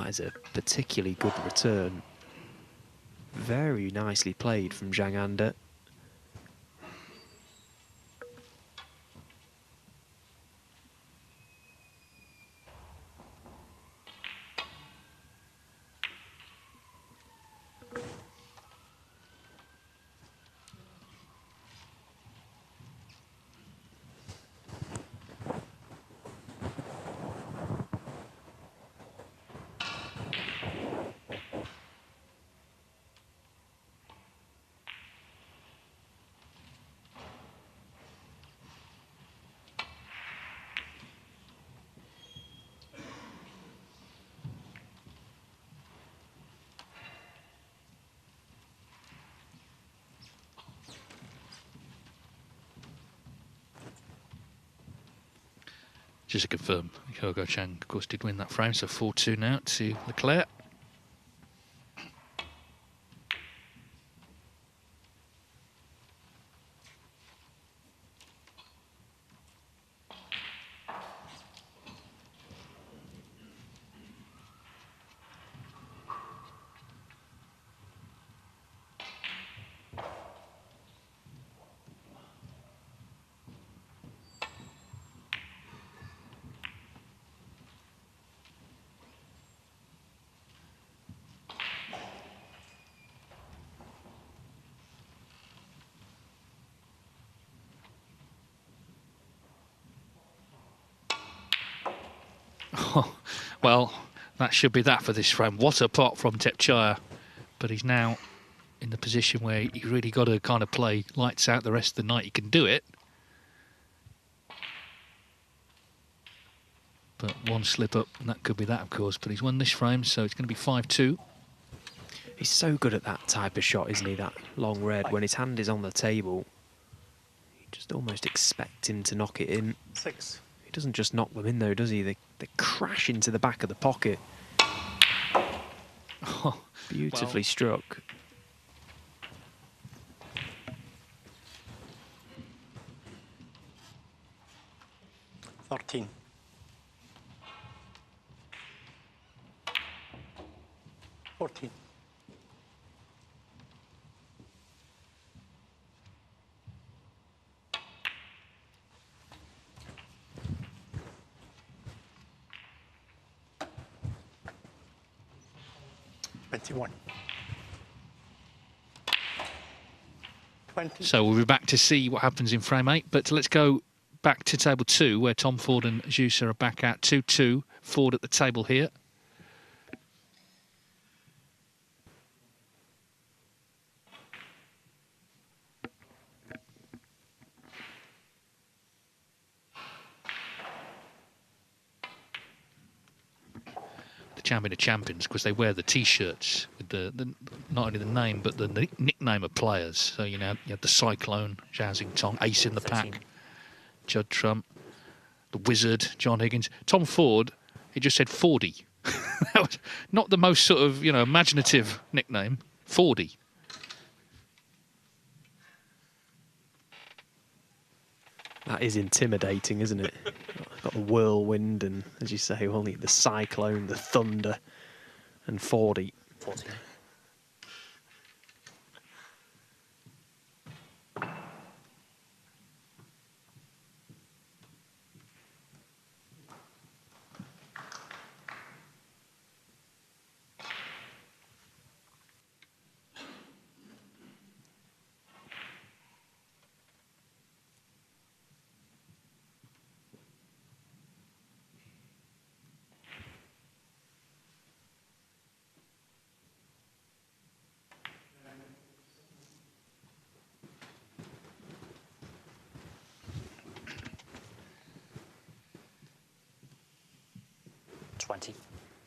That is a particularly good return. Very nicely played from Zhang Anda. Just to confirm, Hugo Chang, of course, did win that frame, so 4-2 now to Leclercq. Well, that should be that for this frame. What a pot from Tepchire. But he's now in the position where he's really got to kind of play lights out the rest of the night. He can do it. But one slip up, and that could be that, of course. But he's won this frame, so it's going to be 5-2. He's so good at that type of shot, isn't he? That long red. When his hand is on the table, you just almost expect him to knock it in. 6. He doesn't just knock them in, though, does he? They crash into the back of the pocket. Oh, beautifully struck. $13. 14. So we'll be back to see what happens in frame 8, but let's go back to table 2, where Tom Ford and Juicer are back at 2-2. Ford at the table here. Champion of Champions, because they wear the T-shirts with the not only the name but the nickname of players. So you know you have the Cyclone, Zhao Xingtong, Ace in the 13. Pack, Judd Trump, the Wizard, John Higgins. Tom Ford, he just said 40. That was not the most sort of imaginative nickname. 40. That is intimidating, isn't it? Got the whirlwind and, as you say, only the cyclone, the thunder, and 40. 14.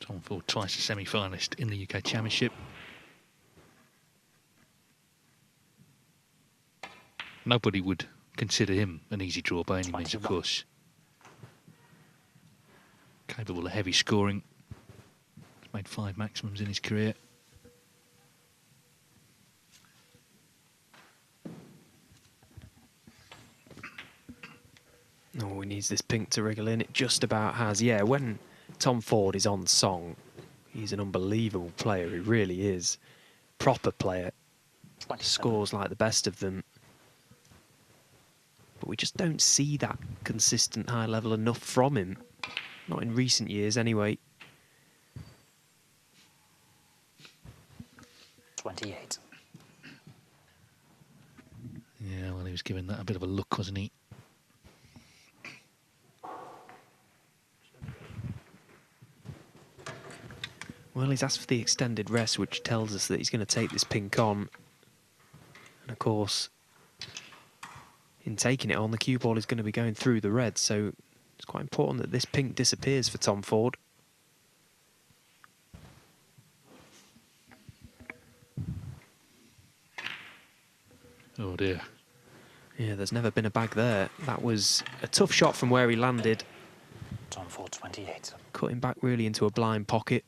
Tom Ford, twice a semi-finalist in the UK Championship. Nobody would consider him an easy draw by any means, of course. Capable of heavy scoring. He's made 5 maximums in his career. Oh, he needs this pink to wriggle in. It just about has. Yeah, when Tom Ford is on song, He's an unbelievable player, he really is. Proper player. 27. Scores like the best of them. But we just don't see that consistent high level enough from him. Not in recent years, anyway. 28. Yeah, well, he was giving that a bit of a look, wasn't he? Well, he's asked for the extended rest, which tells us that he's going to take this pink on. And of course, in taking it on, the cue ball is going to be going through the red, so it's quite important that this pink disappears for Tom Ford. Oh dear. Yeah, there's never been a bag there. That was a tough shot from where he landed. Tom Ford, 28. Cutting back really into a blind pocket.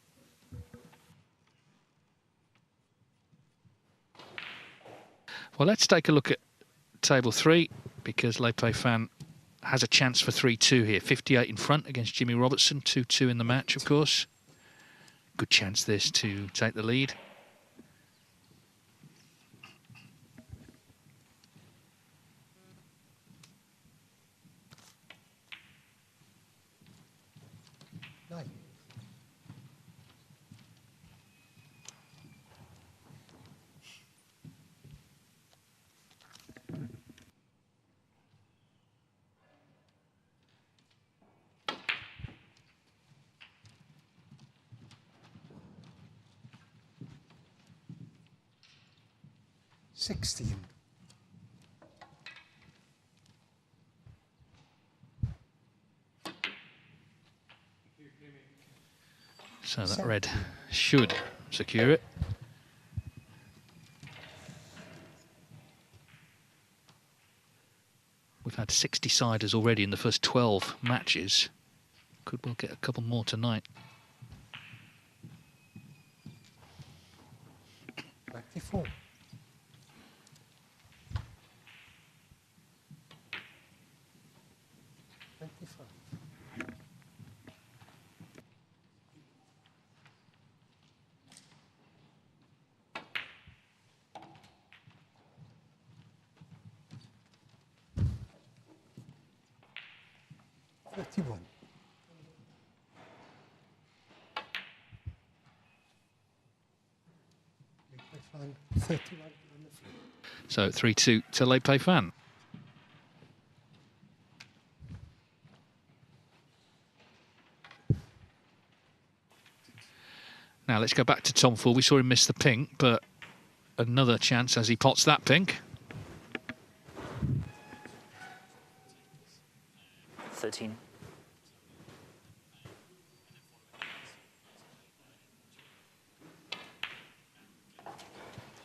Well, let's take a look at table 3, because Lei Peifan has a chance for 3-2 here. 58 in front against Jimmy Robertson, 2-2 in the match, of course. Good chance this to take the lead. Nine. $16. So that red should secure it. We've had 60-siders already in the first 12 matches. Could well get a couple more tonight. 24. $31. Peifan, 31 on the flip. So 3-2 to Lei Peifan. Now let's go back to Tom Ford. We saw him miss the pink, but another chance as he pots that pink. 13.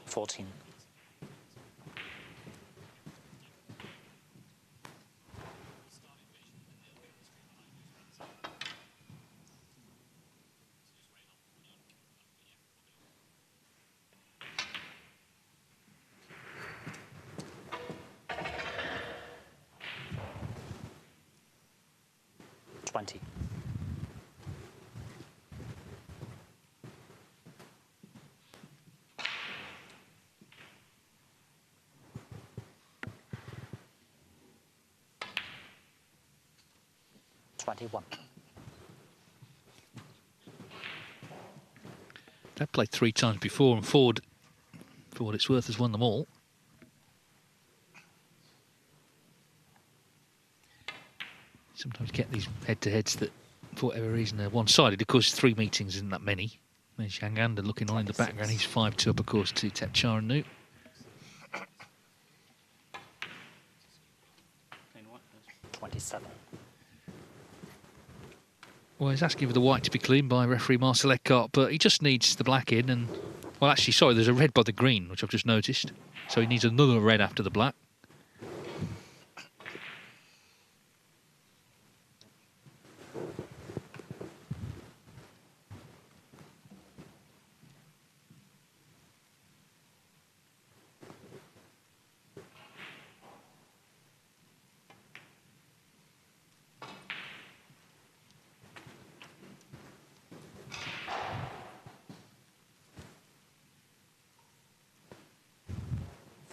14. 20. 21. They've played 3 times before, and Ford, for what it's worth, has won them all. Sometimes get these head-to-heads that, for whatever reason, they're one-sided. Of course, 3 meetings isn't that many. There's Zhang Anda looking on in the background. He's 5-2 up, of course, to Tepchar. 27. Well, he's asking for the white to be cleaned by referee Marcel Leclercq, but he just needs the black in. And, well, actually, sorry, there's a red by the green, which I've just noticed. So he needs another red after the black.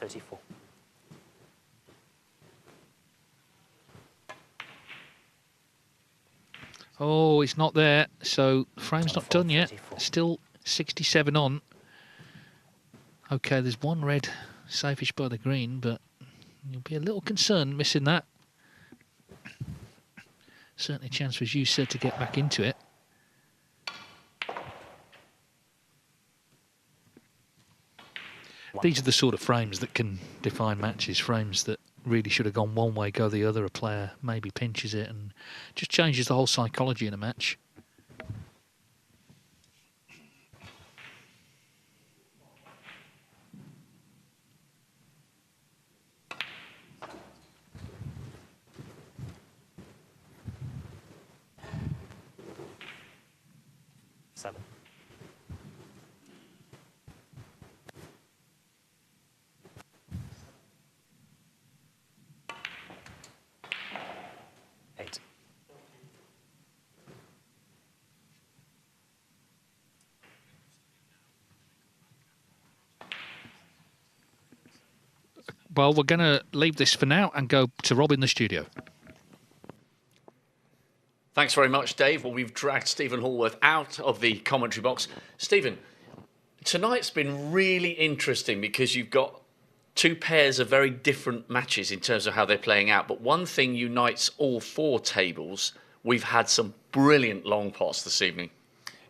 34. Oh, it's not there. So frame's not done yet. Still 67 on. Okay, there's one red safeish by the green, but you'll be a little concerned missing that. Certainly a chance for, as you said, to get back into it. These are the sort of frames that can define matches, frames that really should have gone one way, go the other. A player maybe pinches it and just changes the whole psychology in a match. Seven. Eight. Well, we're going to leave this for now and go to Rob in the studio. Thanks very much, Dave. Well, we've dragged Steven Hallworth out of the commentary box. Steven, tonight's been really interesting because you've got two pairs of very different matches in terms of how they're playing out. But one thing unites all four tables. We've had some brilliant long pots this evening.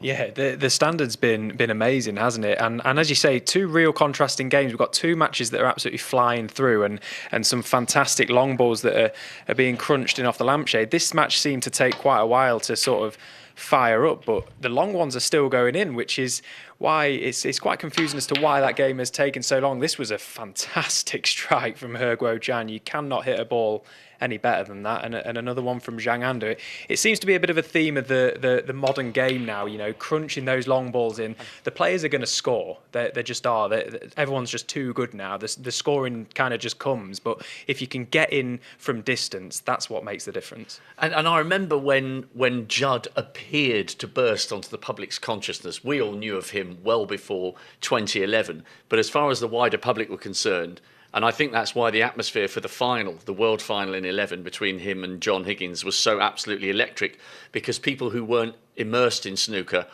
Yeah, the standard's been amazing, hasn't it? And as you say, two real contrasting games. We've got two matches that are absolutely flying through and some fantastic long balls that are being crunched in off the lampshade. This match seemed to take quite a while to sort of fire up, but the long ones are still going in, which is why it's quite confusing as to why that game has taken so long. This was a fantastic strike from He Guo Zhang. You cannot hit a ball any better than that, and another one from Zhang Anda. It seems to be a bit of a theme of the modern game now, you know, crunching those long balls in. The players are going to score. They just are. Everyone's just too good now. The scoring kind of just comes, but if you can get in from distance, that's what makes the difference. And I remember when Judd appeared to burst onto the public's consciousness, we all knew of him well before 2011, but as far as the wider public were concerned, and I think that's why the atmosphere for the final, the world final in 11 between him and John Higgins was so absolutely electric, because people who weren't immersed in snooker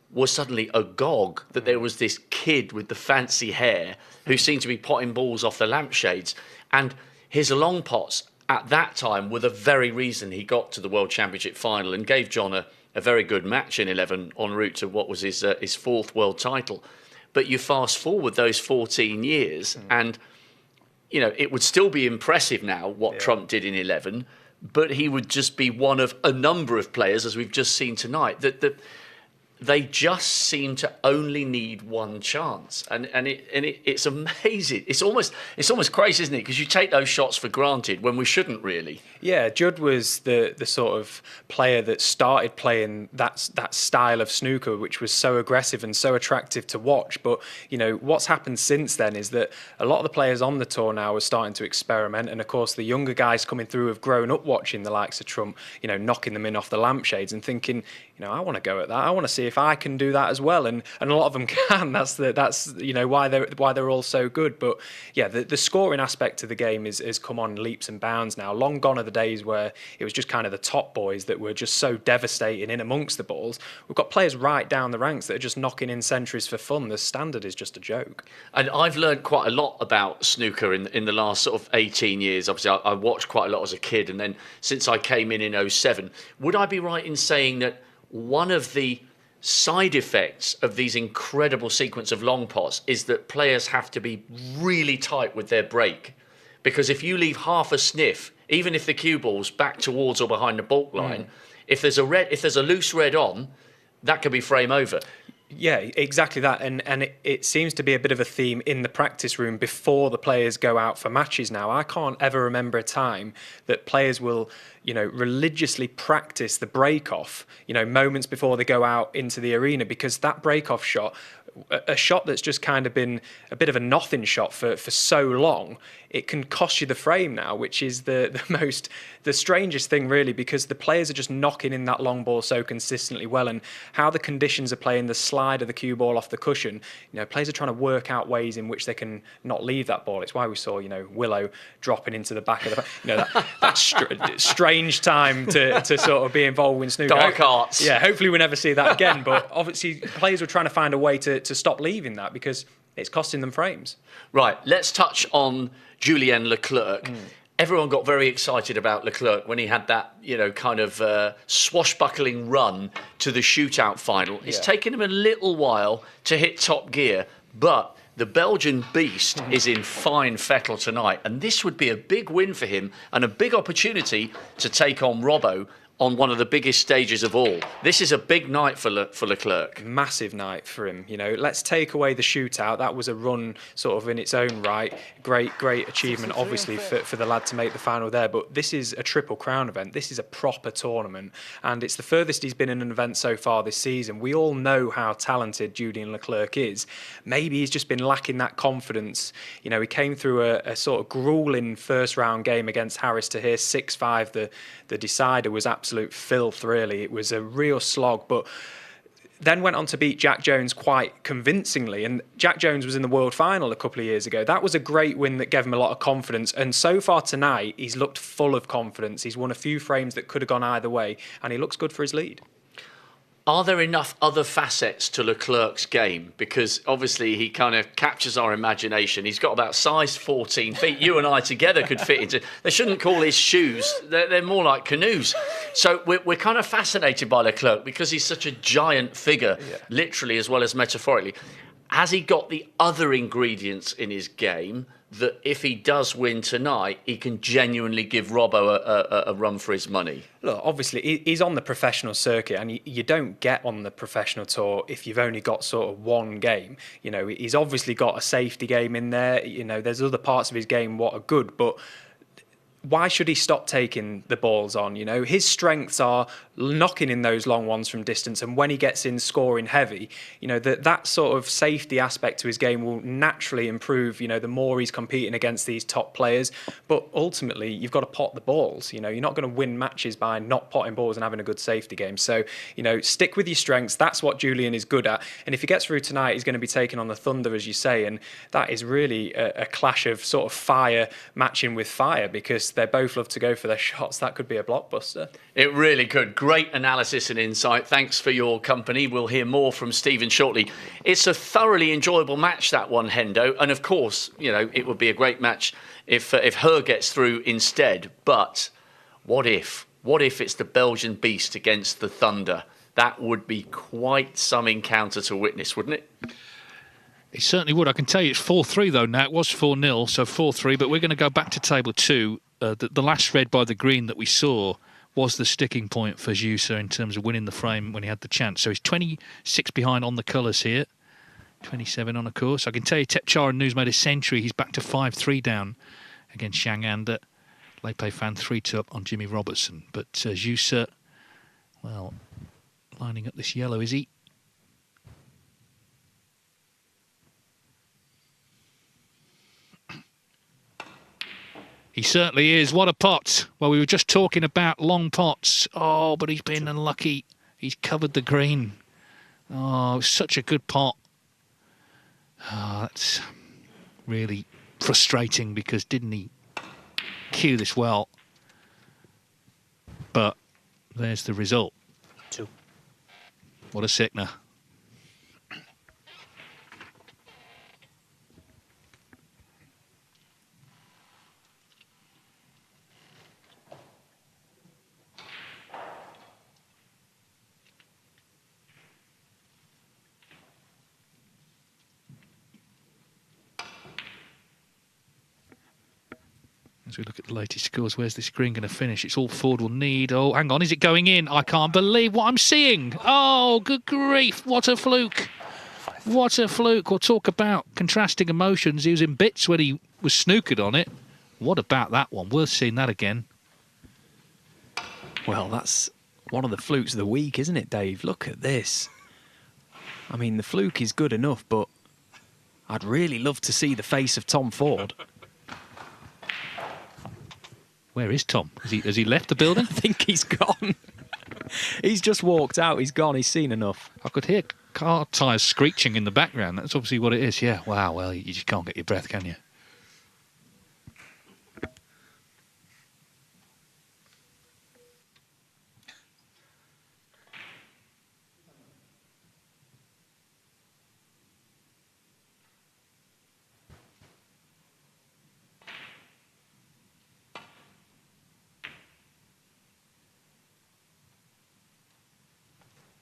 were suddenly agog that there was this kid with the fancy hair who seemed to be potting balls off the lampshades. And his long pots at that time were the very reason he got to the World Championship final and gave John a very good match in 11 en route to what was his fourth world title. But you fast forward those 14 years and you know, it would still be impressive now what Trump did in 11, but he would just be one of a number of players, as we've just seen tonight, that they just seem to only need one chance, and it's amazing. It's almost crazy, isn't it? Because you take those shots for granted when we shouldn't really. Yeah, Judd was the sort of player that started playing that style of snooker, which was so aggressive and so attractive to watch. But you know what's happened since then is that a lot of the players on the tour now are starting to experiment, and of course the younger guys coming through have grown up watching the likes of Trump, you know, knocking them in off the lampshades and thinking, you know, I want to go at that. I want to see if I can do that as well, and a lot of them can. That's you know why they're all so good. But yeah, the scoring aspect to the game has come on leaps and bounds now. Long gone are the days where it was just kind of the top boys that were just so devastating in amongst the balls. We've got players right down the ranks that are just knocking in centuries for fun. The standard is just a joke. And I've learned quite a lot about snooker in the last sort of 18 years. Obviously, I watched quite a lot as a kid, and then since I came in 07, would I be right in saying that one of the side effects of these incredible sequence of long pots is that players have to be really tight with their break? Because if you leave half a sniff, even if the cue ball's back towards or behind the baulk line, if there's a loose red on, that could be frame over. Yeah, exactly that. And it seems to be a bit of a theme in the practice room before the players go out for matches now. I can't ever remember a time that players will, you know, religiously practice the break-off, you know, moments before they go out into the arena, because that break-off shot, a shot that's just kind of been a bit of a nothing shot for so long, it can cost you the frame now, which is the strangest thing really, because the players are just knocking in that long ball so consistently well, and how the conditions are playing, the slide slide of the cue ball off the cushion, players are trying to work out ways in which they can not leave that ball. It's why we saw, Willow dropping into the back of that strange time to sort of be involved in snooker. Dark arts. Yeah, hopefully we never see that again. But obviously, players were trying to find a way to stop leaving that because it's costing them frames. Right, let's touch on Julien Leclercq. Everyone got very excited about Leclercq when he had that, kind of swashbuckling run to the shootout final. It's taken him a little while to hit top gear, but the Belgian beast is in fine fettle tonight, and this would be a big win for him and a big opportunity to take on Robbo on one of the biggest stages of all. This is a big night for Leclercq. Massive night for him. Let's take away the shootout. That was a run sort of in its own right. Great achievement, obviously, for the lad to make the final there. But this is a Triple Crown event. This is a proper tournament. And it's the furthest he's been in an event so far this season. We all know how talented Julien Leclercq is. Maybe he's just been lacking that confidence. He came through a sort of grueling first round game against Harris Tahir, 6-5. The decider was absolute filth, really. It was a real slog, but then went on to beat Jack Jones quite convincingly. And Jack Jones was in the world final a couple of years ago. That was a great win that gave him a lot of confidence. And so far tonight, he's looked full of confidence. He's won a few frames that could have gone either way, and he looks good for his lead. Are there enough other facets to Leclercq's game? Because obviously he kind of captures our imagination. He's got about size 14 feet. You and I together could fit into... They shouldn't call his shoes. They're more like canoes. So we're kind of fascinated by Leclercq because he's such a giant figure, literally as well as metaphorically. Has he got the other ingredients in his game that if he does win tonight, he can genuinely give Robbo a run for his money? Look, obviously, he's on the professional circuit, and you don't get on the professional tour if you've only got sort of one game. He's obviously got a safety game in there. There's other parts of his game what are good, but why should he stop taking the balls on? His strengths are knocking in those long ones from distance, and when he gets in scoring heavy, that sort of safety aspect to his game will naturally improve, the more he's competing against these top players. But ultimately, you've got to pot the balls. You're not going to win matches by not potting balls and having a good safety game. So, stick with your strengths. That's what Julien is good at. And if he gets through tonight, he's going to be taking on the Thunder, as you say, and that is really a clash of sort of fire matching with fire, because they both love to go for their shots. That could be a blockbuster. It really could. Great analysis and insight. Thanks for your company. We'll hear more from Stephen shortly. It's a thoroughly enjoyable match, that one, Hendo. And of course, it would be a great match if Her gets through instead. But what if? What if it's the Belgian beast against the Thunder? That would be quite some encounter to witness, wouldn't it? It certainly would. I can tell you it's 4-3 though now. It was 4-0, so 4-3. But we're going to go back to table two. The last red by the green that we saw was the sticking point for Zhusa in terms of winning the frame when he had the chance. So he's 26 behind on the colours here. 27 on a course. I can tell you Tepchara Nu's made a century. He's back to 5-3 down against Zhang Anda. Lei Peifan 3-2 up on Jimmy Robertson. But Zhusa, well, lining up this yellow, is he? He certainly is. What a pot. Well, we were just talking about long pots. Oh, but he's been unlucky. He's covered the green. Oh, such a good pot. Oh, that's really frustrating because didn't he cue this well? But there's the result. 2. What a sickener. As we look at the latest scores, where's this green going to finish? It's all Ford will need. Oh, hang on, is it going in? I can't believe what I'm seeing. Oh, good grief, what a fluke. What a fluke. We'll talk about contrasting emotions. He was in bits when he was snookered on it. What about that one? Worth seeing that again. Well, that's one of the flukes of the week, isn't it, Dave? Look at this. I mean, the fluke is good enough, but I'd really love to see the face of Tom Ford. Where is Tom? Has he left the building? I think he's gone. He's just walked out. He's gone. He's seen enough. I could hear car tyres screeching in the background. That's obviously what it is. Yeah, wow, well, you just can't get your breath, can you?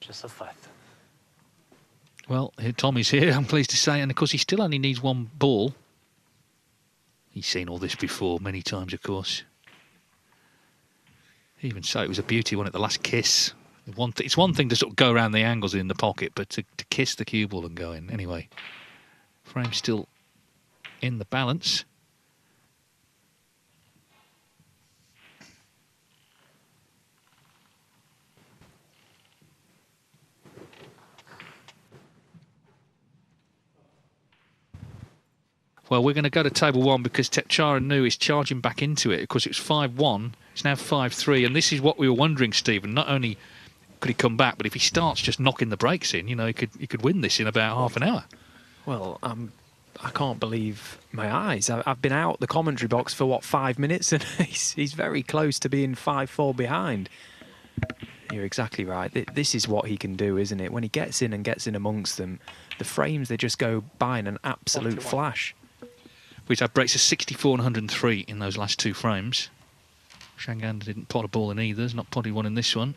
Just a 5. Well, Tommy's here, I'm pleased to say, and of course he still only needs one ball. He's seen all this before, many times, of course. Even so, it was a beauty, wasn't it, the last kiss. It's one thing to sort of go around the angles in the pocket, but to kiss the cue ball and go in. Anyway, frame still in the balance. Well, we're going to go to table 1 because Tepchara Nu is charging back into it. Of course, it was 5-1. It's now 5-3. And this is what we were wondering, Stephen. Not only could he come back, but if he starts just knocking the brakes in, you know, he could win this in about half an hour. Well, I can't believe my eyes. I've been out the commentary box for, what, 5 minutes? And he's very close to being 5-4 behind. You're exactly right. This is what he can do, isn't it? When he gets in and gets in amongst them, the frames, they just go by in an absolute flash. We've had breaks of 64 and 103 in those last 2 frames. Zhang Anda didn't pot a ball in either. He's not potted one in this one.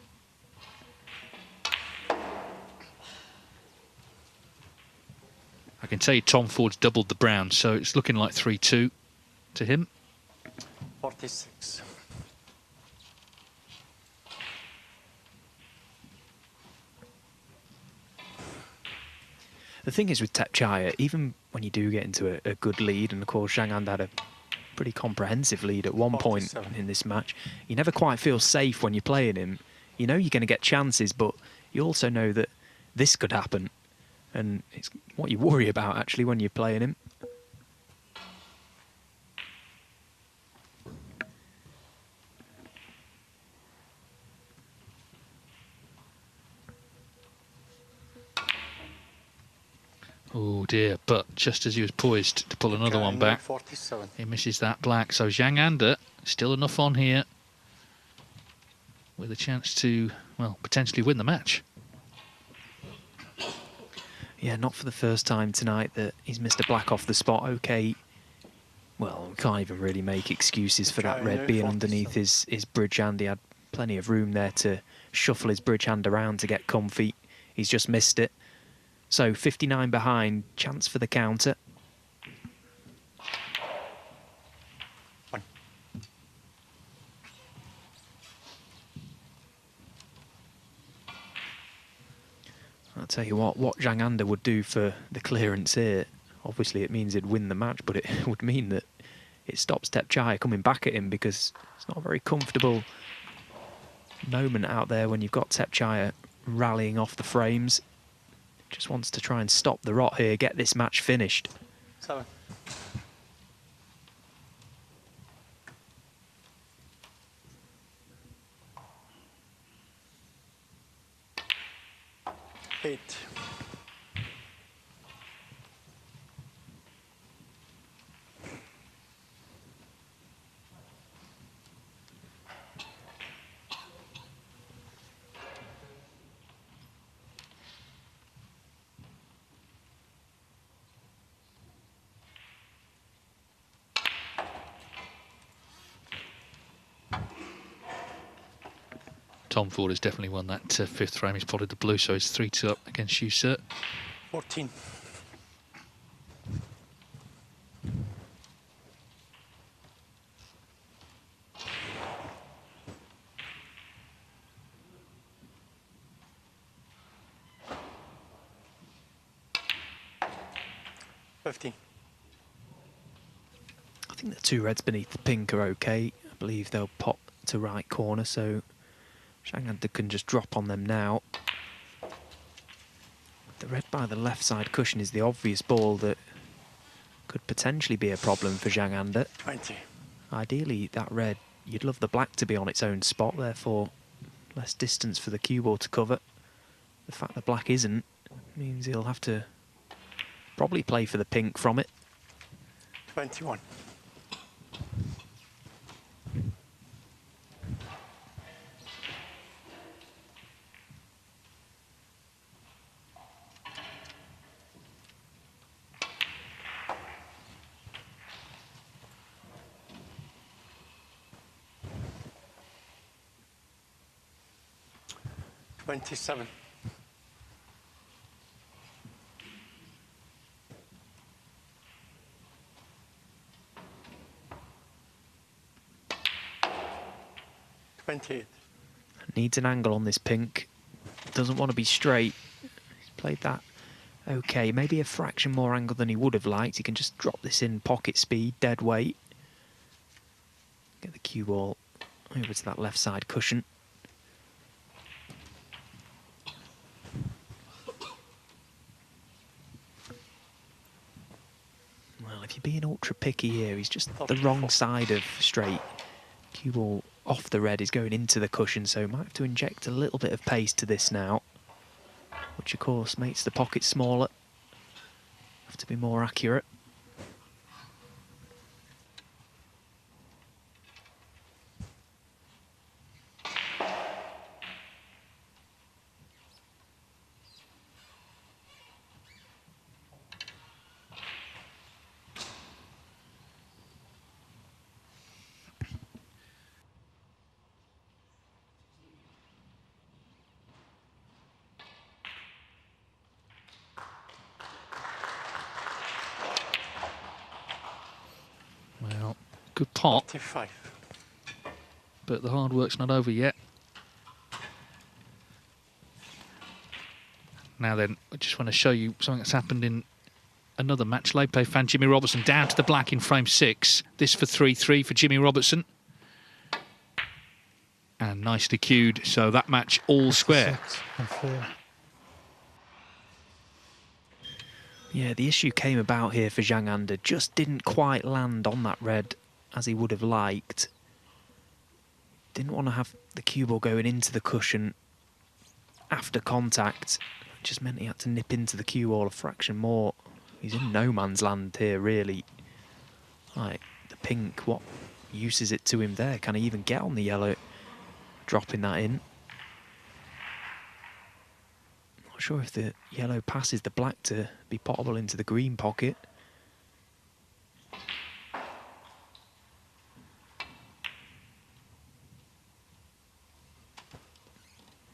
I can tell you Tom Ford's doubled the brown, so it's looking like 3-2 to him. 46. The thing is with Tepchaya, even when you do get into a good lead, and of course Zhang Anda had a pretty comprehensive lead at one point in this match, you never quite feel safe when you're playing him. You know you're going to get chances, but you also know that this could happen. And it's what you worry about, actually, when you're playing him. Oh dear, but just as he was poised to pull another one back, 47. he misses that black. So Zhang Anda, still enough on here with a chance to, well, potentially win the match. Yeah, not for the first time tonight that he's missed a black off the spot. Okay, well, we can't even really make excuses for that red being underneath his bridge hand. He had plenty of room there to shuffle his bridge hand around to get comfy. He's just missed it. So 59 behind, chance for the counter. I'll tell you what Zhang Anda would do for the clearance here, obviously it means he'd win the match, but it would mean that it stops Tepchaya coming back at him, because it's not a very comfortable moment out there when you've got Tepchaya rallying off the frames. Just wants to try and stop the rot here, get this match finished. 7. Eight. Tom Ford has definitely won that 5th frame. He's potted the blue, so he's 3-2 up against Husert. 14. I think the 2 reds beneath the pink are okay. I believe they'll pop to right corner, so Zhang Anda can just drop on them now. The red by the left side cushion is the obvious ball that could potentially be a problem for Zhang Anda. 20. Ideally, that red, you'd love the black to be on its own spot, therefore less distance for the cue ball to cover. The fact the black isn't Means he'll have to probably play for the pink from it. 21. $27. Needs an angle on this pink. Doesn't want to be straight. He's played that okay. Maybe a fraction more angle than he would have liked. He can just drop this in pocket speed, dead weight. Get the cue ball over to that left side cushion. Well, if you're being ultra picky here, he's just the wrong side of straight. Cue ball off the red is going into the cushion, so might have to inject a little bit of pace to this now, which of course makes the pocket smaller. Have to be more accurate. Well, good pot. 45. But the hard work's not over yet. Now then, I just want to show you something that's happened in another match. Lei Peifan, Jimmy Robertson down to the black in frame 6. This for 3-3 for Jimmy Robertson. And nicely cued, so that match all square. Yeah, the issue came about here for Zhang Anda. Just didn't quite land on that red as he would have liked. Didn't want to have the cue ball going into the cushion after contact. It just meant he had to nip into the cue ball a fraction more. He's in no man's land here, really. Like, the pink, what use is it to him there? Can he even get on the yellow? Dropping that in. Not sure if the yellow passes the black to be potable into the green pocket.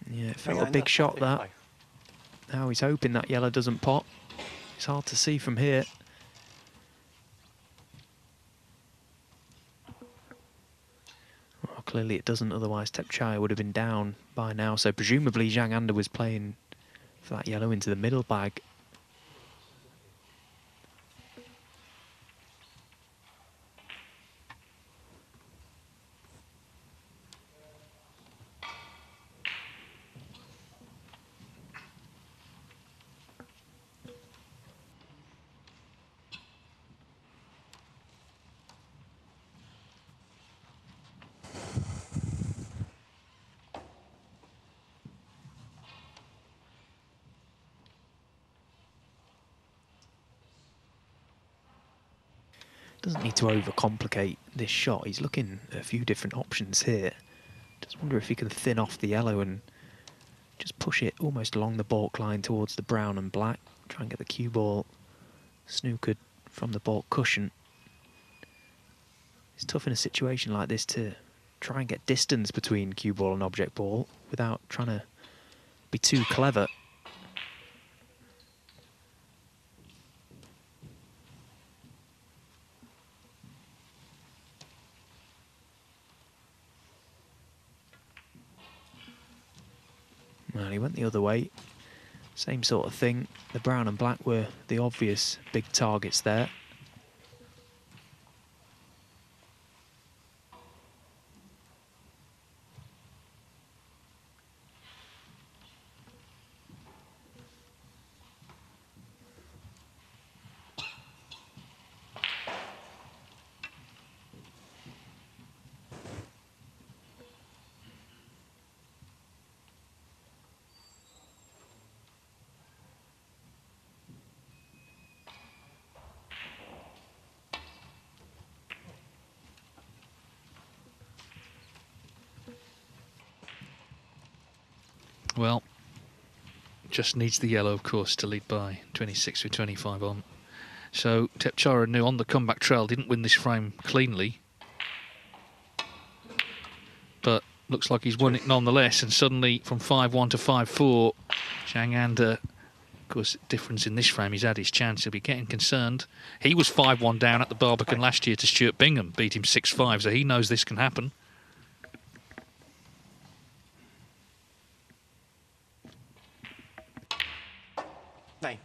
Yeah, it felt a big shot, that. Now he's hoping that yellow doesn't pot. It's hard to see from here. Well, clearly it doesn't, otherwise Tepchai would have been down by now. So presumably Zhang Anda was playing for that yellow into the middle bag. Doesn't need to overcomplicate this shot. He's looking at a few different options here. Just wonder if he can thin off the yellow and just push it almost along the baulk line towards the brown and black. Try and get the cue ball snookered from the baulk cushion. It's tough in a situation like this to try and get distance between cue ball and object ball without trying to be too clever. Well, he went the other way. Same sort of thing. The brown and black were the obvious big targets there. Well, just needs the yellow, of course, to lead by 26 with 25 on. So Tepchara Nu on the comeback trail, didn't win this frame cleanly, but looks like he's won it nonetheless. And suddenly from 5-1 to 5-4, Zhang Anda, of course, difference in this frame, he's had his chance. He'll be getting concerned. He was 5-1 down at the Barbican last year to Stuart Bingham, beat him 6-5, so he knows this can happen. Nine.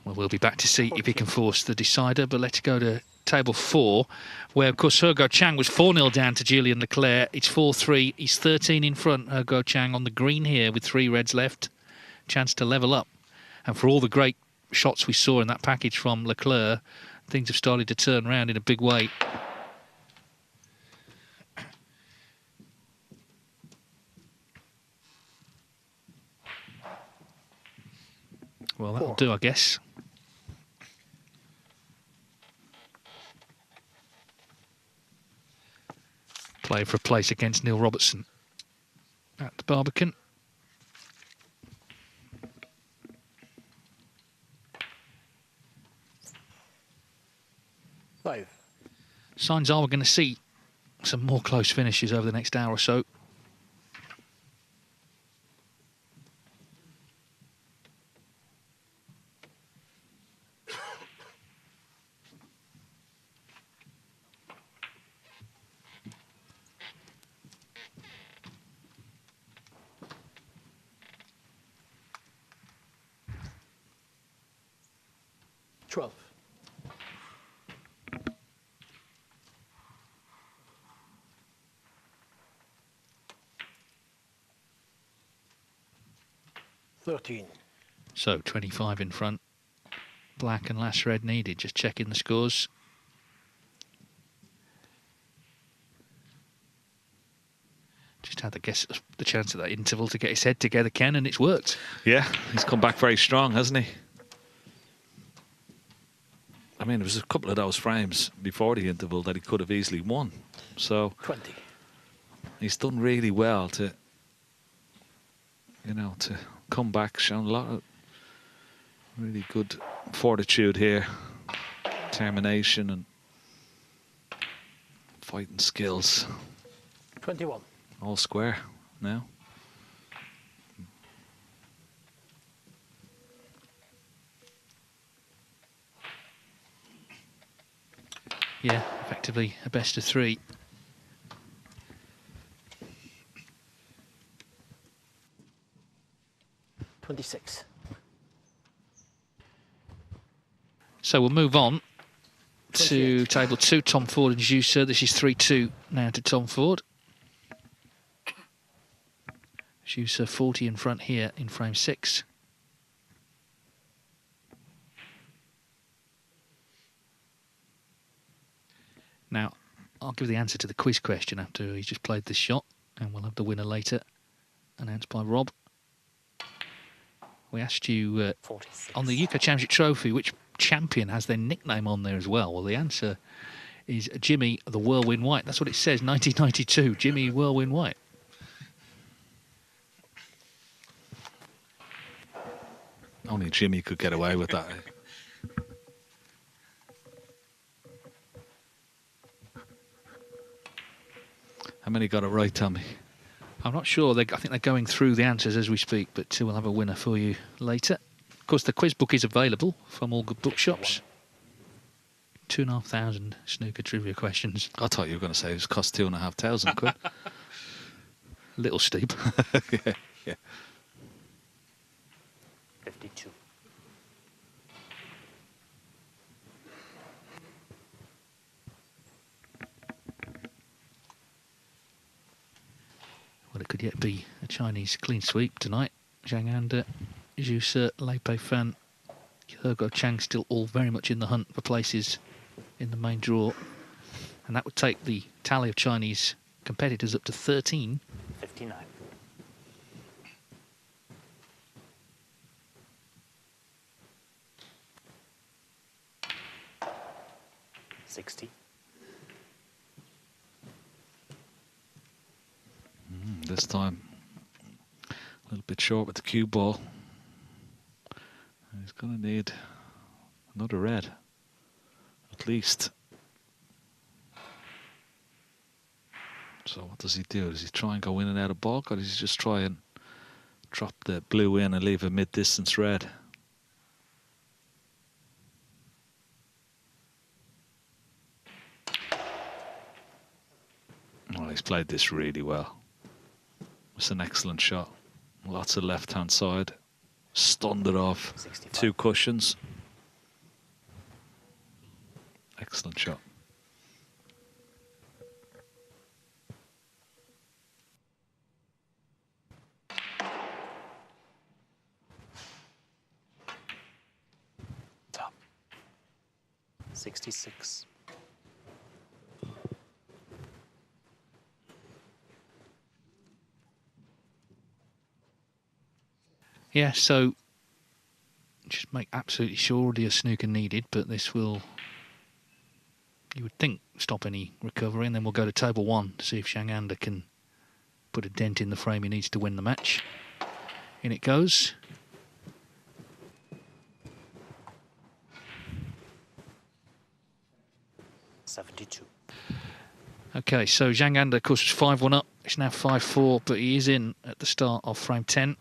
Well, we'll be back to see if he can force the decider, but let's go to table 4, where, of course, He Guo Chang was 4-0 down to Julian Leclercq. It's 4-3. He's 13 in front, He Guo Chang, on the green here with 3 reds left. Chance to level up. And for all the great shots we saw in that package from Leclercq, things have started to turn around in a big way. Well, that'll do, I guess. Playing for a place against Neil Robertson at the Barbican. Five. Signs are we're going to see some more close finishes over the next hour or so. So 25 in front. Black and last red needed. Just checking the scores. Just had the chance at that interval to get his head together, Ken, and it's worked. Yeah, he's come back very strong, hasn't he? I mean, there was a couple of those frames before the interval that he could have easily won. So 20. He's done really well to, you know, to come back, shown a lot of really good fortitude here, determination and fighting skills. 21. All square now. Yeah, effectively a best of 3. So we'll move on to table 2, Tom Ford and Zhu Se. This is 3-2 now to Tom Ford. Zhu Se 40 in front here in frame 6. Now, I'll give the answer to the quiz question after he's just played this shot, and we'll have the winner later, announced by Rob. We asked you on the UK Championship trophy, which champion has their nickname on there as well? Well, the answer is Jimmy the Whirlwind White. That's what it says, 1992, Jimmy Whirlwind White. Only Jimmy could get away with that. How many got it right, Tommy? I'm not sure. I think they're going through the answers as we speak, but we'll have a winner for you later. Of course, the quiz book is available from all good bookshops. 2,500 snooker trivia questions. I thought you were going to say it cost 2,500 quid. A little steep. Yeah, yeah. 52. Well, it could yet be a Chinese clean sweep tonight. Zhang Anda, Zhu Se, Lei Peifan, He Guo Chang still all very much in the hunt for places in the main draw. And that would take the tally of Chinese competitors up to 13. 59. 60. this time a little bit short with the cue ball. He's going to need another red, at least. So what does he do? Does he try and go in and out of bulk, or does he just try and drop the blue in and leave a mid-distance red? Well, he's played this really well. It's an excellent shot. Lots of left-hand side. Stunned it off. 65. 2 cushions. Excellent shot. Top. 66. Yeah, so just make absolutely sure already a snooker needed, but this will, you would think, stop any recovery, and then we'll go to table 1 to see if Zhang Anda can put a dent in the frame he needs to win the match. In it goes. $72. Okay, so Zhang Anda, of course, was 5-1 up. It's now 5-4, but he is in at the start of frame 10.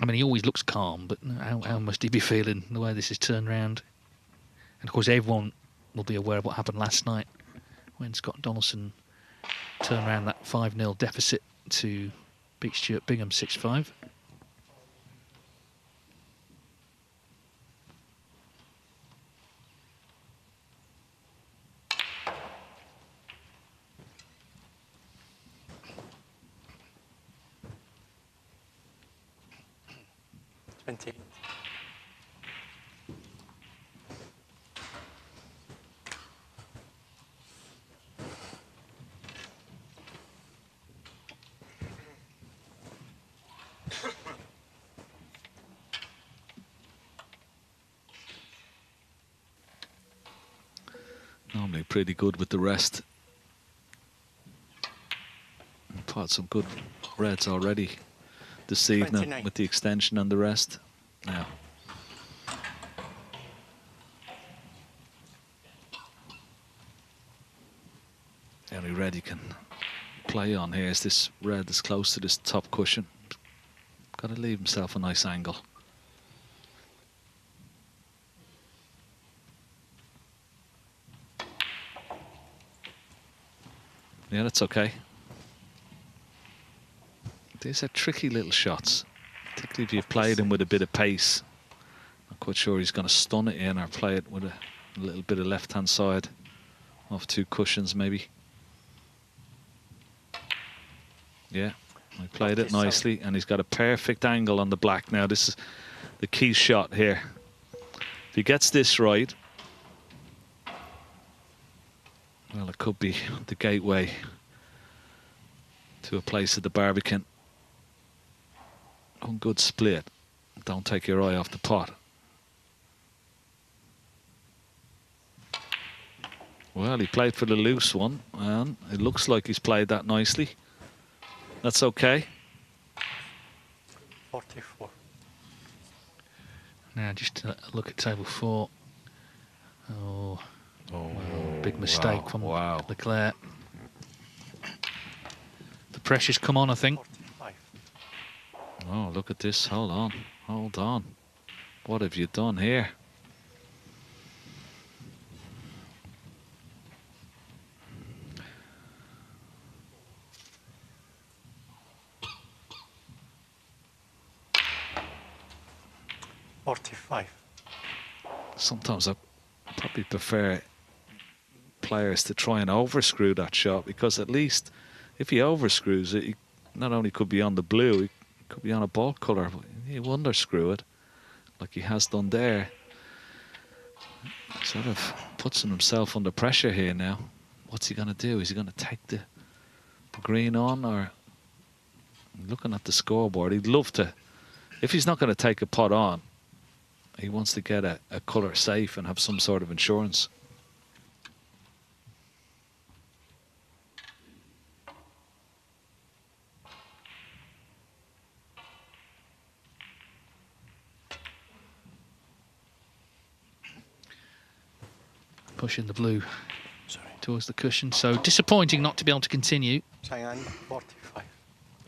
I mean, he always looks calm, but how must he be feeling the way this has turned round? And of course, everyone will be aware of what happened last night when Scott Donaldson turned around that 5-0 deficit to beat Stuart Bingham 6-5. Normally pretty good with the rest. We've had some good reds already this evening 29. with the extension and the rest. Now, the only red you can play on here is this red that's close to this top cushion. Got to leave himself a nice angle. Yeah, that's okay. These are tricky little shots, particularly if you play them with a bit of pace. Not quite sure he's going to stun it in or play it with a little bit of left-hand side off 2 cushions, maybe. Yeah, he played it nicely, and he's got a perfect angle on the black. Now, this is the key shot here. If he gets this right, well, it could be the gateway to a place at the Barbican. One good split. Don't take your eye off the pot. Well, he played for the loose one, and it looks like he's played that nicely. That's okay. 44. Now, just a look at table 4. Oh, big mistake from Leclercq. The pressure's come on, I think. 45. Oh, look at this. Hold on. Hold on. What have you done here? Sometimes I probably prefer players to try and overscrew that shot, because at least if he overscrews it, he not only could be on the blue, he could be on a ball colour, but he underscrew it like he has done there. Sort of puts himself under pressure here now. What's he going to do? Is he going to take the green on, or looking at the scoreboard, he'd love to. If he's not going to take a pot on, he wants to get a colour safe and have some sort of insurance. Pushing the blue towards the cushion. So disappointing not to be able to continue. Zhang Anda, 45.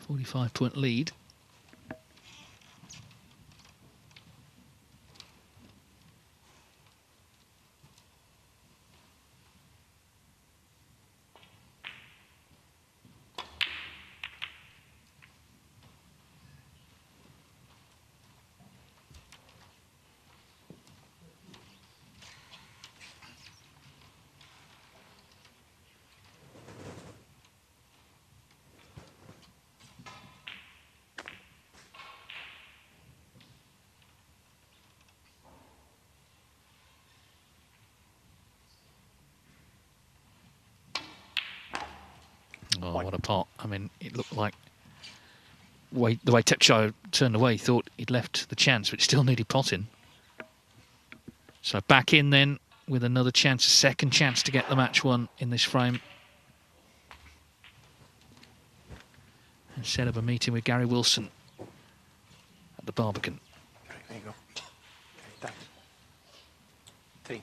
45-point lead. Oh, what a pot. I mean, it looked like the way Tepchai turned away, thought he'd left the chance, but still needed potting. So back in then with another chance, a second chance to get the match won in this frame. And set up a meeting with Gary Wilson at the Barbican. There you go. Okay, thanks. 3.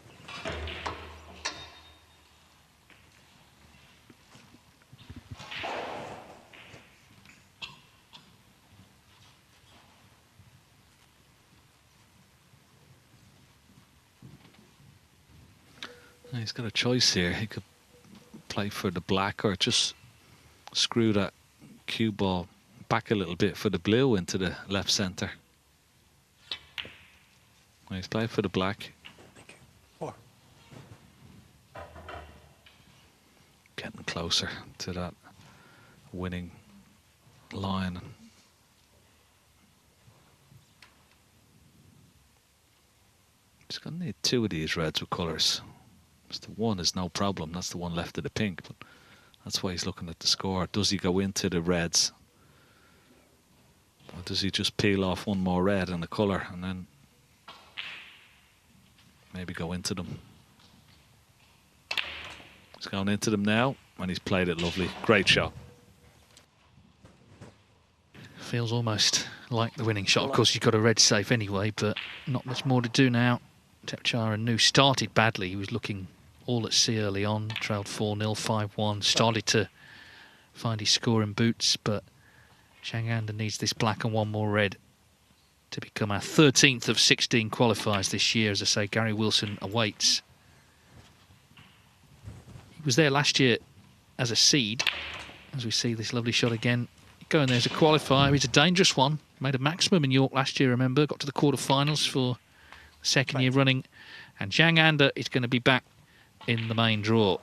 He's got a choice here. He could play for the black or just screw that cue ball back a little bit for the blue into the left centre. He's playing for the black. Thank you. 4. Getting closer to that winning line. He's going to need 2 of these reds with colours. The one is no problem. That's the one left of the pink, but that's why he's looking at the score. Does he go into the reds, or does he just peel off one more red and the colour and then maybe go into them? He's going into them now, and he's played it lovely. Great shot. Feels almost like the winning shot. Of course, he's got a red safe anyway, but not much more to do now. Tepchai and Nu started badly. He was looking all at sea early on, trailed 4-0, 5-1, started to find his score in boots, but Zhang Anda needs this black and one more red to become our 13th of 16 qualifiers this year. As I say, Gary Wilson awaits. He was there last year as a seed, as we see this lovely shot again. Going there as a qualifier, he's a dangerous one. Made a maximum in York last year, remember, got to the quarterfinals for the second year running. And Zhang Anda is going to be back in the main draw.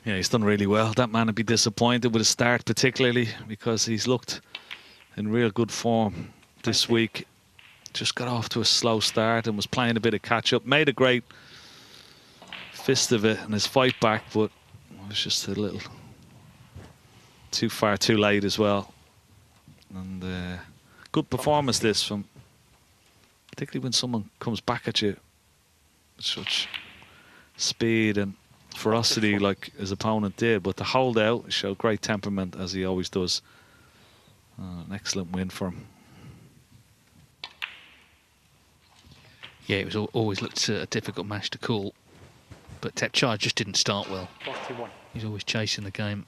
Yeah, he's done really well. That man would be disappointed with his start, particularly because he's looked in real good form this week. Just got off to a slow start and was playing a bit of catch-up. Made a great fist of it in his fight back, but it was just a little too far too late as well. And good performance this from, particularly when someone comes back at you with such speed and ferocity like his opponent did. But to hold out, showed great temperament as he always does. An excellent win for him. Yeah, it was always looked a difficult match to call. But Tepchai just didn't start well. 41. He's always chasing the game.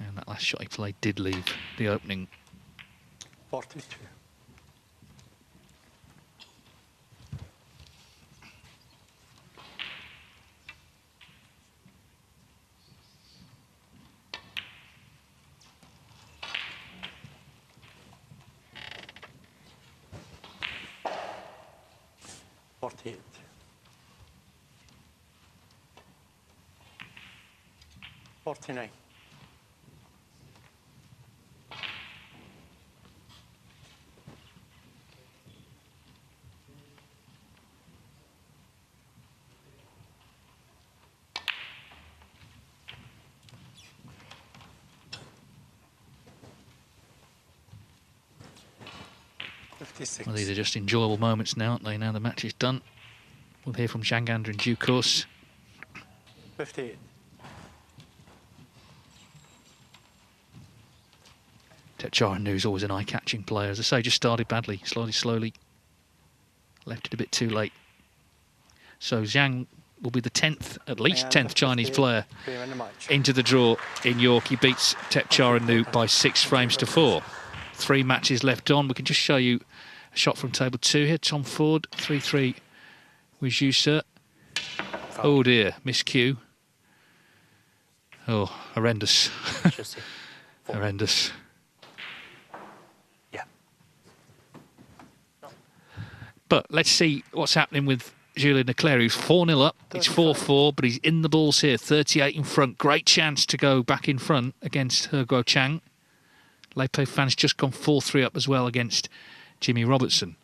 And that last shot he played did leave the opening. 42. $48. 49. 56. Well, these are just enjoyable moments now, aren't they? Now the match is done. We'll hear from Zhang Anda in due course. 58. Tepchara is always an eye-catching player. As I say, just started badly, slowly. Left it a bit too late. So Zhang will be the 10th, at least 10th Chinese player into the draw in York. He beats Tepchara by 6 frames to 4. 3 matches left on. We can just show you a shot from table 2 here. Tom Ford, 3-3 with Jusa. Oh dear, miscue. Oh, horrendous. Horrendous. Yeah. But let's see what's happening with Julien Leclercq, who's 4-0 up. It's 4-4, but he's in the balls here. 38 in front. Great chance to go back in front against He Guochang. Lei Peifan's just gone 4-3 up as well against Jimmy Robertson.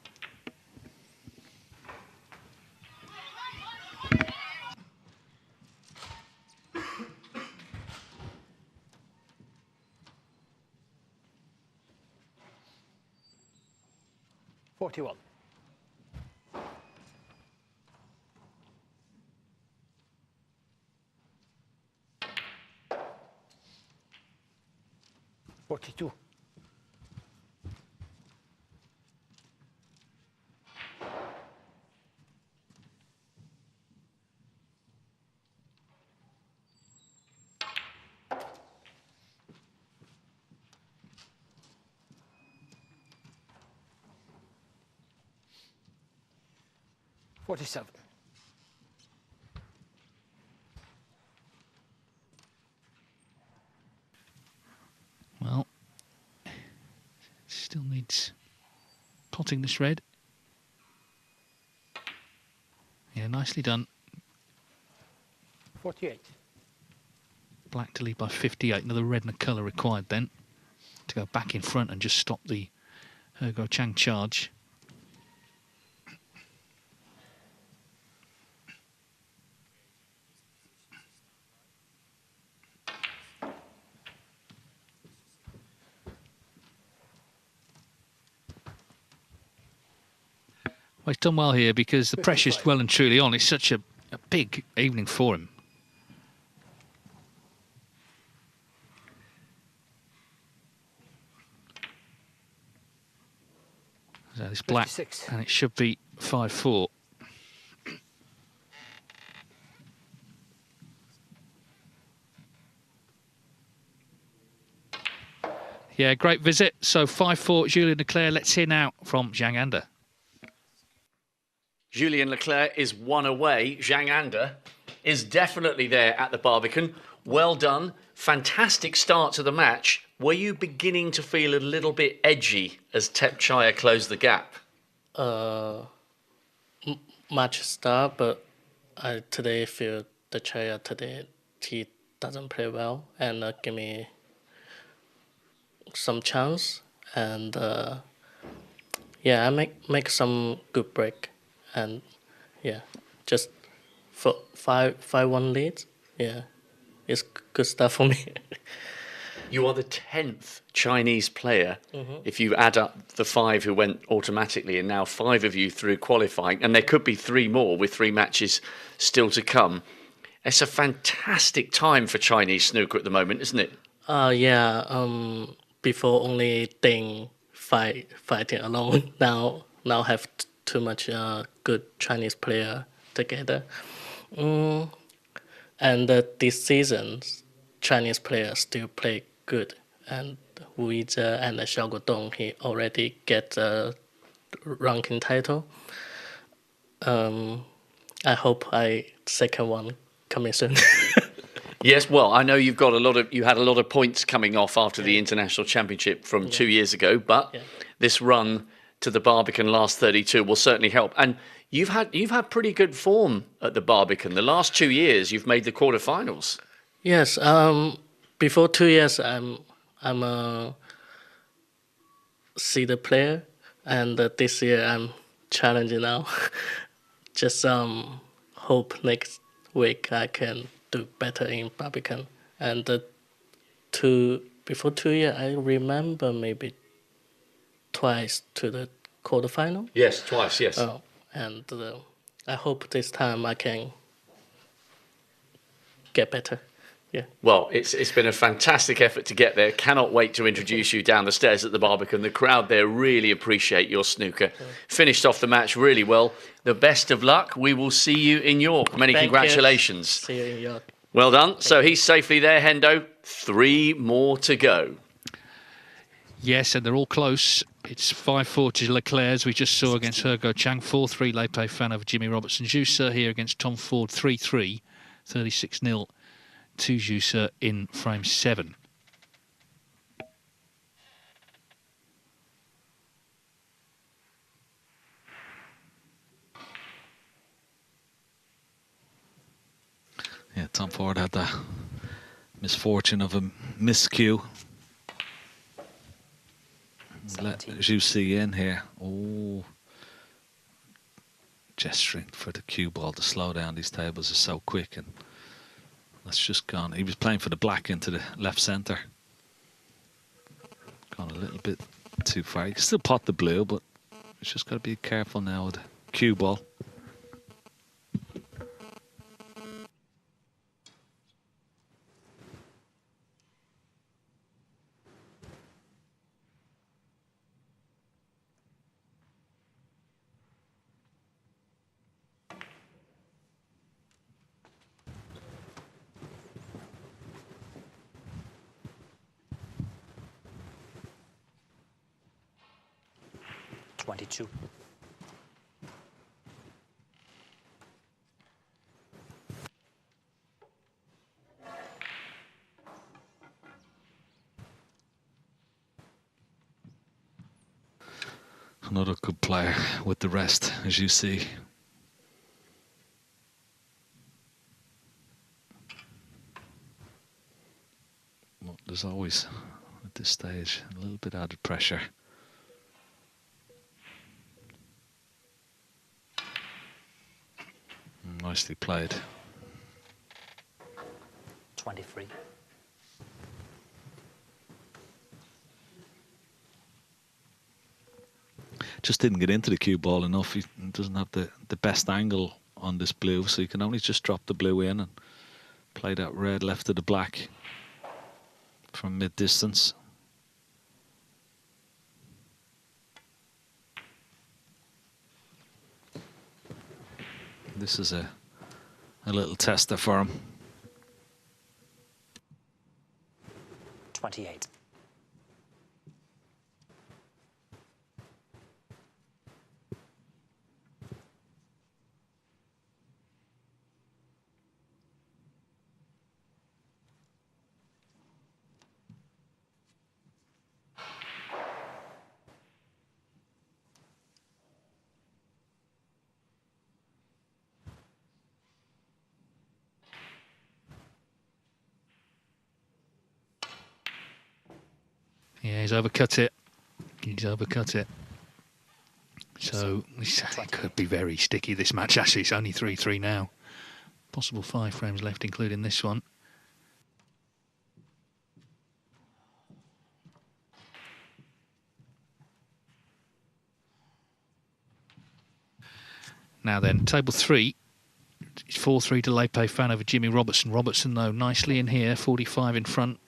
$41. 42. $47. Well, still needs potting this red. Yeah, nicely done. 48. Black to lead by 58. Another red and a colour required then to go back in front and just stop the He Guochang charge. Well, he's done well here because the pressure's well and truly on. It's such a big evening for him. So it's black, 56. and it should be 5-4. Yeah, great visit. So 5-4, Julien Leclercq. Let's hear now from Zhang Anda. Julien Leclercq is 1 away. Zhang Anda is definitely there at the Barbican. Well done. Fantastic start to the match. Were you beginning to feel a little bit edgy as Tepchaya closed the gap? Match start, but I today feel the Chaya today he doesn't play well and give me some chance, and yeah, I make some good break, and yeah, just for 5-1 lead. Yeah, it's good stuff for me. You are the 10th Chinese player, if you add up the 5 who went automatically, and now 5 of you through qualifying, and there could be 3 more with 3 matches still to come. It's a fantastic time for Chinese snooker at the moment, isn't it? Yeah. Before only Ding fighting alone. Now have too much good Chinese player together. And this season, Chinese players still play good. And Wu Yizhe and Xiao Guodong, he already get a ranking title. I hope second one coming soon. Yes, well, I know you had a lot of points coming off after the International Championship from 2 years ago, but this run to the Barbican last 32 will certainly help. And you've had pretty good form at the Barbican. The last 2 years, you've made the quarterfinals. Yes. Before 2 years, I'm a seeder player, and this year I'm challenging now. Just hope next week I can do better in Barbican. And before 2 years, I remember maybe twice to the quarterfinal. Yes, twice, yes. And I hope this time I can get better. Yeah. Well, it's been a fantastic effort to get there. Cannot wait to introduce you down the stairs at the Barbican. The crowd there really appreciate your snooker. Finished off the match really well. The best of luck. We will see you in York. Many congratulations. See you in York. Well done. So he's safely there, Hendo. 3 more to go. Yes, and they're all close. It's 5-4 to Leclercq, as we just saw against Hergo Chang. 4-3 Lei Peifan over Jimmy Robertson. Jusa here against Tom Ford. 3-3. 36-0 to Jusa in frame 7. Yeah, Tom Ford had the misfortune of a miscue. Let Juicy in here. Oh, gesturing for the cue ball to slow down. These tables are so quick, and that's just gone. He was playing for the black into the left centre. Gone a little bit too far. He can still pot the blue, but he's just got to be careful now with the cue ball. Another good player with the rest, as you see. Well, there's always, at this stage, a little bit added pressure. Nicely played. 23. Just didn't get into the cue ball enough. He doesn't have the best angle on this blue, so you can only just drop the blue in and play that red left of the black from mid-distance. This is a little tester for him. 28. Yeah, he's overcut it. He's overcut it. So it could be very sticky, this match. Actually, it's only 3-3 now. Possible 5 frames left, including this one. Now then, table 3. It's 4-3 to Lei Peifan over Jimmy Robertson. Robertson, though, nicely in here, 45 in front.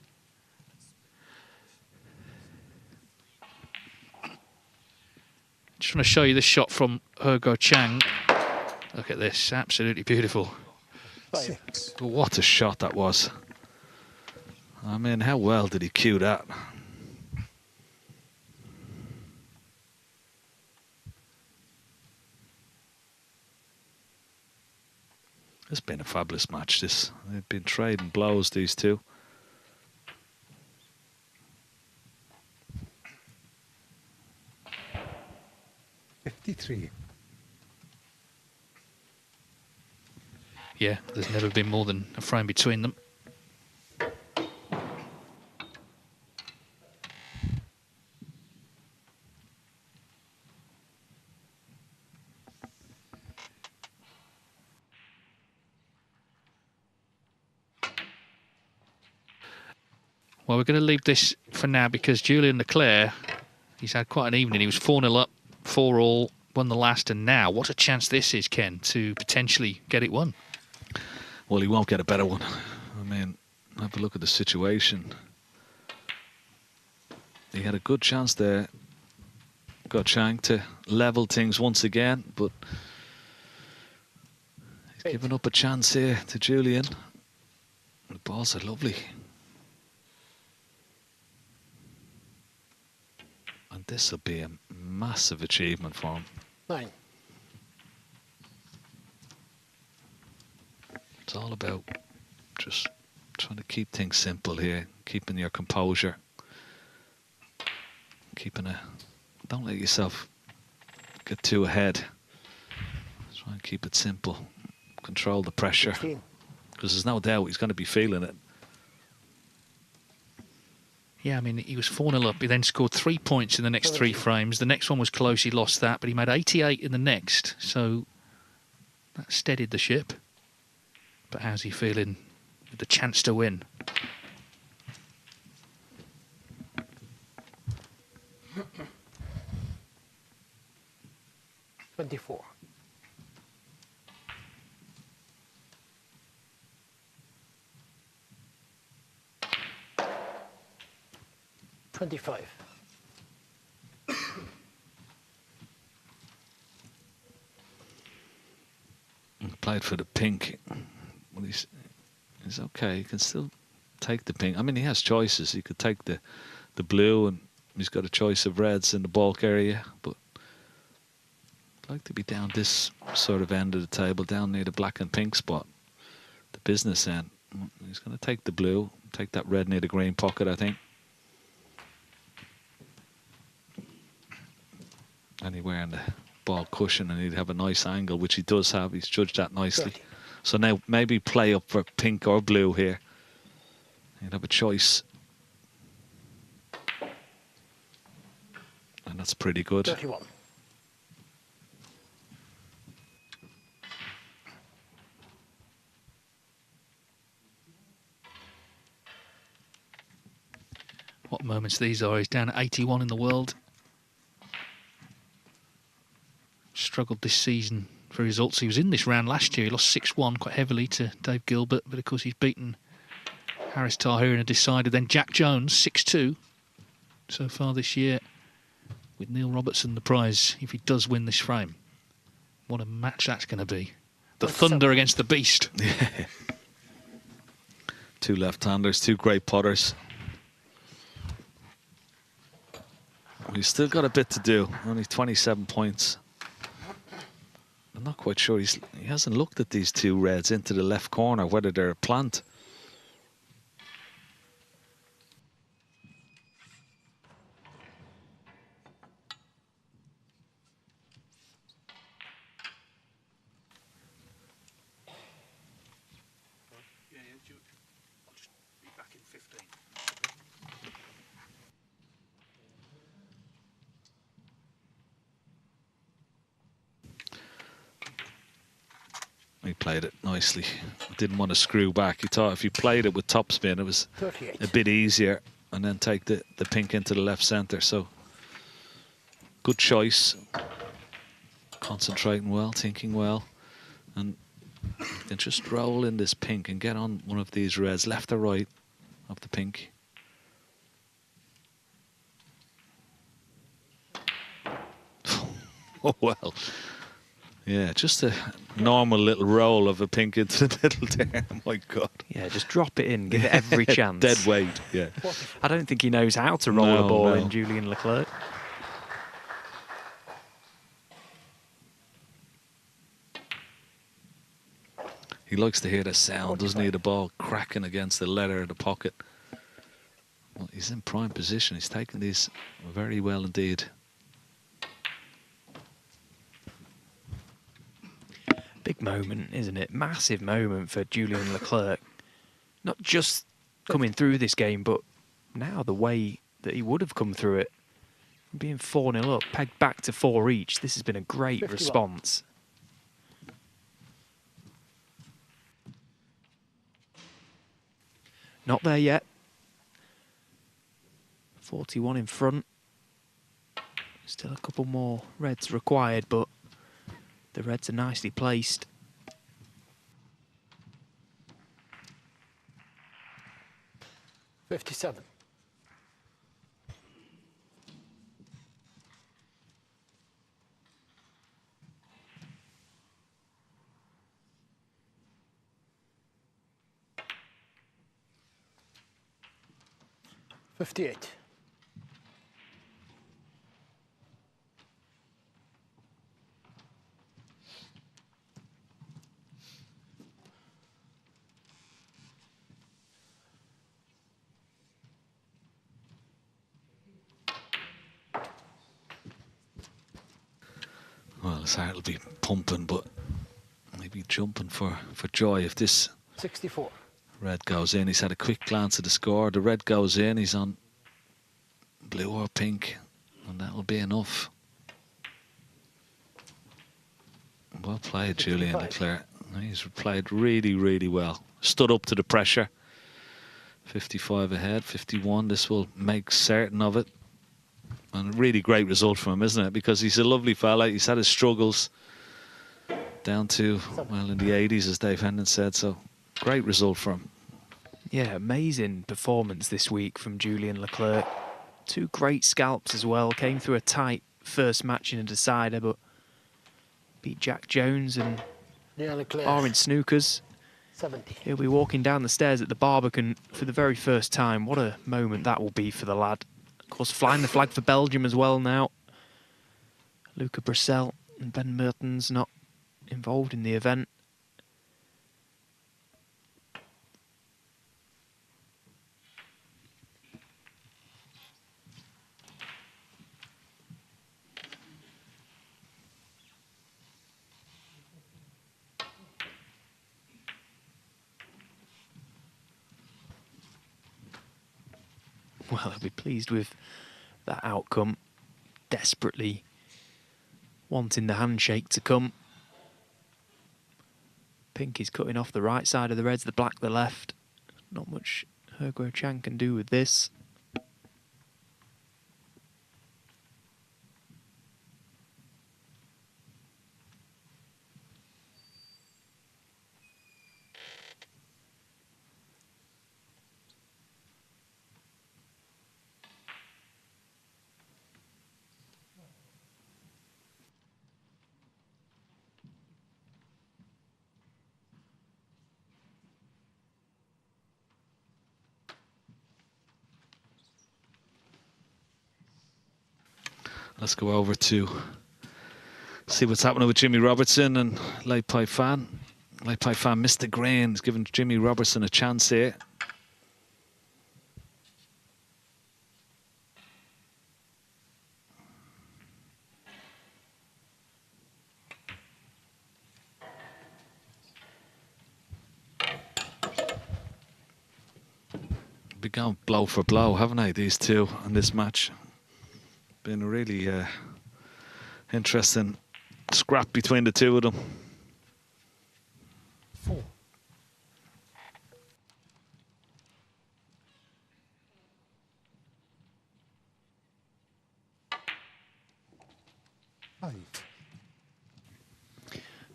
Just want to show you this shot from Hergo Chang. Look at this, absolutely beautiful. 6. What a shot that was. I mean, how well did he cue that? It's been a fabulous match, this. They've been trading blows, these two. Yeah, there's never been more than a frame between them. Well, we're going to leave this for now because Julian Leclercq, he's had quite an evening. He was 4-0 up 4-all, won the last, and now what a chance this is, Ken, to potentially get it won. Well, he won't get a better one. I mean, have a look at the situation. He had a good chance there. Got Zhang to level things once again, but he's given up a chance here to Julian. The balls are lovely. And this will be a massive achievement for him. 9. It's all about just trying to keep things simple here, keeping your composure, don't let yourself get too ahead. Try and keep it simple, control the pressure, because there's no doubt he's going to be feeling it. Yeah, I mean, he was 4-0 up. He then scored 3 points in the next 3 frames. The next one was close. He lost that, but he made 88 in the next. So that steadied the ship. But how's he feeling with the chance to win? $24. 25. Played for the pink. Well, he's okay. He can still take the pink. I mean, he has choices. He could take the blue, and he's got a choice of reds in the bulk area. But I'd like to be down this sort of end of the table, down near the black and pink spot, the business end. He's going to take the blue, take that red near the green pocket, I think. Anywhere in the ball cushion, and he'd have a nice angle, which he does have. He's judged that nicely. 30. So now maybe play up for pink or blue here. He'd have a choice. And that's pretty good. 31. What moments these are. He's down at 81 in the world. Struggled this season for results. He was in this round last year. He lost 6-1 quite heavily to Dave Gilbert, but of course he's beaten Harris Tahir in a decider. Then Jack Jones, 6-2 so far this year, with Neil Robertson the prize if he does win this frame. What a match that's going to be. The Thunder against the Beast. Yeah. Two left-handers, two great putters. He's still got a bit to do. Only 27 points. I'm not quite sure. He hasn't looked at these two reds into the left corner, whether they're a plant. I'll just be back in 15. He played it nicely. Didn't want to screw back. He thought if he played it with topspin, it was 38. a bit easier, and then take the pink into the left centre. So good choice. Concentrating well, thinking well, and you can just roll in this pink and get on one of these reds, left or right of the pink. Oh well. Yeah, just a normal little roll of a pink into the middle there. Oh my God. Yeah, just drop it in, give it every chance. Dead weight, yeah. I don't think he knows how to roll a ball in, Julian Leclercq. He likes to hear the sound, doesn't he? The ball cracking against the leather of the pocket. Well, he's in prime position. He's taking these very well indeed. Big moment, isn't it? Massive moment for Julian Leclercq. Not just coming through this game, but now the way that he would have come through it. Being 4-0 up, pegged back to 4 each. This has been a great 51. response. Not there yet. 41 in front. Still a couple more reds required, but the reds are nicely placed. $57. $58. Well, his heart will be pumping, but maybe jumping for joy if this 64. red goes in. He's had a quick glance at the score. The red goes in. He's on blue or pink, and that'll be enough. Well played, Julian Leclercq. He's played really, really well. Stood up to the pressure. 55 ahead, 51. This will make certain of it. And a really great result for him, isn't it? Because he's a lovely fella. He's had his struggles down to, well, in the 80s, as Dave Hendon said. So, great result for him. Yeah, amazing performance this week from Julian Leclercq. 2 great scalps as well. Came through a tight first match in a decider, but beat Jack Jones and are in snookers. 70. He'll be walking down the stairs at the Barbican for the very first time. What a moment that will be for the lad. Of course, flying the flag for Belgium as well now. Luca Brissell and Ben Mertens not involved in the event. Well, I'll be pleased with that outcome. Desperately wanting the handshake to come. Pink is cutting off the right side of the reds, the black the left. Not much Herguo Chan can do with this. Let's go over to see what's happening with Jimmy Robertson and Lei Peifan. Lei Peifan missed the green. He's given Jimmy Robertson a chance here. Been going blow for blow, haven't they, these two in this match? Been a really interesting scrap between the two of them. 4. 5.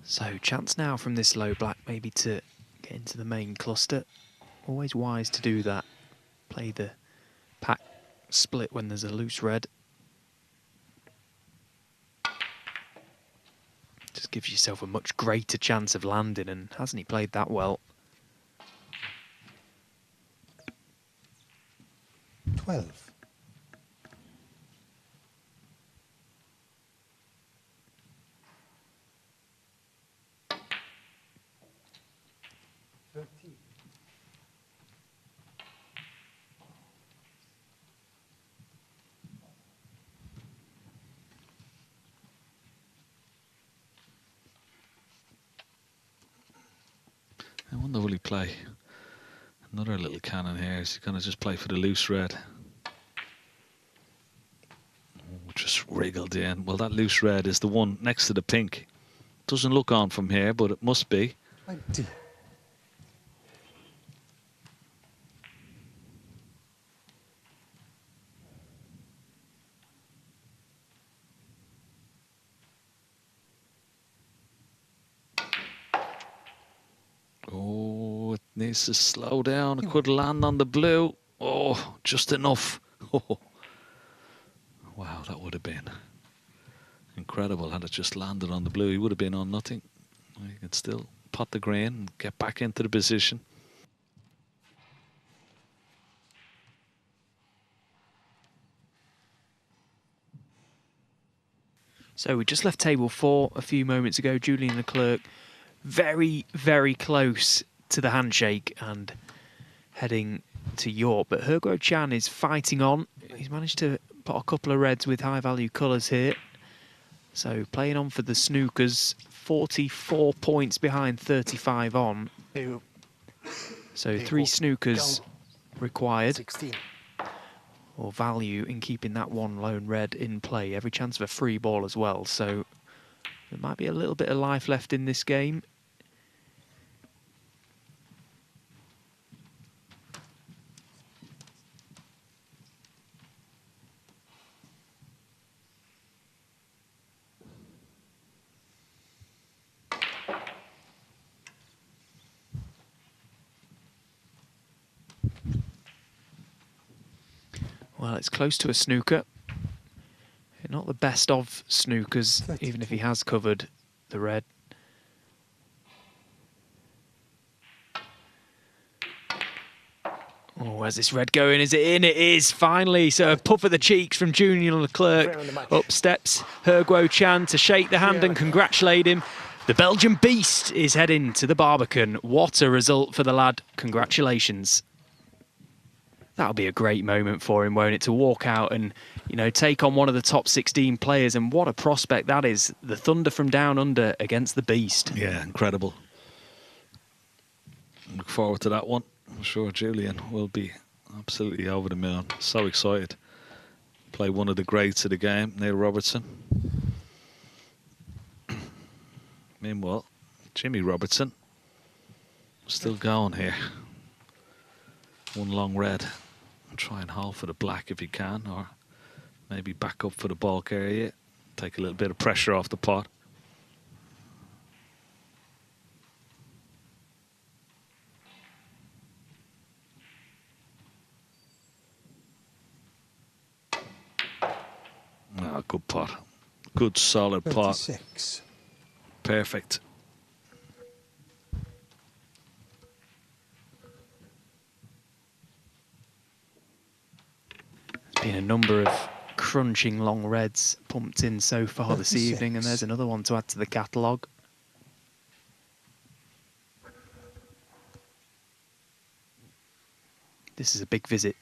So, chance now from this low black maybe to get into the main cluster. Always wise to do that. Play the pack split when there's a loose red. Just gives yourself a much greater chance of landing, and hasn't he played that well? 12. 13. I wonder will he play another little cannon here? Is he going to just play for the loose red? Oh, just wriggled in. Well, that loose red is the one next to the pink. Doesn't look on from here, but it must be. 20. Needs to slow down. It could land on the blue. Oh, just enough. Oh. Wow, that would have been incredible had it just landed on the blue. He would have been on nothing. He could still pot the green and get back into the position. So we just left table 4 a few moments ago. Julian Leclercq very, very close to the handshake and heading to York. But He Chan is fighting on. He's managed to put a couple of reds with high-value colours here. So playing on for the snookers, 44 points behind, 35 on. So 3 snookers required. 16. Or value in keeping that one lone red in play. Every chance of a free ball as well. So there might be a little bit of life left in this game. Well, it's close to a snooker. Not the best of snookers, even if he has covered the red. Oh, where's this red going? Is it in? It is, finally. So a puff of the cheeks from Julian Leclercq. Up steps He Chan to shake the hand and congratulate him. The Belgian beast is heading to the Barbican. What a result for the lad. Congratulations. That'll be a great moment for him, won't it, to walk out and, you know, take on one of the top 16 players. And what a prospect that is. The Thunder from Down Under against the Beast. Yeah, incredible. Look forward to that one. I'm sure Julian will be absolutely over the moon. So excited. Play one of the greats of the game, Neil Robertson. Meanwhile, Jimmy Robertson still going here. One long red. Try and hold for the black if he can, or maybe back up for the bulk area. Take a little bit of pressure off the pot. Oh, good pot. Good solid pot. 36. Perfect. Been a number of crunching long reds pumped in so far this evening, and there's another one to add to the catalogue. This is a big visit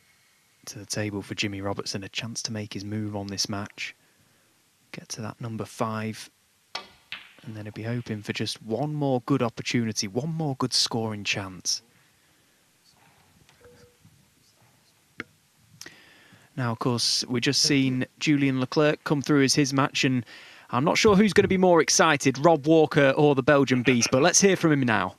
to the table for Jimmy Robertson, a chance to make his move on this match. Get to that number 5, and then he'll be hoping for just one more good opportunity, one more good scoring chance. Now, of course, we've just seen Julian Leclercq come through as his match, and I'm not sure who's going to be more excited, Rob Walker or the Belgian Beast, but let's hear from him now.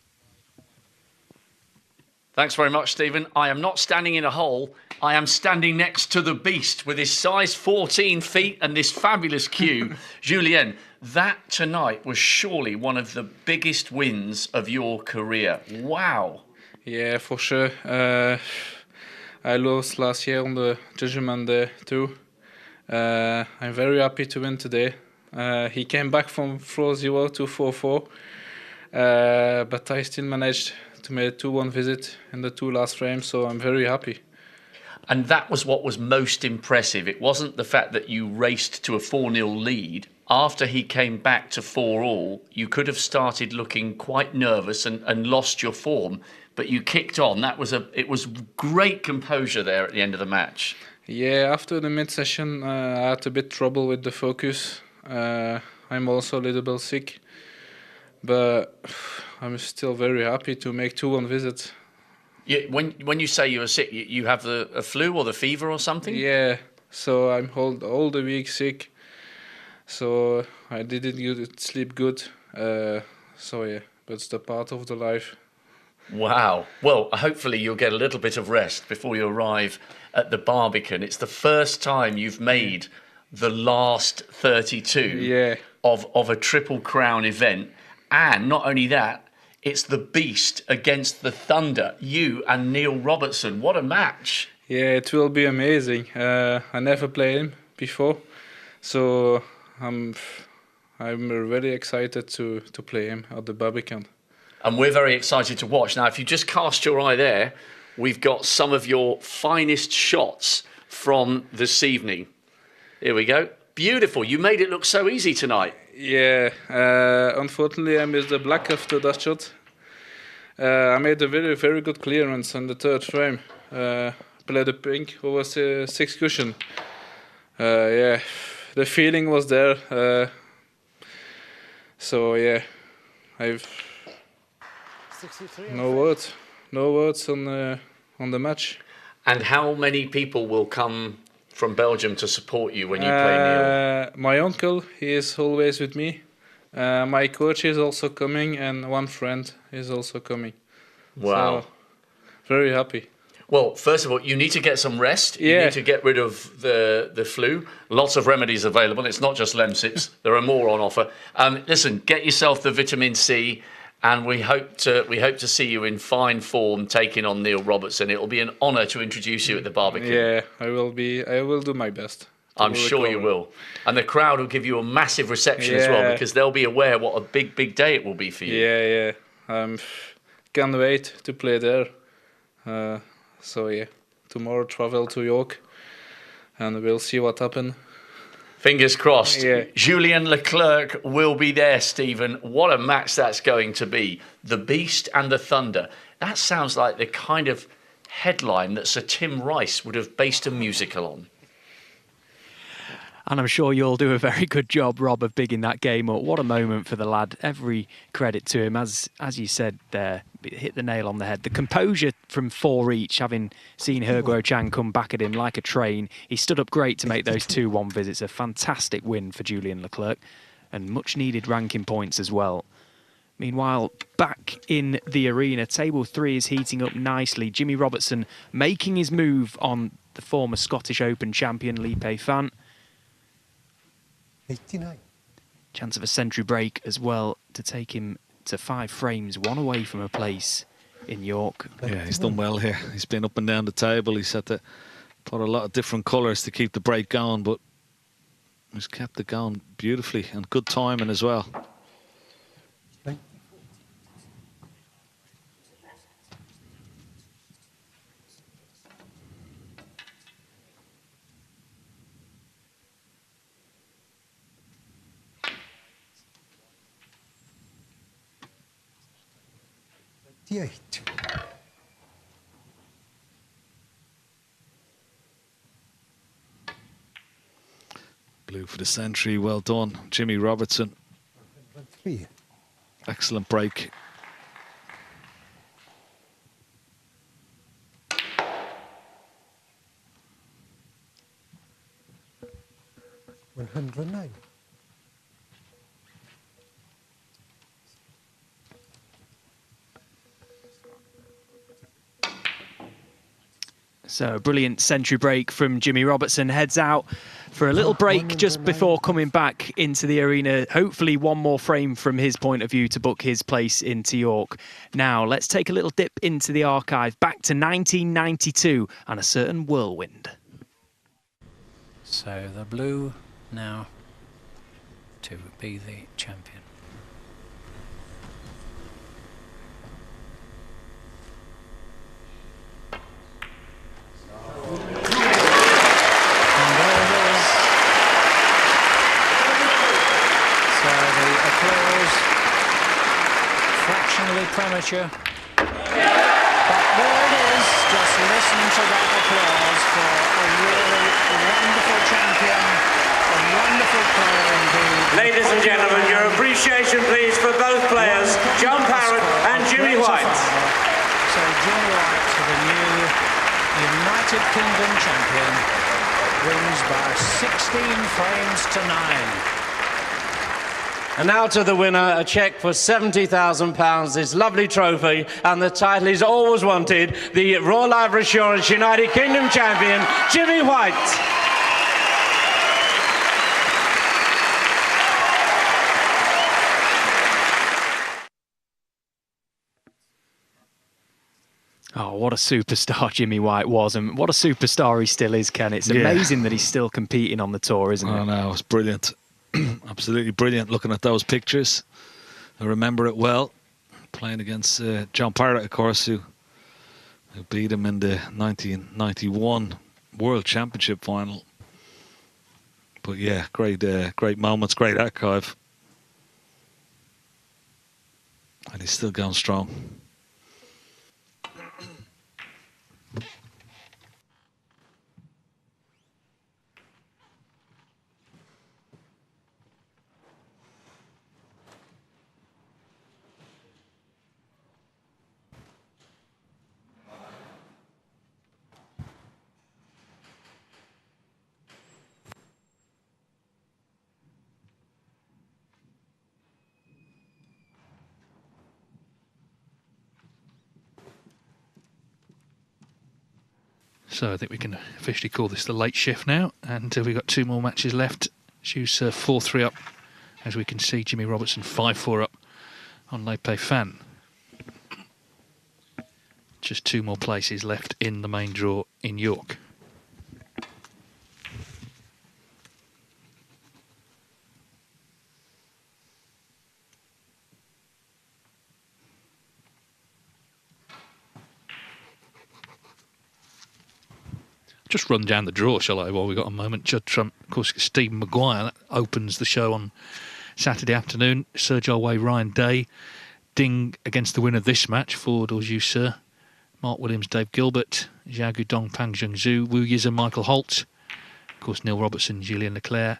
Thanks very much, Stephen. I am not standing in a hole. I am standing next to the Beast with his size 14 feet and this fabulous cue. Julien, that tonight was surely one of the biggest wins of your career. Wow. Yeah, for sure. I lost last year on the judgment day too. I'm very happy to win today. He came back from 4-0 to 4-4, but I still managed to make a 2-1 visit in the 2 last frames, so I'm very happy. And that was what was most impressive. It wasn't the fact that you raced to a 4-0 lead. After he came back to 4-all, you could have started looking quite nervous and lost your form, but you kicked on. It was great composure there at the end of the match. Yeah, after the mid-session, I had a bit trouble with the focus. I'm also a little bit sick, but I'm still very happy to make 2-1 visits. Yeah, when you say you were sick, you have a flu or the fever or something? Yeah, so I'm all the week sick. So I didn't sleep good. So yeah, but it's the part of the life. Wow. Well, hopefully you'll get a little bit of rest before you arrive at the Barbican. It's the first time you've made the last 32 of a Triple Crown event. And not only that, It's the Beast against the Thunder. You and Neil Robertson. What a match. Yeah, it will be amazing. I never played him before, so I'm really excited to play him at the Barbican. And we're very excited to watch. Now, if you just cast your eye there, we've got some of your finest shots from this evening. Here we go. Beautiful. You made it look so easy tonight. Yeah, unfortunately I missed the black after that shot. I made a very, very good clearance on the third frame. Played the pink over 6 cushion. Yeah, the feeling was there. So yeah, I've no words on the match. And how many people will come from Belgium to support you when you play Neil? My uncle, he is always with me. My coach is also coming, and one friend is also coming. Wow. So, very happy. Well, first of all, you need to get some rest. Yeah. You need to get rid of the flu. Lots of remedies available. It's not just Lemsips. There are more on offer. Listen, get yourself the vitamin C, and we hope to see you in fine form taking on Neil Robertson. It will be an honour to introduce you at the Barbican. Yeah, I will do my best. I'm sure you will. And the crowd will give you a massive reception as well, because they'll be aware what a big, big day it will be for you. Yeah. Can't wait to play there. So yeah, tomorrow travel to York, and we'll see what happens. Fingers crossed. Yeah. Julien Leclercq will be there, Stephen. What a match that's going to be. The Beast and the Thunder. That sounds like the kind of headline that Sir Tim Rice would have based a musical on. And I'm sure you'll do a very good job, Rob, of bigging that game up. What a moment for the lad. Every credit to him. As you said there, hit the nail on the head. The composure from 4 each, having seen He Guochang come back at him like a train. He stood up great to make those 2-1 visits. A fantastic win for Julien Leclercq, and much needed ranking points as well. Meanwhile, back in the arena, table 3 is heating up nicely. Jimmy Robertson making his move on the former Scottish Open champion Lei Peifan. 89. Chance of a century break as well to take him to 5 frames, 1 away from a place in York. Yeah, he's done well here. He's been up and down the table. He's had to put a lot of different colours to keep the break going, but he's kept it going beautifully, and good timing as well. Blue for the century, well done, Jimmy Robertson. 3. Excellent break. $109. So a brilliant century break from Jimmy Robertson. Heads out for a little break just before coming back into the arena. Hopefully 1 more frame from his point of view to book his place into York. Now let's take a little dip into the archive back to 1992 and a certain whirlwind. So the blue now to be the champion. Premature. But there it is. Just listen to that applause for a really wonderful champion, a wonderful player indeed. Ladies and gentlemen, your appreciation please for both players, John Parrott and Jimmy White. So Jimmy White, the new United Kingdom champion, wins by 16 frames to 9. And now to the winner, a cheque for £70,000, this lovely trophy, and the title he's always wanted, the Royal Life Assurance United Kingdom champion, Jimmy White. Oh, what a superstar Jimmy White was, and what a superstar he still is, Ken. It's amazing that he's still competing on the tour, isn't it? Oh, no, it's brilliant. Absolutely brilliant looking at those pictures. I remember it well. Playing against John Parrott, of course, who beat him in the 1991 World Championship final. But yeah, great moments, great archive. And he's still going strong. So I think we can officially call this the late shift now, and we've got 2 more matches left. Shoes 4-3 up, as we can see. Jimmy Robertson 5-4 up on Lei Peifan. Just 2 more places left in the main draw in York. Just run down the draw, shall I, while we've got a moment. Judd Trump, of course, Stephen Maguire, that opens the show on Saturday afternoon. Serge Olway, Ryan Day. Ding against the winner of this match, Ford or Sir. Mark Williams, Dave Gilbert. Zhao Gudong, Pang Zhengzhu. Wu Yize, Michael Holt. Of course, Neil Robertson, Julian Leclercq.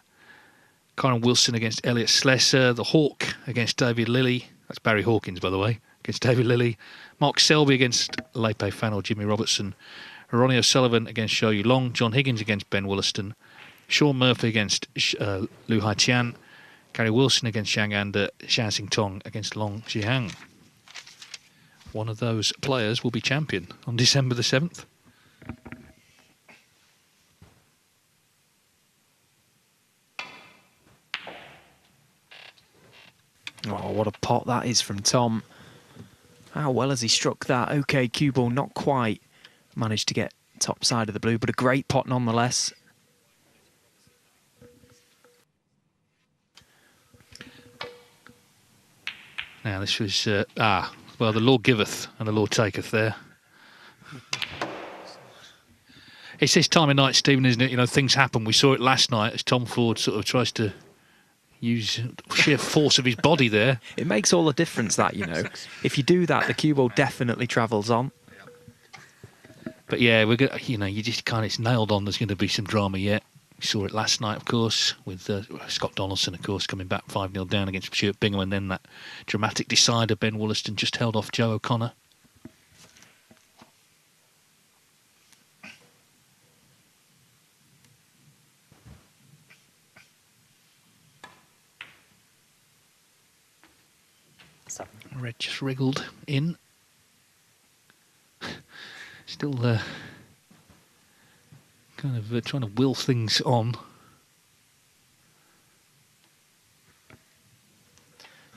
Kyron Wilson against Elliot Slesser. The Hawk against David Lilly. That's Barry Hawkins, by the way, against David Lilly. Mark Selby against Lei Peifan or Jimmy Robertson. Ronnie O'Sullivan against Xiao Yulong, John Higgins against Ben Wollaston, Sean Murphy against Lu Haiqian, Gary Wilson against Zhang Anda, Xiao Xingtong against Long Zhihang. One of those players will be champion on December the 7th. Oh, what a pot that is from Tom. How well has he struck that? OK, cue ball, not quite managed to get top side of the blue, but a great pot nonetheless. Now this was, well, the Lord giveth and the Lord taketh there. It's this time of night, Stephen, isn't it? You know, things happen. We saw it last night as Tom Ford sort of tries to use sheer force of his body there. It makes all the difference, that, you know. If you do that, the cue ball definitely travels on. But yeah, we're gonna, you know, you just can't. It's nailed on. There's going to be some drama yet. We saw it last night, of course, with Scott Donaldson, of course, coming back 5-0 down against Stuart Bingham, and then that dramatic decider, Ben Wollaston, just held off Joe O'Connor. Red just wriggled in. Still kind of trying to will things on.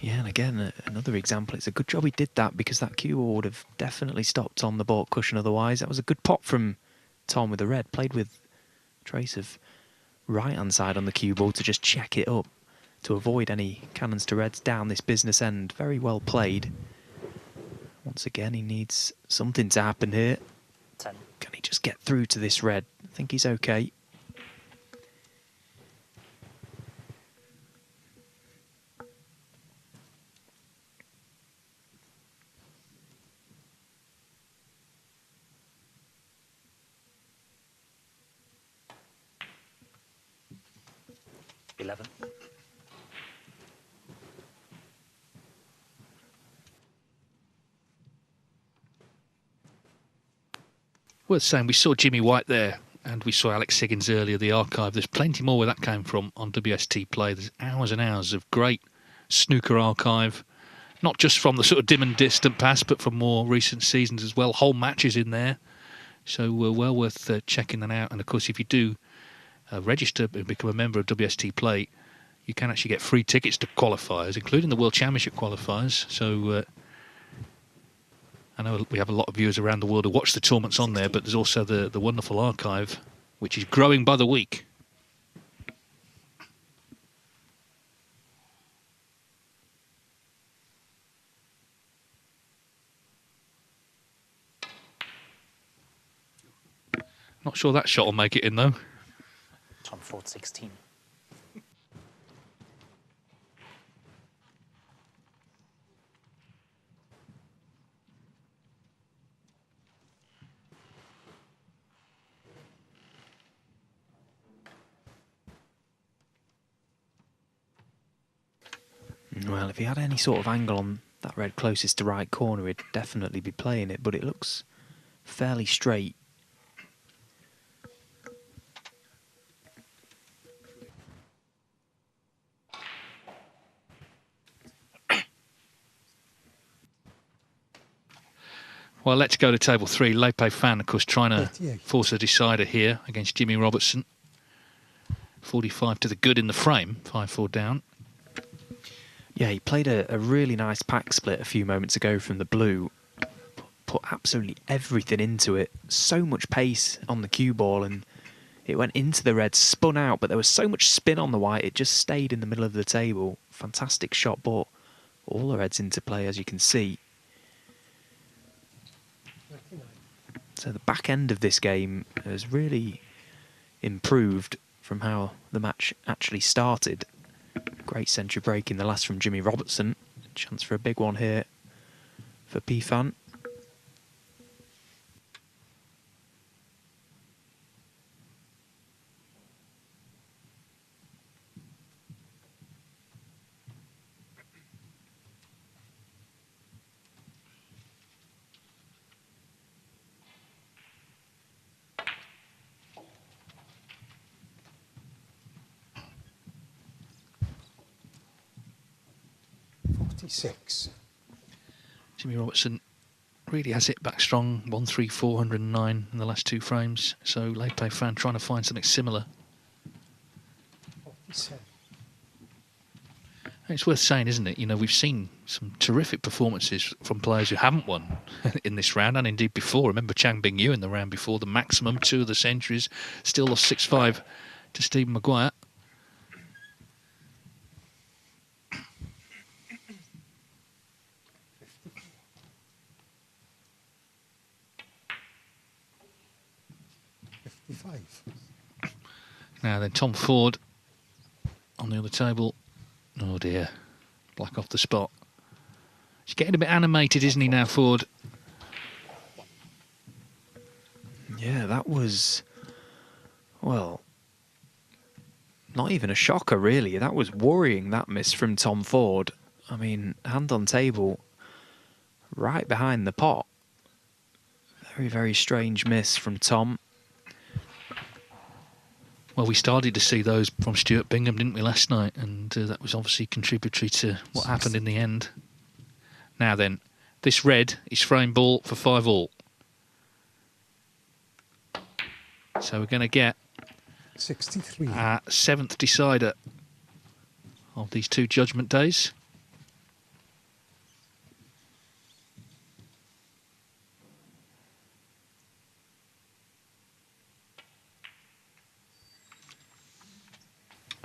Yeah, and again, another example. It's a good job he did that, because that cue ball would have definitely stopped on the baulk cushion otherwise. That was a good pot from Tom with the red. Played with a trace of right-hand side on the cue ball to just check it up, to avoid any cannons to reds down this business end. Very well played. Once again, he needs something to happen here. 10. Can he just get through to this red? I think he's okay. Worth saying, we saw Jimmy White there, and we saw Alex Higgins earlier, the archive. There's plenty more where that came from on WST Play. There's hours and hours of great snooker archive, not just from the sort of dim and distant past, but from more recent seasons as well. Whole matches in there. So well worth checking that out. And of course, if you do register and become a member of WST Play, you can actually get free tickets to qualifiers, including the World Championship qualifiers. So I know we have a lot of viewers around the world who watch the tournaments on there, but there's also the wonderful archive, which is growing by the week. Not sure that shot will make it in, though. Tom Ford 16. Well, if he had any sort of angle on that red closest to right corner, he'd definitely be playing it, but it looks fairly straight. Well, let's go to table 3. Lei Peifan, of course, trying to force a decider here against Jimmy Robertson. 45 to the good in the frame, 5-4 down. Yeah, he played a really nice pack split a few moments ago from the blue. Put absolutely everything into it. So much pace on the cue ball, and it went into the red, spun out, but there was so much spin on the white, it just stayed in the middle of the table. Fantastic shot, brought all the reds into play, as you can see. So the back end of this game has really improved from how the match actually started. Great century break in the last from Jimmy Robertson. Chance for a big one here for Peifan. Jimmy Robertson really has hit back strong, 1-3, 409 in the last 2 frames. So Lei Peifan trying to find something similar. 47. It's worth saying, isn't it? You know, we've seen some terrific performances from players who haven't won in this round, and indeed before. Remember Chang Bing-yu in the round before, the maximum 2 of the centuries, still lost 6-5 to Stephen Maguire. Now then, Tom Ford on the other table. Oh dear, black off the spot. He's getting a bit animated, isn't he now, Ford? Yeah, that was, well, not even a shocker, really. That was worrying, that miss from Tom Ford. I mean, hand on table, right behind the pot. Very, very strange miss from Tom. Well, we started to see those from Stuart Bingham, didn't we, last night? And that was obviously contributory to what happened in the end. Now then, this red is frame ball for 5-all. So we're going to get 63. Our 7th decider of these 2 judgment days.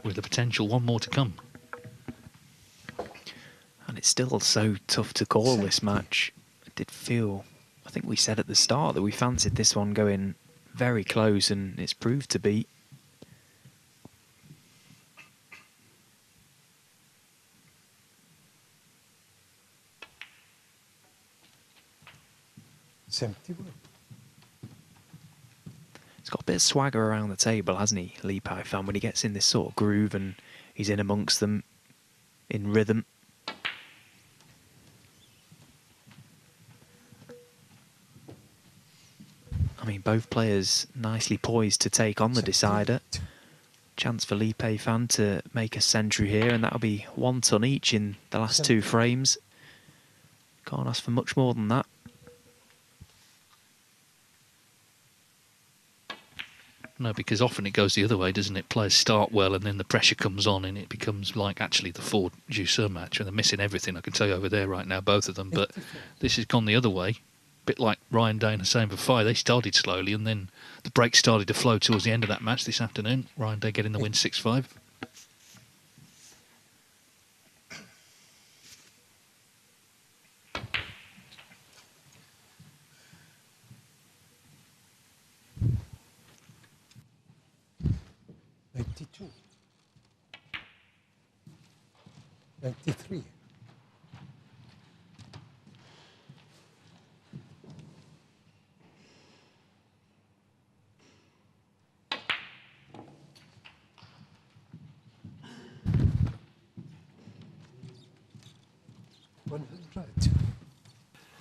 With the potential one more to come. And it's still so tough to call this match. It did feel, I think we said at the start that we fancied this one going very close, and it's proved to be. He's got a bit of swagger around the table, hasn't he, Lei Peifan, when he gets in this sort of groove and he's in amongst them in rhythm. I mean, both players nicely poised to take on the decider. Chance for Lei Peifan to make a century here, and that'll be 1 ton each in the last 2 frames. Can't ask for much more than that. No, because often it goes the other way, doesn't it? Players start well and then the pressure comes on and it becomes like actually the Ford-Jusseur match, and they're missing everything. I can tell you over there right now, both of them. But this has gone the other way. bit like Ryan Day and Hussein Vafai. They started slowly, and then the break started to flow towards the end of that match this afternoon. Ryan Day getting the win 6-5. $92. $93.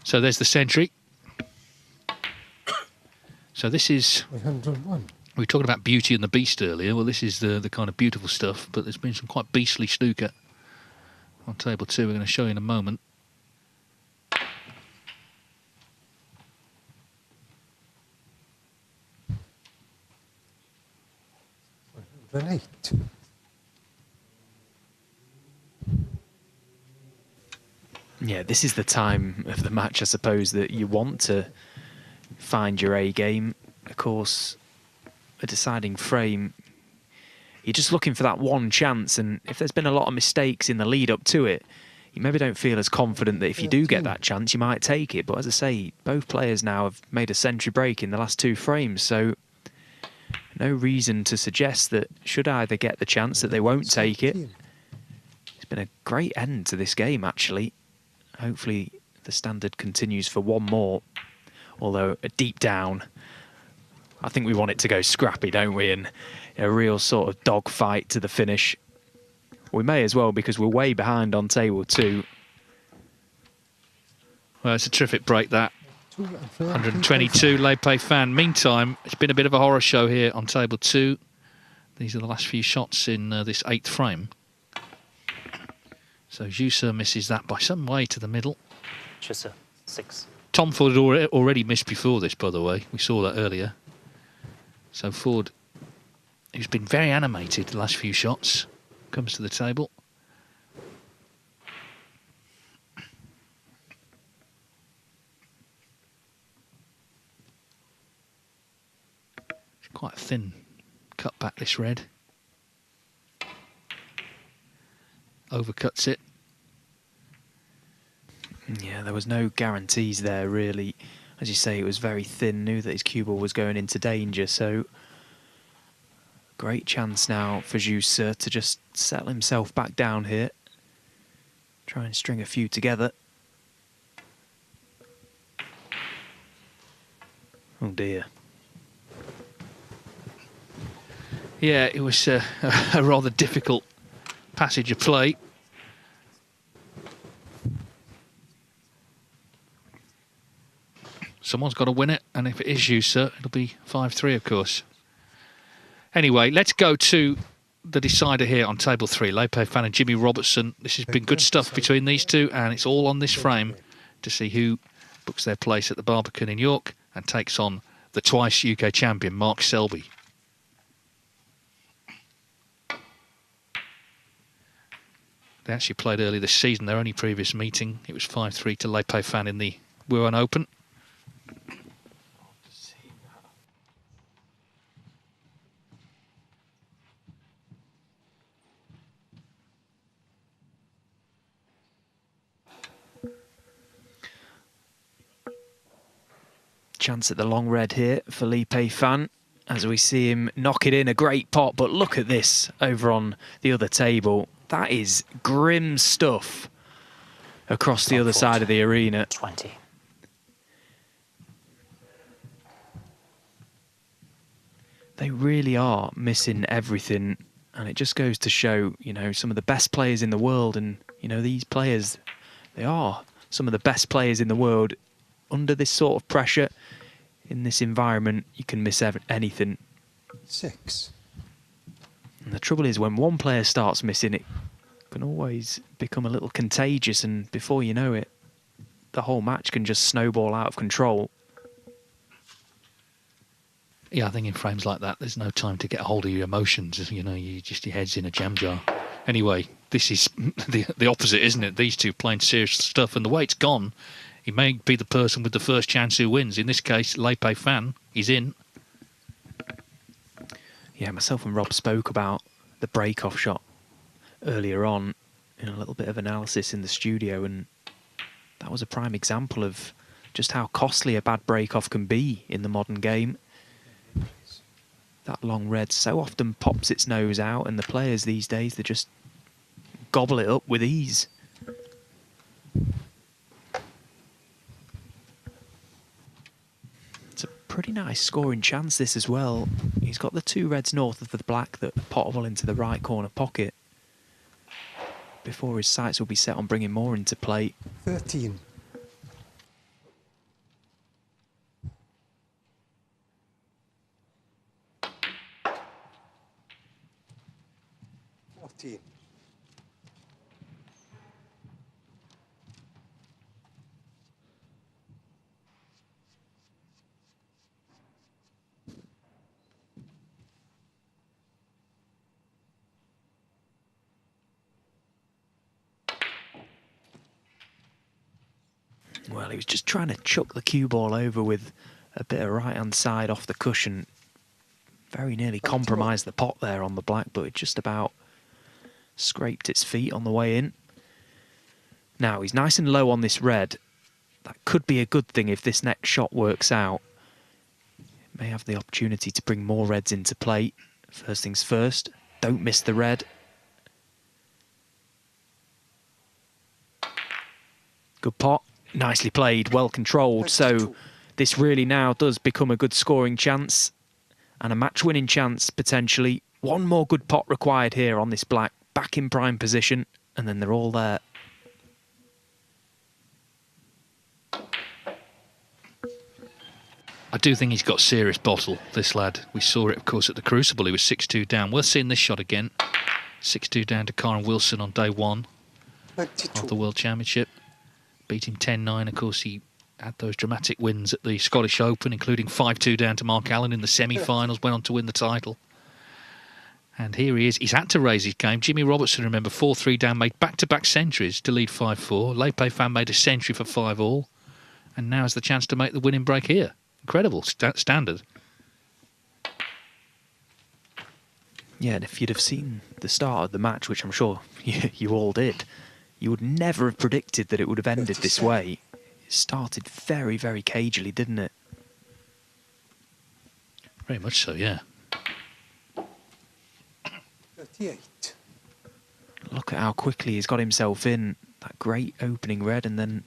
So there's the century. So this is... 101. We were talking about Beauty and the Beast earlier. Well, this is the kind of beautiful stuff, but there's been some quite beastly snooker on table 2. We're going to show you in a moment. Yeah, this is the time of the match, I suppose, that you want to find your A game. Of course, a deciding frame, you're just looking for that one chance, and if there's been a lot of mistakes in the lead up to it, you maybe don't feel as confident that if you do get that chance, you might take it. But as I say, both players now have made a century break in the last 2 frames, so no reason to suggest that should either get the chance that they won't take it. It's been a great end to this game, actually. Hopefully the standard continues for one more, although deep down, I think we want it to go scrappy, don't we? And a real sort of dogfight to the finish. We may as well, because we're way behind on table 2. Well, it's a terrific break, that. 122, Lei Peifan. Meantime, it's been a bit of a horror show here on table 2. These are the last few shots in this 8th frame. So Zhu Se misses that by some way to the middle. Just a 6. Tom Ford had already missed before this, by the way. We saw that earlier. So Ford, who's been very animated the last few shots, comes to the table. It's quite a thin cut back, this red. Overcuts it. Yeah, there was no guarantees there, really. As you say, it was very thin, knew that his cue ball was going into danger, so great chance now for Zhu Se to just settle himself back down here. Try and string a few together. Oh dear. Yeah, it was a rather difficult passage of play. Someone's got to win it, and if it is Zhu Se, it'll be 5-3, of course. Anyway, let's go to the decider here on table 3, Lei Peifan and Jimmy Robertson. This has been good stuff between these two, and it's all on this frame to see who books their place at the Barbican in York and takes on the twice UK champion, Mark Selby. They actually played early this season. Their only previous meeting, it was 5-3 to Lei Peifan in the Wuhan Open. Chance at the long red here for Lei Peifan as we see him knock it in. A great pot, but look at this over on the other table. That is grim stuff across the other side of the arena. 20. They really are missing everything, and it just goes to show, you know, some of the best players in the world, and, you know, these players, they are some of the best players in the world. Under this sort of pressure, in this environment, you can miss anything. 6. And the trouble is, when one player starts missing, it can always become a little contagious, and before you know it, the whole match can just snowball out of control. Yeah, I think in frames like that, there's no time to get a hold of your emotions. You know, your head's in a jam jar. Anyway, this is the opposite, isn't it? These two playing serious stuff, and the way it's gone he may be the person with the first chance who wins. In this case, Lei Peifan is in. Yeah, myself and Rob spoke about the break-off shot earlier on in a little bit of analysis in the studio, and that was a prime example of just how costly a bad break-off can be in the modern game. That long red so often pops its nose out, and the players these days, they just gobble it up with ease. It's a pretty nice scoring chance, this as well. He's got the 2 reds north of the black that are potable into the right corner pocket before his sights will be set on bringing more into play. 13. 14. Well, he was just trying to chuck the cue ball over with a bit of right-hand side off the cushion. Very nearly compromised the pot there on the black, but it just about scraped its feet on the way in. Now, he's nice and low on this red. That could be a good thing if this next shot works out. May have the opportunity to bring more reds into play. First things first, don't miss the red. Good pot. Nicely played, well controlled. So this really now does become a good scoring chance and a match-winning chance, potentially. One more good pot required here on this black. Back in prime position, and then they're all there. I do think he's got serious bottle, this lad. We saw it, of course, at the Crucible. He was 6-2 down. Worth seeing this shot again. 6-2 down to Karen Wilson on day 1 of the World Championship. Beat him 10-9. Of course, he had those dramatic wins at the Scottish Open, including 5-2 down to Mark Allen in the semi-finals, went on to win the title. And here he is. He's had to raise his game. Jimmy Robertson, remember, 4-3 down, made back-to-back centuries to lead 5-4. Lei Peifan made a century for 5-all. And now has the chance to make the winning break here. Incredible standard. Yeah, and if you'd have seen the start of the match, which I'm sure you all did, you would never have predicted that it would have ended this way. It started very, very cagily, didn't it? Very much so, yeah. 38. Look at how quickly he's got himself in. That great opening red, and then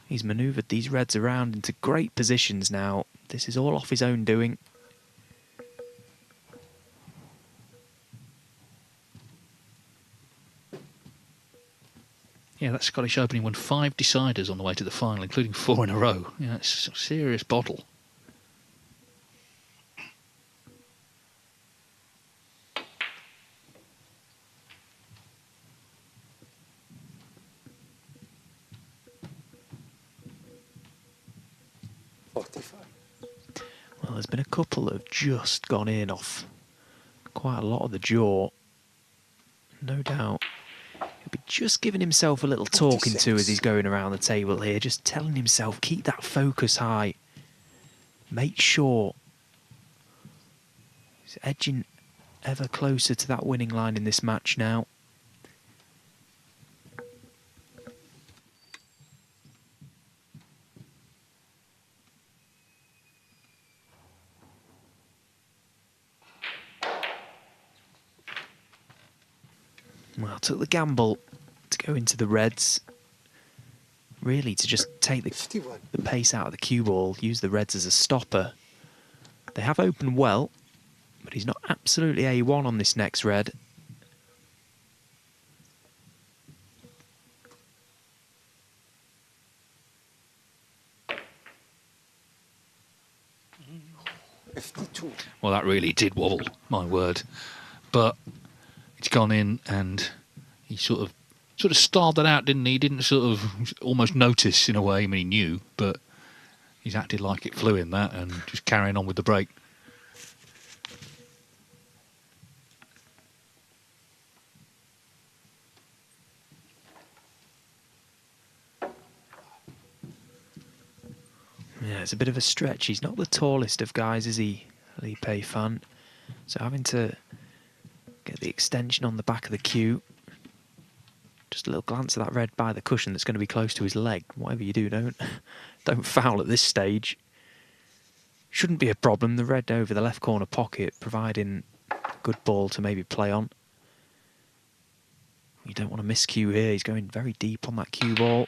he's manoeuvred these reds around into great positions now. This is all off his own doing. Yeah, that Scottish Open, he won 5 deciders on the way to the final, including 4 in a row. Yeah, it's a serious bottle. Well, there's been a couple that have just gone in off quite a lot of the jaw. No doubt. He'll be just giving himself a little talking to as he's going around the table here, just telling himself, keep that focus high. Make sure he's edging ever closer to that winning line in this match now. Well, took the gamble to go into the reds. Really, to just take the pace out of the cue ball, use the reds as a stopper. They have opened well, but he's not absolutely A1 on this next red. Well, that really did wobble, my word. But it's gone in, and he sort of starved it out, didn't he? He didn't sort of almost notice in a way. I mean, he knew, but he's acted like it flew in that and just carrying on with the break. Yeah, it's a bit of a stretch. He's not the tallest of guys, is he, Lei Peifan? So having to get the extension on the back of the cue. Just a little glance at that red by the cushion that's going to be close to his leg. Whatever you do, don't foul at this stage. Shouldn't be a problem. The red over the left corner pocket, providing a good ball to maybe play on. You don't want to miss cue here. He's going very deep on that cue ball.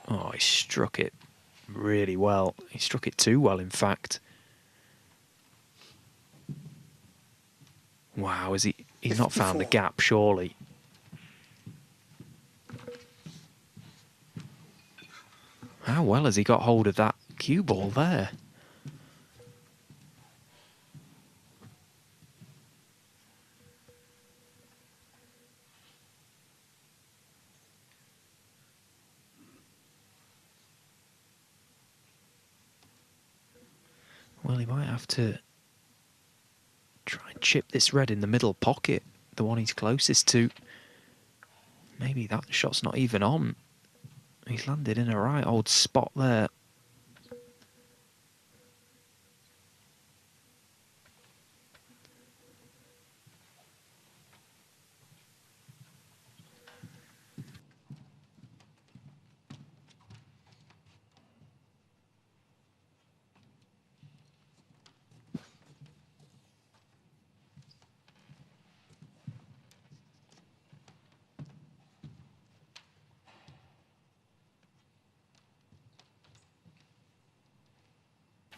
Oh, he struck it really well. He struck it too well, in fact. Wow, he's not found the gap, surely. How well has he got hold of that cue ball there? Well, he might have to try and chip this red in the middle pocket, the one he's closest to. Maybe that shot's not even on. He's landed in a right old spot there.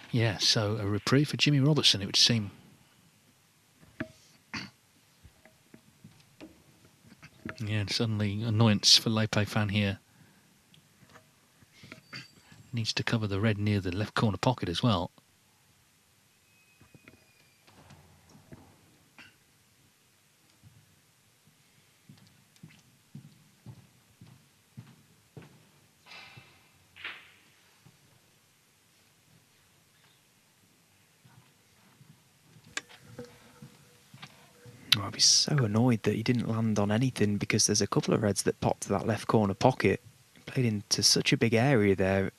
Yeah, so a reprieve for Jimmy Robertson, it would seem. Yeah, suddenly annoyance for Lei Peifan here. Needs to cover the red near the left corner pocket as well. I'd be so annoyed that he didn't land on anything, because there's a couple of reds that popped to that left corner pocket. Played into such a big area there.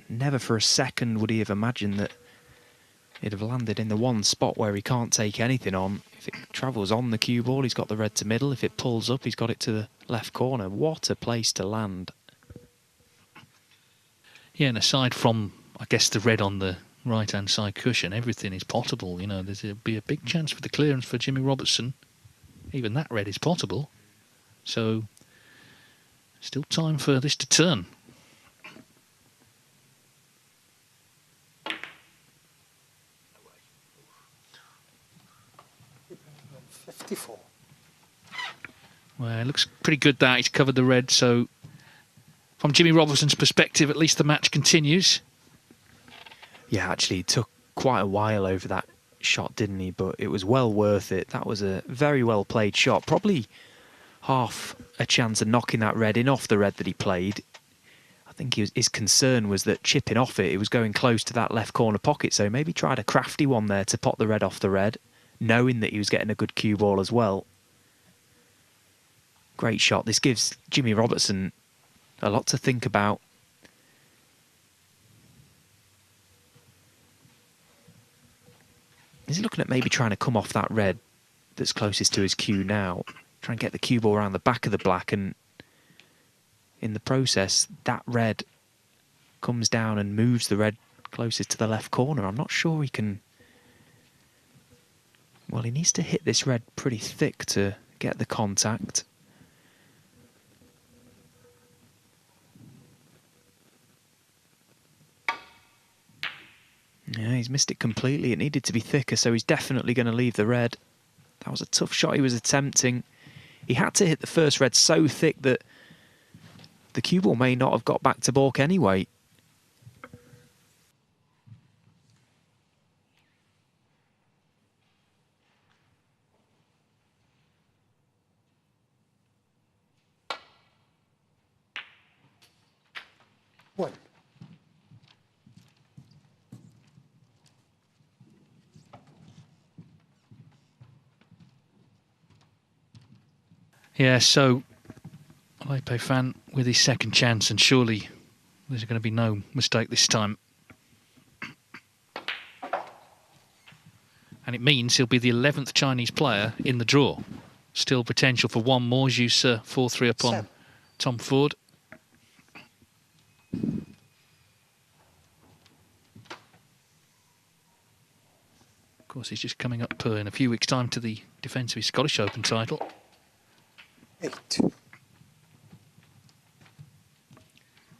Never for a second would he have imagined that he'd have landed in the one spot where he can't take anything on. If it travels on the cue ball, he's got the red to middle. If it pulls up, he's got it to the left corner. What a place to land. Yeah, and aside from, I guess, the red on the right-hand side cushion, everything is potable. You know, there'd be a big chance for the clearance for Jimmy Robertson. Even that red is potable. So, still time for this to turn. Well, it looks pretty good that he's covered the red, so from Jimmy Robertson's perspective, at least the match continues. Yeah, actually, it took quite a while over that shot, didn't he? But it was well worth it. That was a very well played shot. Probably half a chance of knocking that red in off the red that he played. I think his concern was that chipping off it was going close to that left corner pocket, so maybe tried a crafty one there to pot the red off the red, knowing that he was getting a good cue ball as well. Great shot. This gives Jimmy Robertson a lot to think about. Is he looking at maybe trying to come off that red that's closest to his cue now? Try and get the cue ball around the back of the black, and in the process, that red comes down and moves the red closest to the left corner. I'm not sure he can... Well, he needs to hit this red pretty thick to get the contact. Yeah, he's missed it completely. It needed to be thicker, so he's definitely going to leave the red. That was a tough shot he was attempting. He had to hit the first red so thick that the cue ball may not have got back to baulk anyway. One. Yeah, so Lei Peifan with his second chance, and surely there's going to be no mistake this time. And it means he'll be the 11th Chinese player in the draw. Still potential for one more. Zhu Se 4-3 up on Tom Ford. Of course, he's just coming up in a few weeks' time to the defence of his Scottish Open title. 8.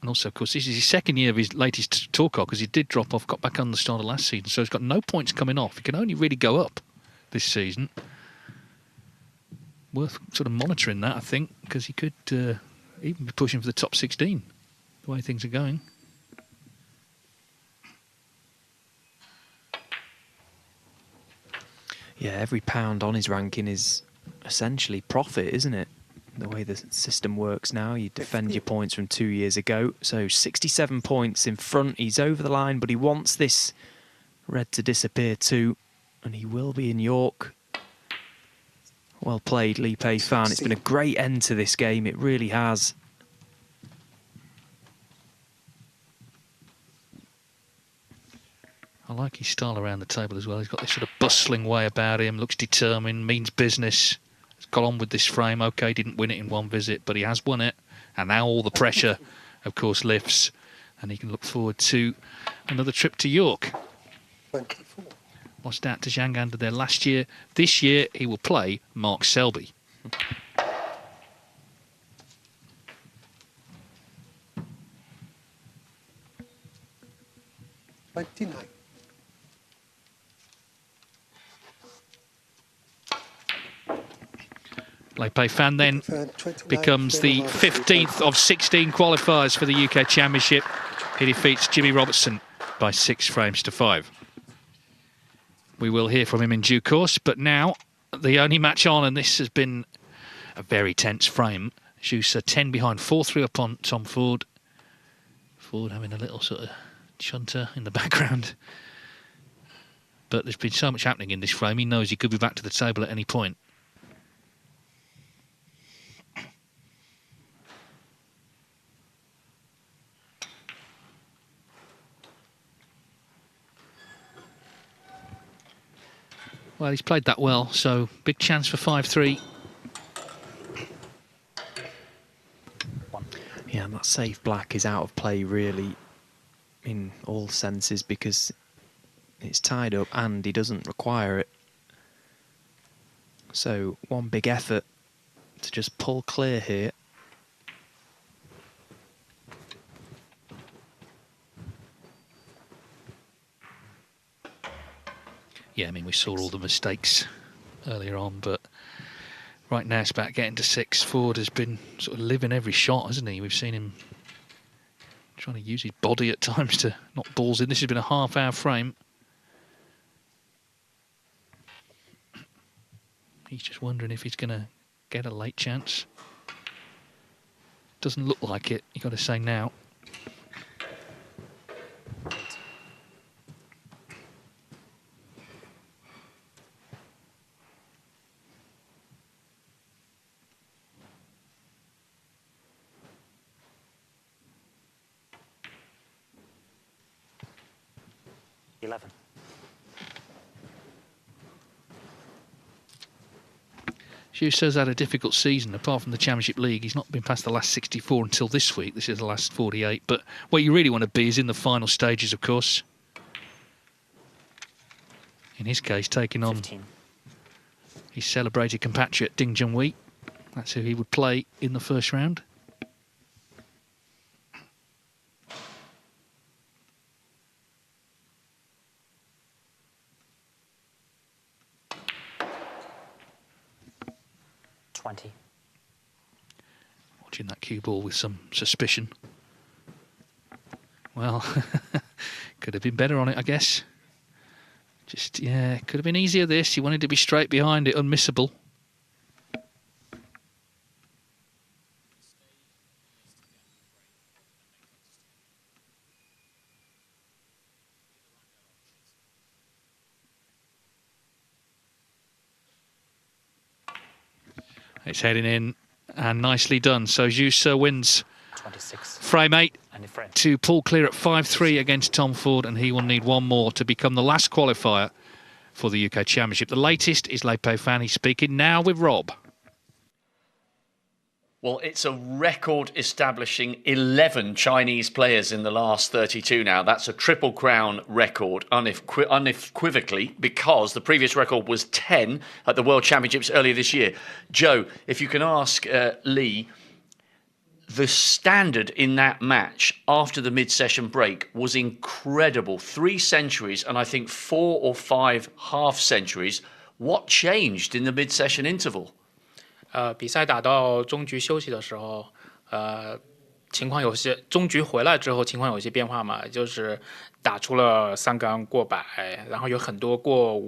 And also, of course, this is his second year of his latest tour card, because he did drop off, got back on the start of last season, so he's got no points coming off. He can only really go up this season. Worth sort of monitoring that, I think, because he could even be pushing for the top 16, the way things are going. Yeah, every pound on his ranking is essentially profit, isn't it? The way the system works now, you defend your points from 2 years ago. So 67 points in front, he's over the line, but he wants this red to disappear too, and he will be in York. Well played, Lei Peifan. It's been a great end to this game, it really has. I like his style around the table as well. He's got this sort of bustling way about him, looks determined, means business. He's got on with this frame. OK, didn't win it in one visit, but he has won it. And now all the pressure, of course, lifts. And he can look forward to another trip to York. 24. Lost out to Zhang Anda there last year. This year, he will play Mark Selby. Lei Peifan then becomes the 15th of 16 qualifiers for the UK Championship. He defeats Jimmy Robertson by 6 frames to 5. We will hear from him in due course, but now the only match on, and this has been a very tense frame. Zhu Se 10 behind, 4-3 up on Tom Ford. Ford having a little sort of chunter in the background. But there's been so much happening in this frame, he knows he could be back to the table at any point. Well, he's played that well, so big chance for 5-3. Yeah, and that safe black is out of play, really, in all senses, because it's tied up and he doesn't require it. So, one big effort to just pull clear here. Yeah, I mean, we saw all the mistakes earlier on, but right now it's about getting to 6. Ford has been sort of living every shot, hasn't he? We've seen him trying to use his body at times to knock balls in. This has been a half-hour frame. He's just wondering if he's going to get a late chance. Doesn't look like it, you've got to say now. Zhu Se's had a difficult season. Apart from the Championship League, he's not been past the last 64 until this week. This is the last 48. But where you really want to be is in the final stages, of course. In his case, taking on 15. his celebrated compatriot Ding Junhui. That's who he would play in the first round. Watching that cue ball with some suspicion. Well, could have been better on it, I guess. Just, yeah, could have been easier this. He wanted to be straight behind it, unmissable. It's heading in and nicely done. So Zhu Se wins 26. frame 8 to pull clear at 5-3 against Tom Ford, and he will need one more to become the last qualifier for the UK Championship. The latest is Lei Peifan. He's speaking now with Rob. Well, it's a record-establishing 11 Chinese players in the last 32 now. That's a Triple Crown record, unequivocally, because the previous record was 10 at the World Championships earlier this year. Joe, if you can ask Lee, the standard in that match after the mid-session break was incredible. 3 centuries and I think 4 or 5 half-centuries. What changed in the mid-session interval? 比赛打到中局休息的时候，情况有些中局回来之后情况有些变化嘛，就是打出了3杆过百，然后有很多过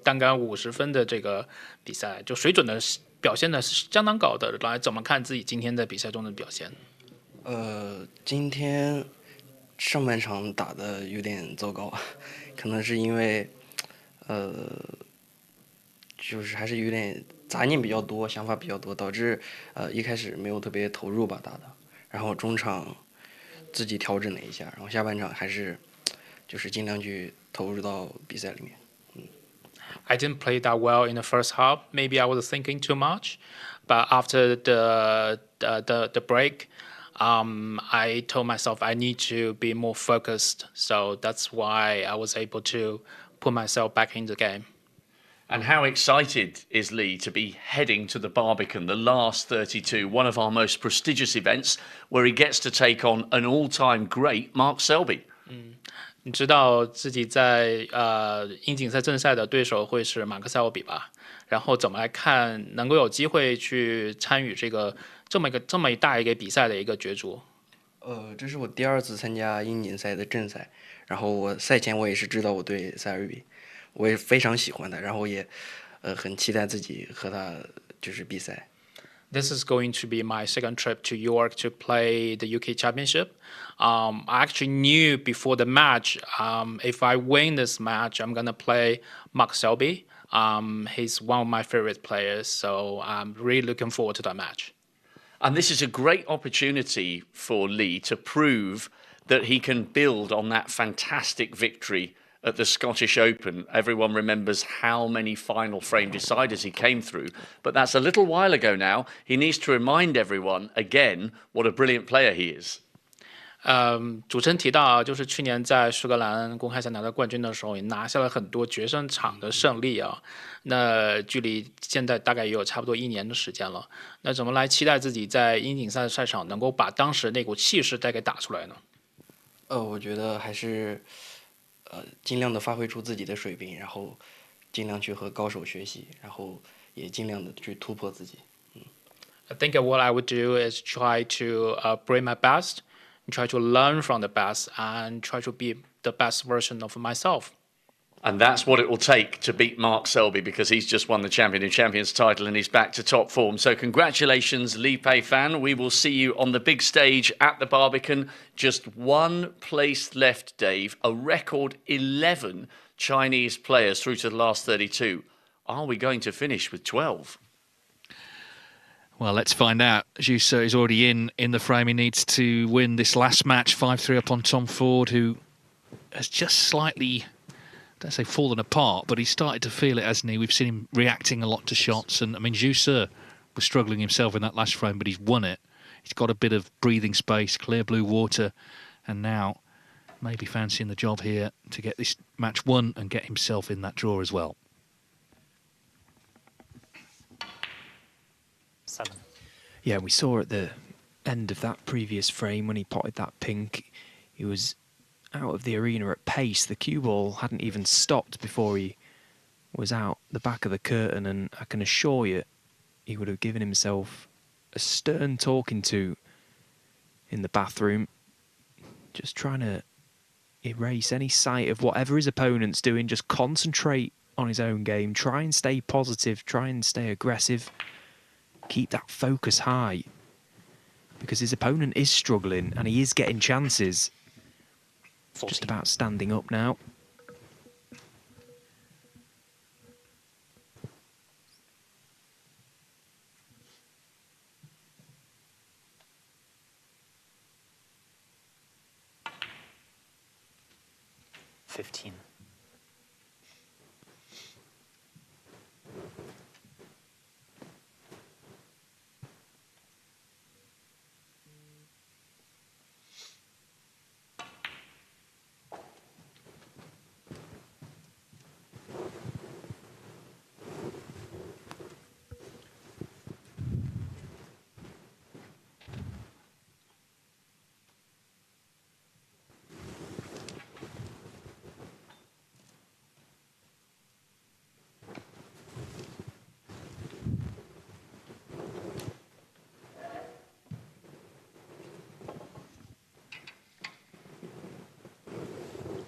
单杆50分的这个比赛，就水准的表现的是相当高的。来怎么看自己今天在比赛中的表现？今天上半场打的有点糟糕，可能是因为就是还是有点杂念比较多，想法比较多，导致一开始没有特别投入吧打的，然后中场自己调整了一下，然后下半场还是就是尽量去投入到比赛里面。I didn't play that well in the first half. Maybe I was thinking too much, but after the break, I told myself I need to be more focused. So that's why I was able to put myself back in the game. And how excited is Lee to be heading to the Barbican, the last 32, one of our most prestigious events, where he gets to take on an all-time great Mark Selby? 你知道自己在英锦赛正赛的对手会是马克塞尔比吧？然后怎么来看能够有机会去参与这么大一个比赛的一个角逐？这是我第2次参加英锦赛的正赛，然后我赛前我也是知道我对塞尔比。我也非常喜欢他，然后也很期待自己和他就是比赛。This is going to be my second trip to York to play the UK Championship. I actually knew before the match, if I win this match, I'm gonna play Mark Selby. He's one of my favorite players, so I'm really looking forward to that match. And this is a great opportunity for Lee to prove that he can build on that fantastic victory at the Scottish Open. Everyone remembers how many final frame deciders he came through, but that's a little while ago now. He needs to remind everyone again what a brilliant player he is. 主持人提到，就是去年在苏格兰公开赛拿到冠军的时候，也拿下了很多决胜场的胜利啊。那距离现在大概也有差不多1年的时间了。那怎么来期待自己在英锦赛赛场能够把当时那股气势再给打出来呢？我觉得还是尽量的发挥出自己的水平，然后尽量去和高手学习，然后也尽量的去突破自己。I think what I would do is try to bring my best, try to learn from the best, and try to be the best version of myself. And that's what it will take to beat Mark Selby, because he's just won the Champion of Champions title and he's back to top form. So congratulations, Lei Peifan. We will see you on the big stage at the Barbican. Just one place left, Dave. A record 11 Chinese players through to the last 32. Are we going to finish with 12? Well, let's find out. Zhu Se is already in the frame. He needs to win this last match, 5-3 up on Tom Ford, who has just slightly, don't say fallen apart, but he's started to feel it, hasn't he? We've seen him reacting a lot to shots, and I mean, Zhu Se was struggling himself in that last frame, but he's won it. He's got a bit of breathing space, clear blue water, and now maybe fancying the job here to get this match won and get himself in that draw as well. 7. Yeah, we saw at the end of that previous frame when he potted that pink, he was out of the arena at pace. The cue ball hadn't even stopped before he was out the back of the curtain, and I can assure you he would have given himself a stern talking to in the bathroom, just trying to erase any sight of whatever his opponent's doing, just concentrate on his own game, try and stay positive, try and stay aggressive, keep that focus high, because his opponent is struggling and he is getting chances. It's just about standing up now.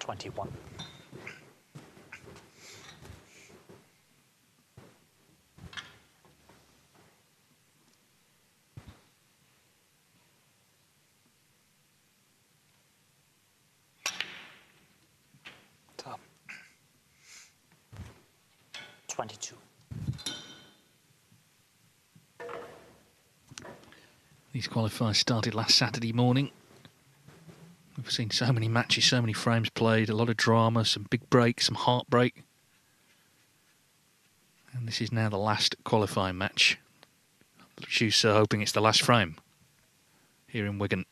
21. Top. 22. These qualifiers started last Saturday morning. We've seen so many matches, so many frames played, a lot of drama, some big breaks, some heartbreak. And this is now the last qualifying match. She's hoping it's the last frame here in Wigan.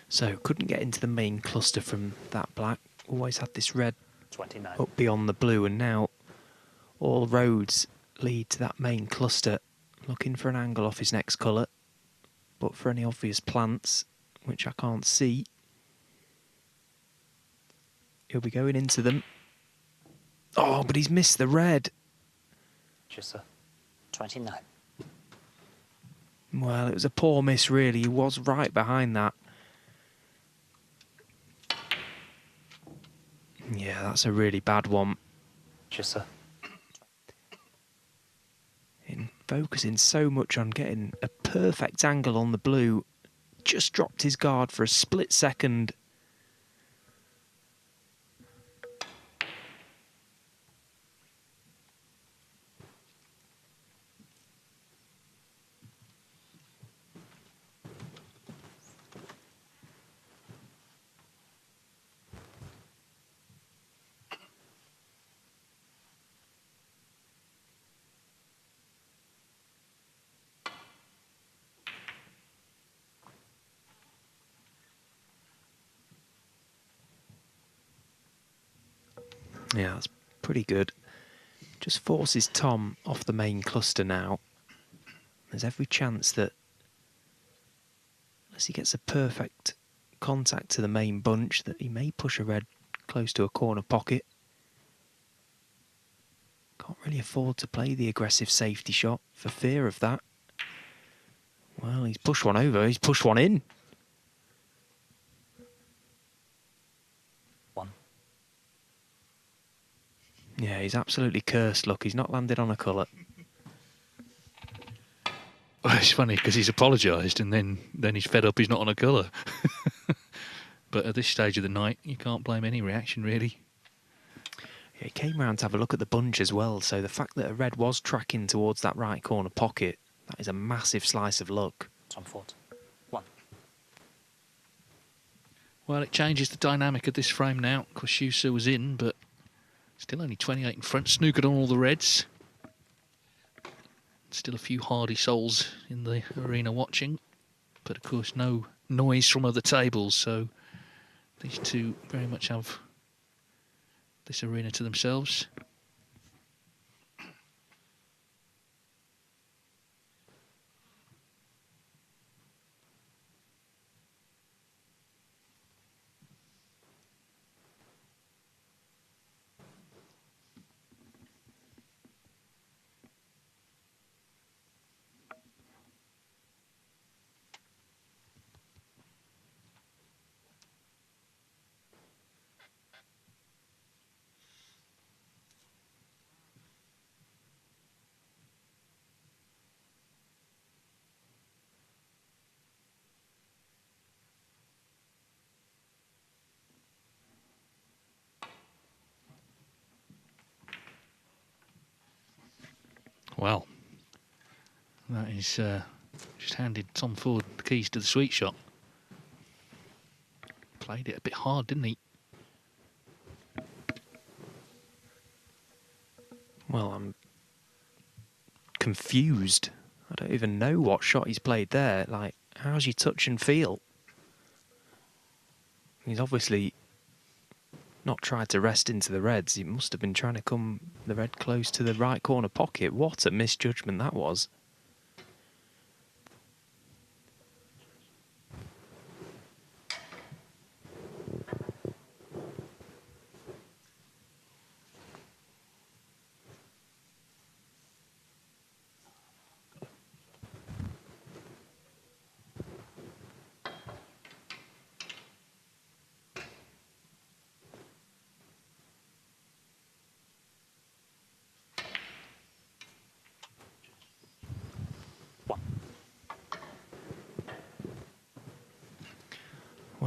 So couldn't get into the main cluster from that black. Always had this red 29. up beyond the blue, and now all roads lead to that main cluster. Looking for an angle off his next colour, but for any obvious plants, which I can't see, he'll be going into them. Oh, but he's missed the red. Just 29. Well, it was a poor miss, really. He was right behind that. Yeah, that's a really bad one. Just In focusing so much on getting a perfect angle on the blue, just dropped his guard for a split second. Yeah, that's pretty good. Just forces Tom off the main cluster now. There's every chance that, unless he gets a perfect contact to the main bunch, that he may push a red close to a corner pocket. Can't really afford to play the aggressive safety shot for fear of that. Well, he's pushed one over, he's pushed one in. Yeah, he's absolutely cursed. Look, he's not landed on a colour. Well, it's funny because he's apologised and then he's fed up he's not on a colour. But at this stage of the night, you can't blame any reaction, really. Yeah, he came round to have a look at the bunch as well, so the fact that a red was tracking towards that right corner pocket, that is a massive slice of luck. Tom Ford. 1. Well, it changes the dynamic of this frame now. Of course, Shusu was in, but still only 28 in front, snookered on all the reds. Still a few hardy souls in the arena watching, but of course no noise from other tables, so these two very much have this arena to themselves. Well, that is just handed Tom Ford the keys to the sweet shot. Played it a bit hard, didn't he? Well, I'm confused. I don't even know what shot he's played there. Like, how's your touch and feel? He's obviously not tried to rest into the reds. He must have been trying to come the red close to the right corner pocket. What a misjudgment that was.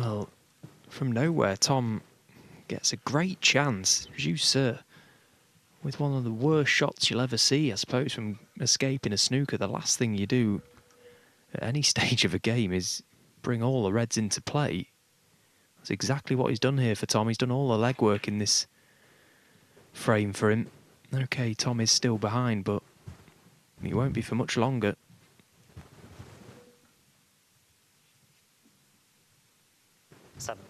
Well, from nowhere, Tom gets a great chance. Zhu Se, with one of the worst shots you'll ever see, I suppose, from escaping a snooker. The last thing you do at any stage of a game is bring all the reds into play. That's exactly what he's done here for Tom. He's done all the legwork in this frame for him. Okay, Tom is still behind, but he won't be for much longer. Seven.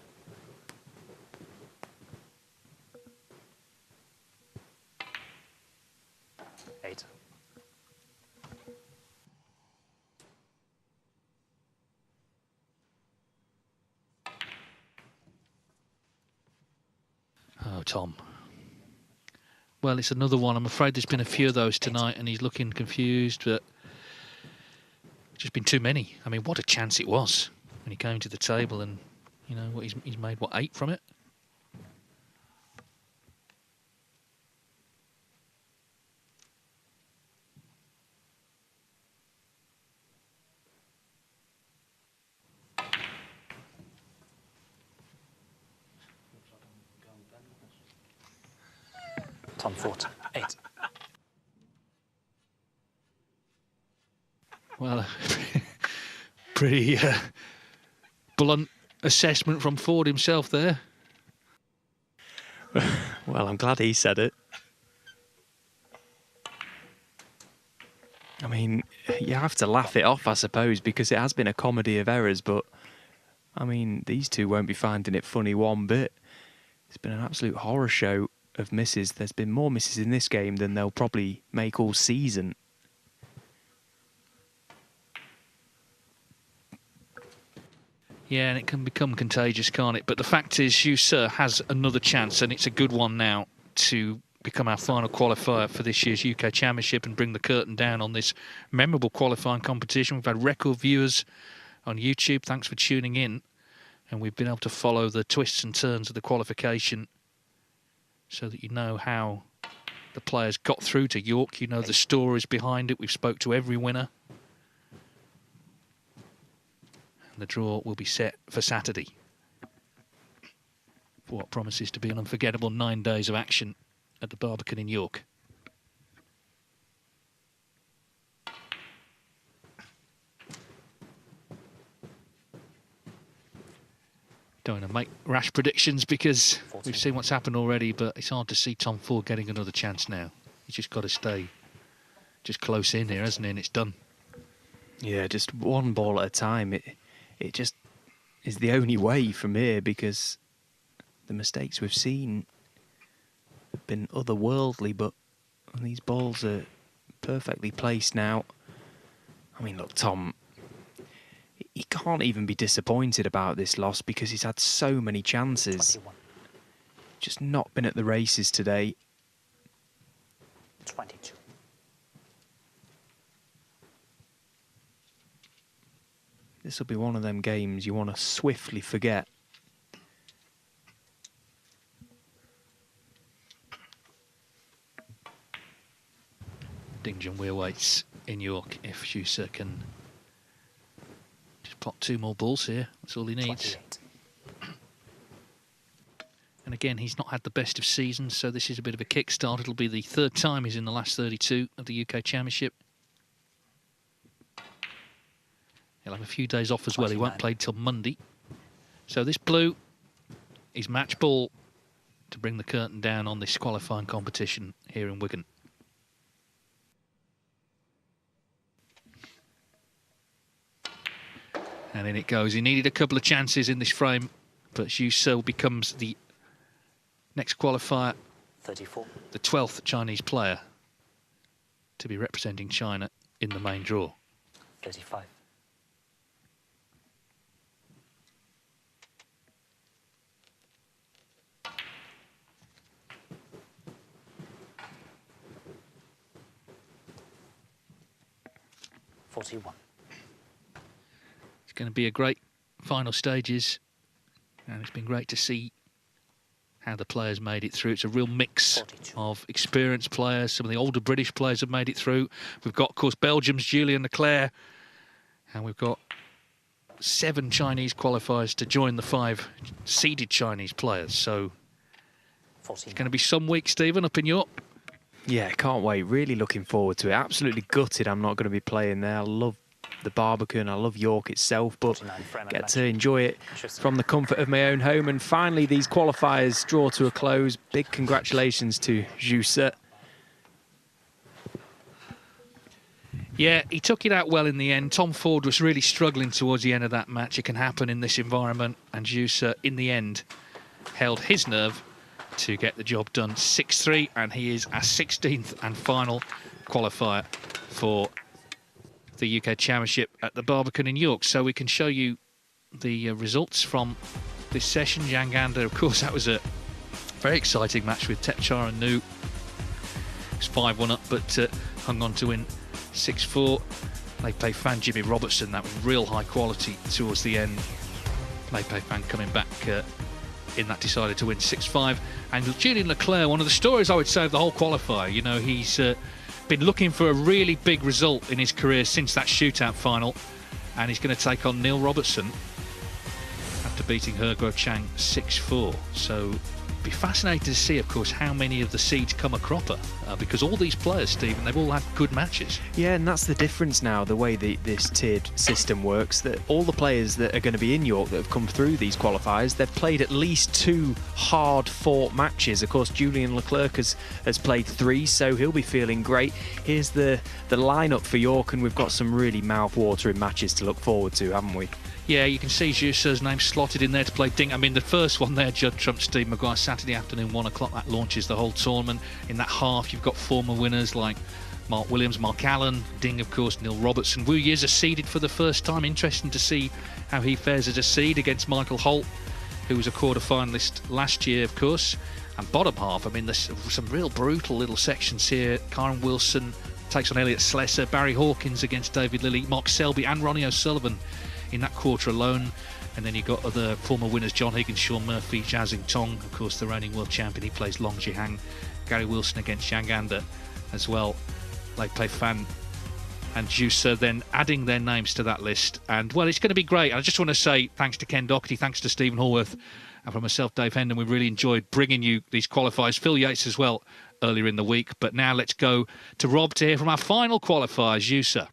Eight. Oh, Tom. Well, it's another one. I'm afraid there's been a few of those tonight, and he's looking confused, but just been too many. I mean, what a chance it was when he came to the table, and you know what, he's made what, 8 from it. Tom Fort. 8. Well, pretty blunt assessment from Ford himself there. Well, I'm glad he said it. I mean, you have to laugh it off, I suppose, because it has been a comedy of errors, but, I mean, these two won't be finding it funny one bit. It's been an absolute horror show of misses. There's been more misses in this game than they'll probably make all season. Yeah, and it can become contagious, can't it? But the fact is, Zhu Se has another chance, and it's a good one now to become our final qualifier for this year's UK Championship and bring the curtain down on this memorable qualifying competition. We've had record viewers on YouTube. Thanks for tuning in. And we've been able to follow the twists and turns of the qualification so that you know how the players got through to York. You know the stories behind it. We've spoke to every winner. The draw will be set for Saturday for what promises to be an unforgettable 9 days of action at the Barbican in York. Don't want to make rash predictions because we've seen what's happened already, but it's hard to see Tom Ford getting another chance now. He's just got to stay just close in here, hasn't he? And it's done. Yeah, just one ball at a time. It just is the only way from here, because the mistakes we've seen have been otherworldly, but these balls are perfectly placed now. I mean, look, Tom, he can't even be disappointed about this loss because he's had so many chances. 21. Just not been at the races today. 22. This will be one of them games you want to swiftly forget. Dingjan wheel weights in York if Zhu Se can just plot 2 more balls here. That's all he needs. 28. And again, he's not had the best of seasons, so this is a bit of a kickstart. It'll be the 3rd time he's in the last 32 of the UK Championship. He'll have a few days off as well. He won't play till Monday. So this blue is match ball to bring the curtain down on this qualifying competition here in Wigan. And in it goes. He needed a couple of chances in this frame, but Zhu Se becomes the next qualifier, 34. the 12th Chinese player to be representing China in the main draw. 35. It's going to be a great final stages, and it's been great to see how the players made it through. It's a real mix 42. of experienced players. Some of the older British players have made it through. We've got, of course, Belgium's Leclercq, and we've got 7 Chinese qualifiers to join the 5 seeded Chinese players. So it's going to be some week, Stephen, up in York. Yeah, can't wait. Really looking forward to it. Absolutely gutted I'm not going to be playing there. I love the Barbican, I love York itself, but get to enjoy it from the comfort of my own home. And finally, these qualifiers draw to a close. Big congratulations to Zhu Se. Yeah, he took it out well in the end. Tom Ford was really struggling towards the end of that match. It can happen in this environment. And Zhu Se, in the end, held his nerve to get the job done. 6-3, and he is our 16th and final qualifier for the UK Championship at the Barbican in York. So we can show you the results from this session. Zhang Anda, of course, that was a very exciting match with Tepchar and Nu. It was 5-1 up, but hung on to win 6-4. Lei Peifan, Jimmy Robertson, that was real high quality towards the end. Lei Peifan coming back in that, decided to win 6-5. And Julian Leclercq, one of the stories I would say of the whole qualifier, you know, he's been looking for a really big result in his career since that shootout final, and he's going to take on Neil Robertson after beating He Guochang 6-4. So be fascinated to see, of course, how many of the seeds come a cropper, because all these players, Stephen, they've all had good matches. Yeah, and that's the difference now, the way this tiered system works, that all the players that are going to be in York that have come through these qualifiers, they've played at least 2 hard-fought matches. Of course, Julian Leclercq has played 3, so he'll be feeling great. Here's the lineup for York, and we've got some really mouth-watering matches to look forward to, haven't we? Yeah, you can see Zhu Se's name slotted in there to play Ding. I mean, the first one there, Judd Trump, Steve Maguire, Saturday afternoon, 1 o'clock, that launches the whole tournament. In that half, you've got former winners like Mark Williams, Mark Allen, Ding, of course, Neil Robertson. Wu Yi's a seeded for the first time. Interesting to see how he fares as a seed against Michael Holt, who was a quarter-finalist last year, of course. And bottom half, I mean, there's some real brutal little sections here. Kyron Wilson takes on Elliot Slesser, Barry Hawkins against David Lilly, Mark Selby and Ronnie O'Sullivan in that quarter alone. And then you've got other former winners, John Higgins, Sean Murphy, Jiazing Tong, of course the reigning world champion, he plays Long Jihang, Gary Wilson against Zhang Anda as well, Lei Peifan and Zhu Se then adding their names to that list. And well, it's going to be great. I just want to say thanks to Ken Doherty, thanks to Steven Hallworth, and for myself, Dave Hendon, we really enjoyed bringing you these qualifiers. Phil Yates as well earlier in the week. But now let's go to Rob to hear from our final qualifier, Zhu Se.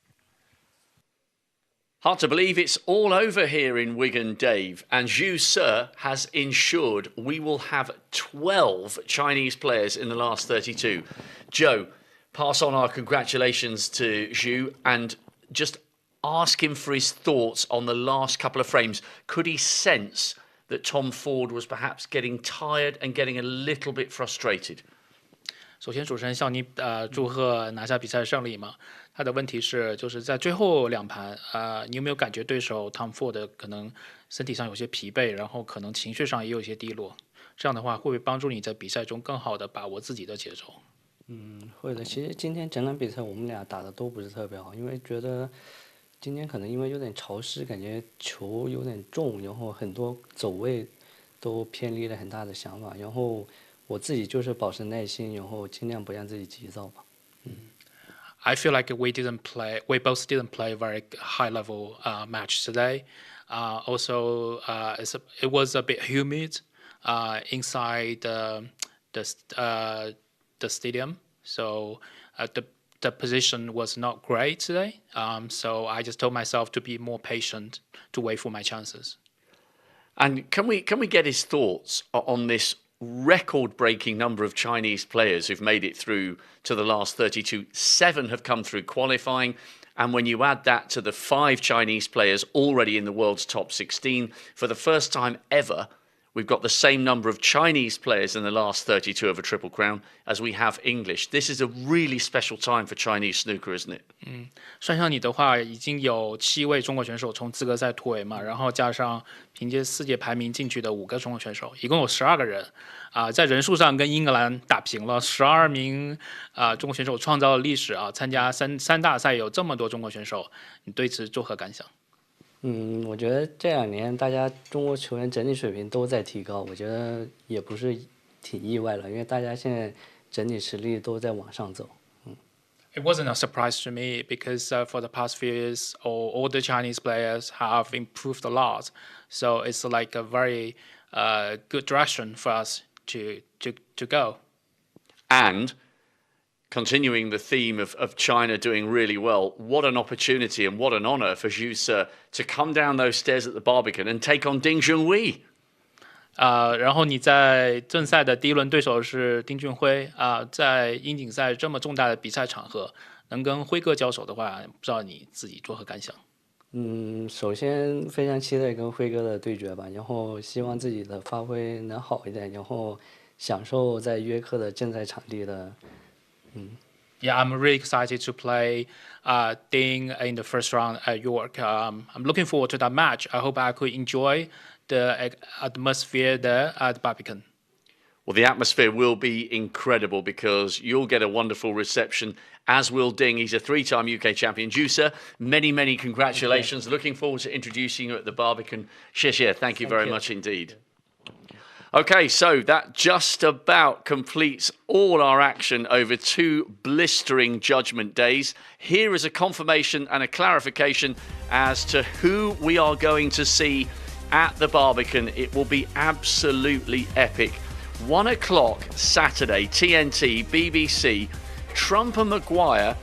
Hard to believe it's all over here in Wigan, Dave, and Zhu Se has ensured we will have 12 Chinese players in the last 32. Joe, pass on our congratulations to Zhu and just ask him for his thoughts on the last couple of frames. Could he sense that Tom Ford was perhaps getting tired and getting a little bit frustrated? 首先，主持人向你祝贺拿下比赛胜利嘛。他的问题是，就是在最后2盘，你有没有感觉对手 Tom Ford 可能身体上有些疲惫，然后可能情绪上也有些低落？这样的话，会不会帮助你在比赛中更好的把握自己的节奏？会的。其实今天整场比赛我们俩打的都不是特别好，因为觉得今天可能因为有点潮湿，感觉球有点重，然后很多走位都偏离了很大的想法，然后我自己就是保持耐心，然后尽量不让自己急躁吧。I feel like we both didn't play a very high level match today. Also, it was a bit humid inside the stadium, so the position was not great today. So I just told myself to be more patient, to wait for my chances. And can we get his thoughts on this record-breaking number of Chinese players who've made it through to the last 32? 7 have come through qualifying, and when you add that to the 5 Chinese players already in the world's top 16, for the first time ever, we've got the same number of Chinese players in the last 32 of a Triple Crown as we have English. This is a really special time for Chinese snooker, isn't it? 算上你的话，已经有7位中国选手从资格赛突围嘛，然后加上凭借世界排名进去的5个中国选手，一共有12个人。在人数上跟英格兰打平了，12名中国选手创造了历史啊！参加三大赛有这么多中国选手，你对此作何感想？我觉得这2年大家中国球员整体水平都在提高，我觉得也不是挺意外了，因为大家现在整体实力都在往上走。It wasn't a surprise to me because for the past few years, all the Chinese players have improved a lot. So it's like a very good direction for us to go. And continuing the theme of China doing really well, what an opportunity and what an honour for Zhu Se to come down those stairs at the Barbican and take on Ding Junhui. 然后你在正赛的第一轮对手是丁俊晖在英锦赛这么重大的比赛场合，能跟辉哥交手的话，不知道你自己作何感想？首先非常期待跟辉哥的对决吧，然后希望自己的发挥能好一点，然后享受在约克的正赛场地的。Yeah, I'm really excited to play Ding in the first round at York. I'm looking forward to that match. I hope I could enjoy the atmosphere there at Barbican. Well, the atmosphere will be incredible because you'll get a wonderful reception, as will Ding. He's a three-time UK champion. Zhu Se, many, many congratulations. Okay. Looking forward to introducing you at the Barbican. Xie, thank you very much indeed. Okay, so that just about completes all our action over 2 blistering judgment days. Here is a confirmation and a clarification as to who we are going to see at the Barbican. It will be absolutely epic. 1 o'clock Saturday, TNT, BBC, Trump and Maguire.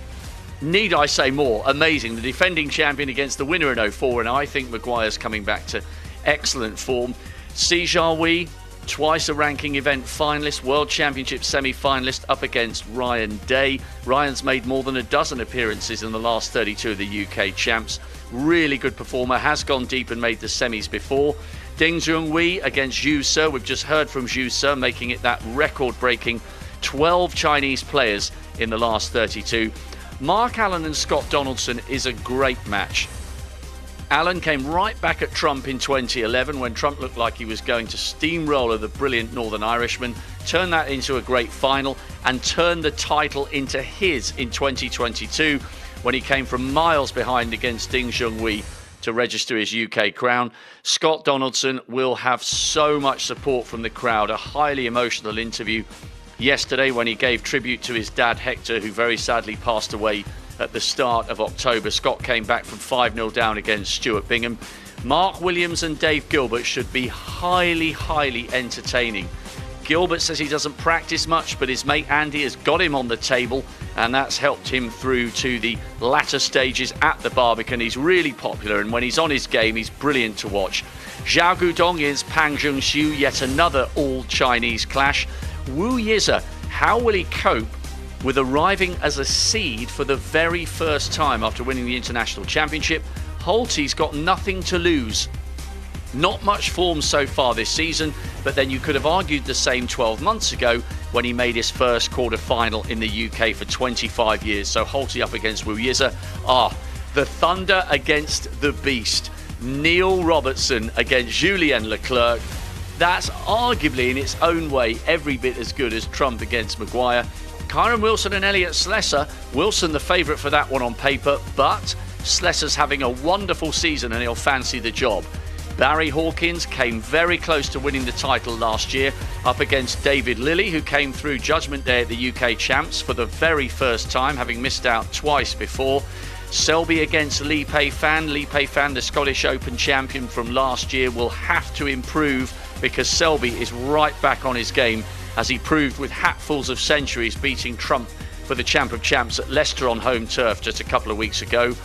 Need I say more? Amazing. The defending champion against the winner in 04, and I think Maguire's coming back to excellent form. Si Jiahui, twice a ranking event finalist, World Championship semi-finalist up against Ryan Day. Ryan's made more than a dozen appearances in the last 32 of the UK champs. Really good performer, has gone deep and made the semis before. Ding Junhui against Zhu Se. We've just heard from Zhu Se, making it that record-breaking 12 Chinese players in the last 32. Mark Allen and Scott Donaldson is a great match. Allen came right back at Trump in 2011 when Trump looked like he was going to steamroller the brilliant Northern Irishman, turned that into a great final and turned the title into his in 2022 when he came from miles behind against Ding Junhui to register his UK crown. Scott Donaldson will have so much support from the crowd. A highly emotional interview yesterday when he gave tribute to his dad Hector, who very sadly passed away at the start of October. Scott came back from 5-0 down against Stuart Bingham. Mark Williams and Dave Gilbert should be highly, highly entertaining. Gilbert says he doesn't practice much, but his mate Andy has got him on the table, and that's helped him through to the latter stages at the Barbican. He's really popular, and when he's on his game, he's brilliant to watch. Zhao Gudong is Pang Zhengxiu, yet another all-Chinese clash. Wu Yize, how will he cope with arriving as a seed for the very first time after winning the International Championship? Holty's got nothing to lose. Not much form so far this season, but then you could have argued the same 12 months ago when he made his first quarter-final in the UK for 25 years. So Holty up against Wu Yize. The Thunder against the Beast. Neil Robertson against Julien Leclercq. That's arguably in its own way every bit as good as Trump against Maguire. Kyron Wilson and Elliot Slessor. Wilson the favourite for that one on paper, but Slessor's having a wonderful season and he'll fancy the job. Barry Hawkins came very close to winning the title last year up against David Lilley, who came through Judgment Day at the UK Champs for the very first time, having missed out twice before. Selby against Lei Peifan. Lei Peifan, the Scottish Open champion from last year, will have to improve because Selby is right back on his game, as he proved with hatfuls of centuries, beating Trump for the Champ of Champs at Leicester on home turf just a couple of weeks ago.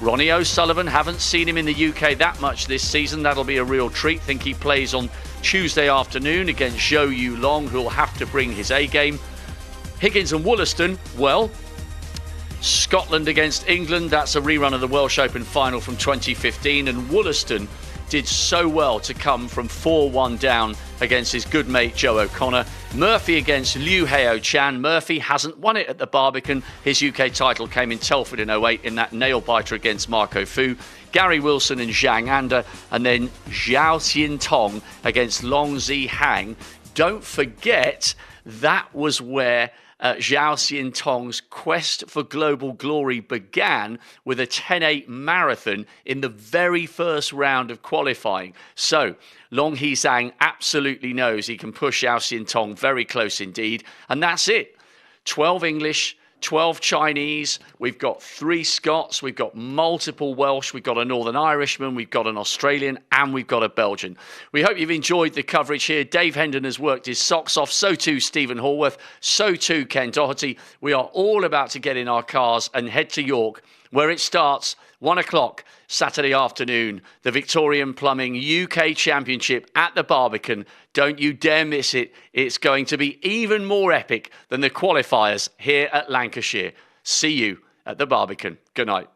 Ronnie O'Sullivan, haven't seen him in the UK that much this season. That'll be a real treat. Think he plays on Tuesday afternoon against Zhou Yu Long, who'll have to bring his A game. Higgins and Wollaston, well, Scotland against England. That's a rerun of the Welsh Open final from 2015, and Wollaston did so well to come from 4-1 down against his good mate Joe O'Connor. Murphy against Liu Heo Chan. Murphy hasn't won it at the Barbican. His UK title came in Telford in 08 in that nail-biter against Marco Fu. Gary Wilson and Zhang Anda, and then Zhao Xiantong against Long Zi Hang. Don't forget, that was where Zhao Xiantong's quest for global glory began with a 10-8 marathon in the very first round of qualifying. So Long Hee-sang absolutely knows he can push Zhao Xiantong very close indeed. And that's it. 12 English, 12 Chinese, we've got 3 Scots, we've got multiple Welsh, we've got a Northern Irishman, we've got an Australian, and we've got a Belgian. We hope you've enjoyed the coverage here. Dave Hendon has worked his socks off, so too Stephen Hallworth, so too Ken Doherty. We are all about to get in our cars and head to York, where it starts 1 o'clock Saturday afternoon, the Victorian Plumbing UK Championship at the Barbican. Don't you dare miss it. It's going to be even more epic than the qualifiers here at Lancashire. See you at the Barbican. Good night.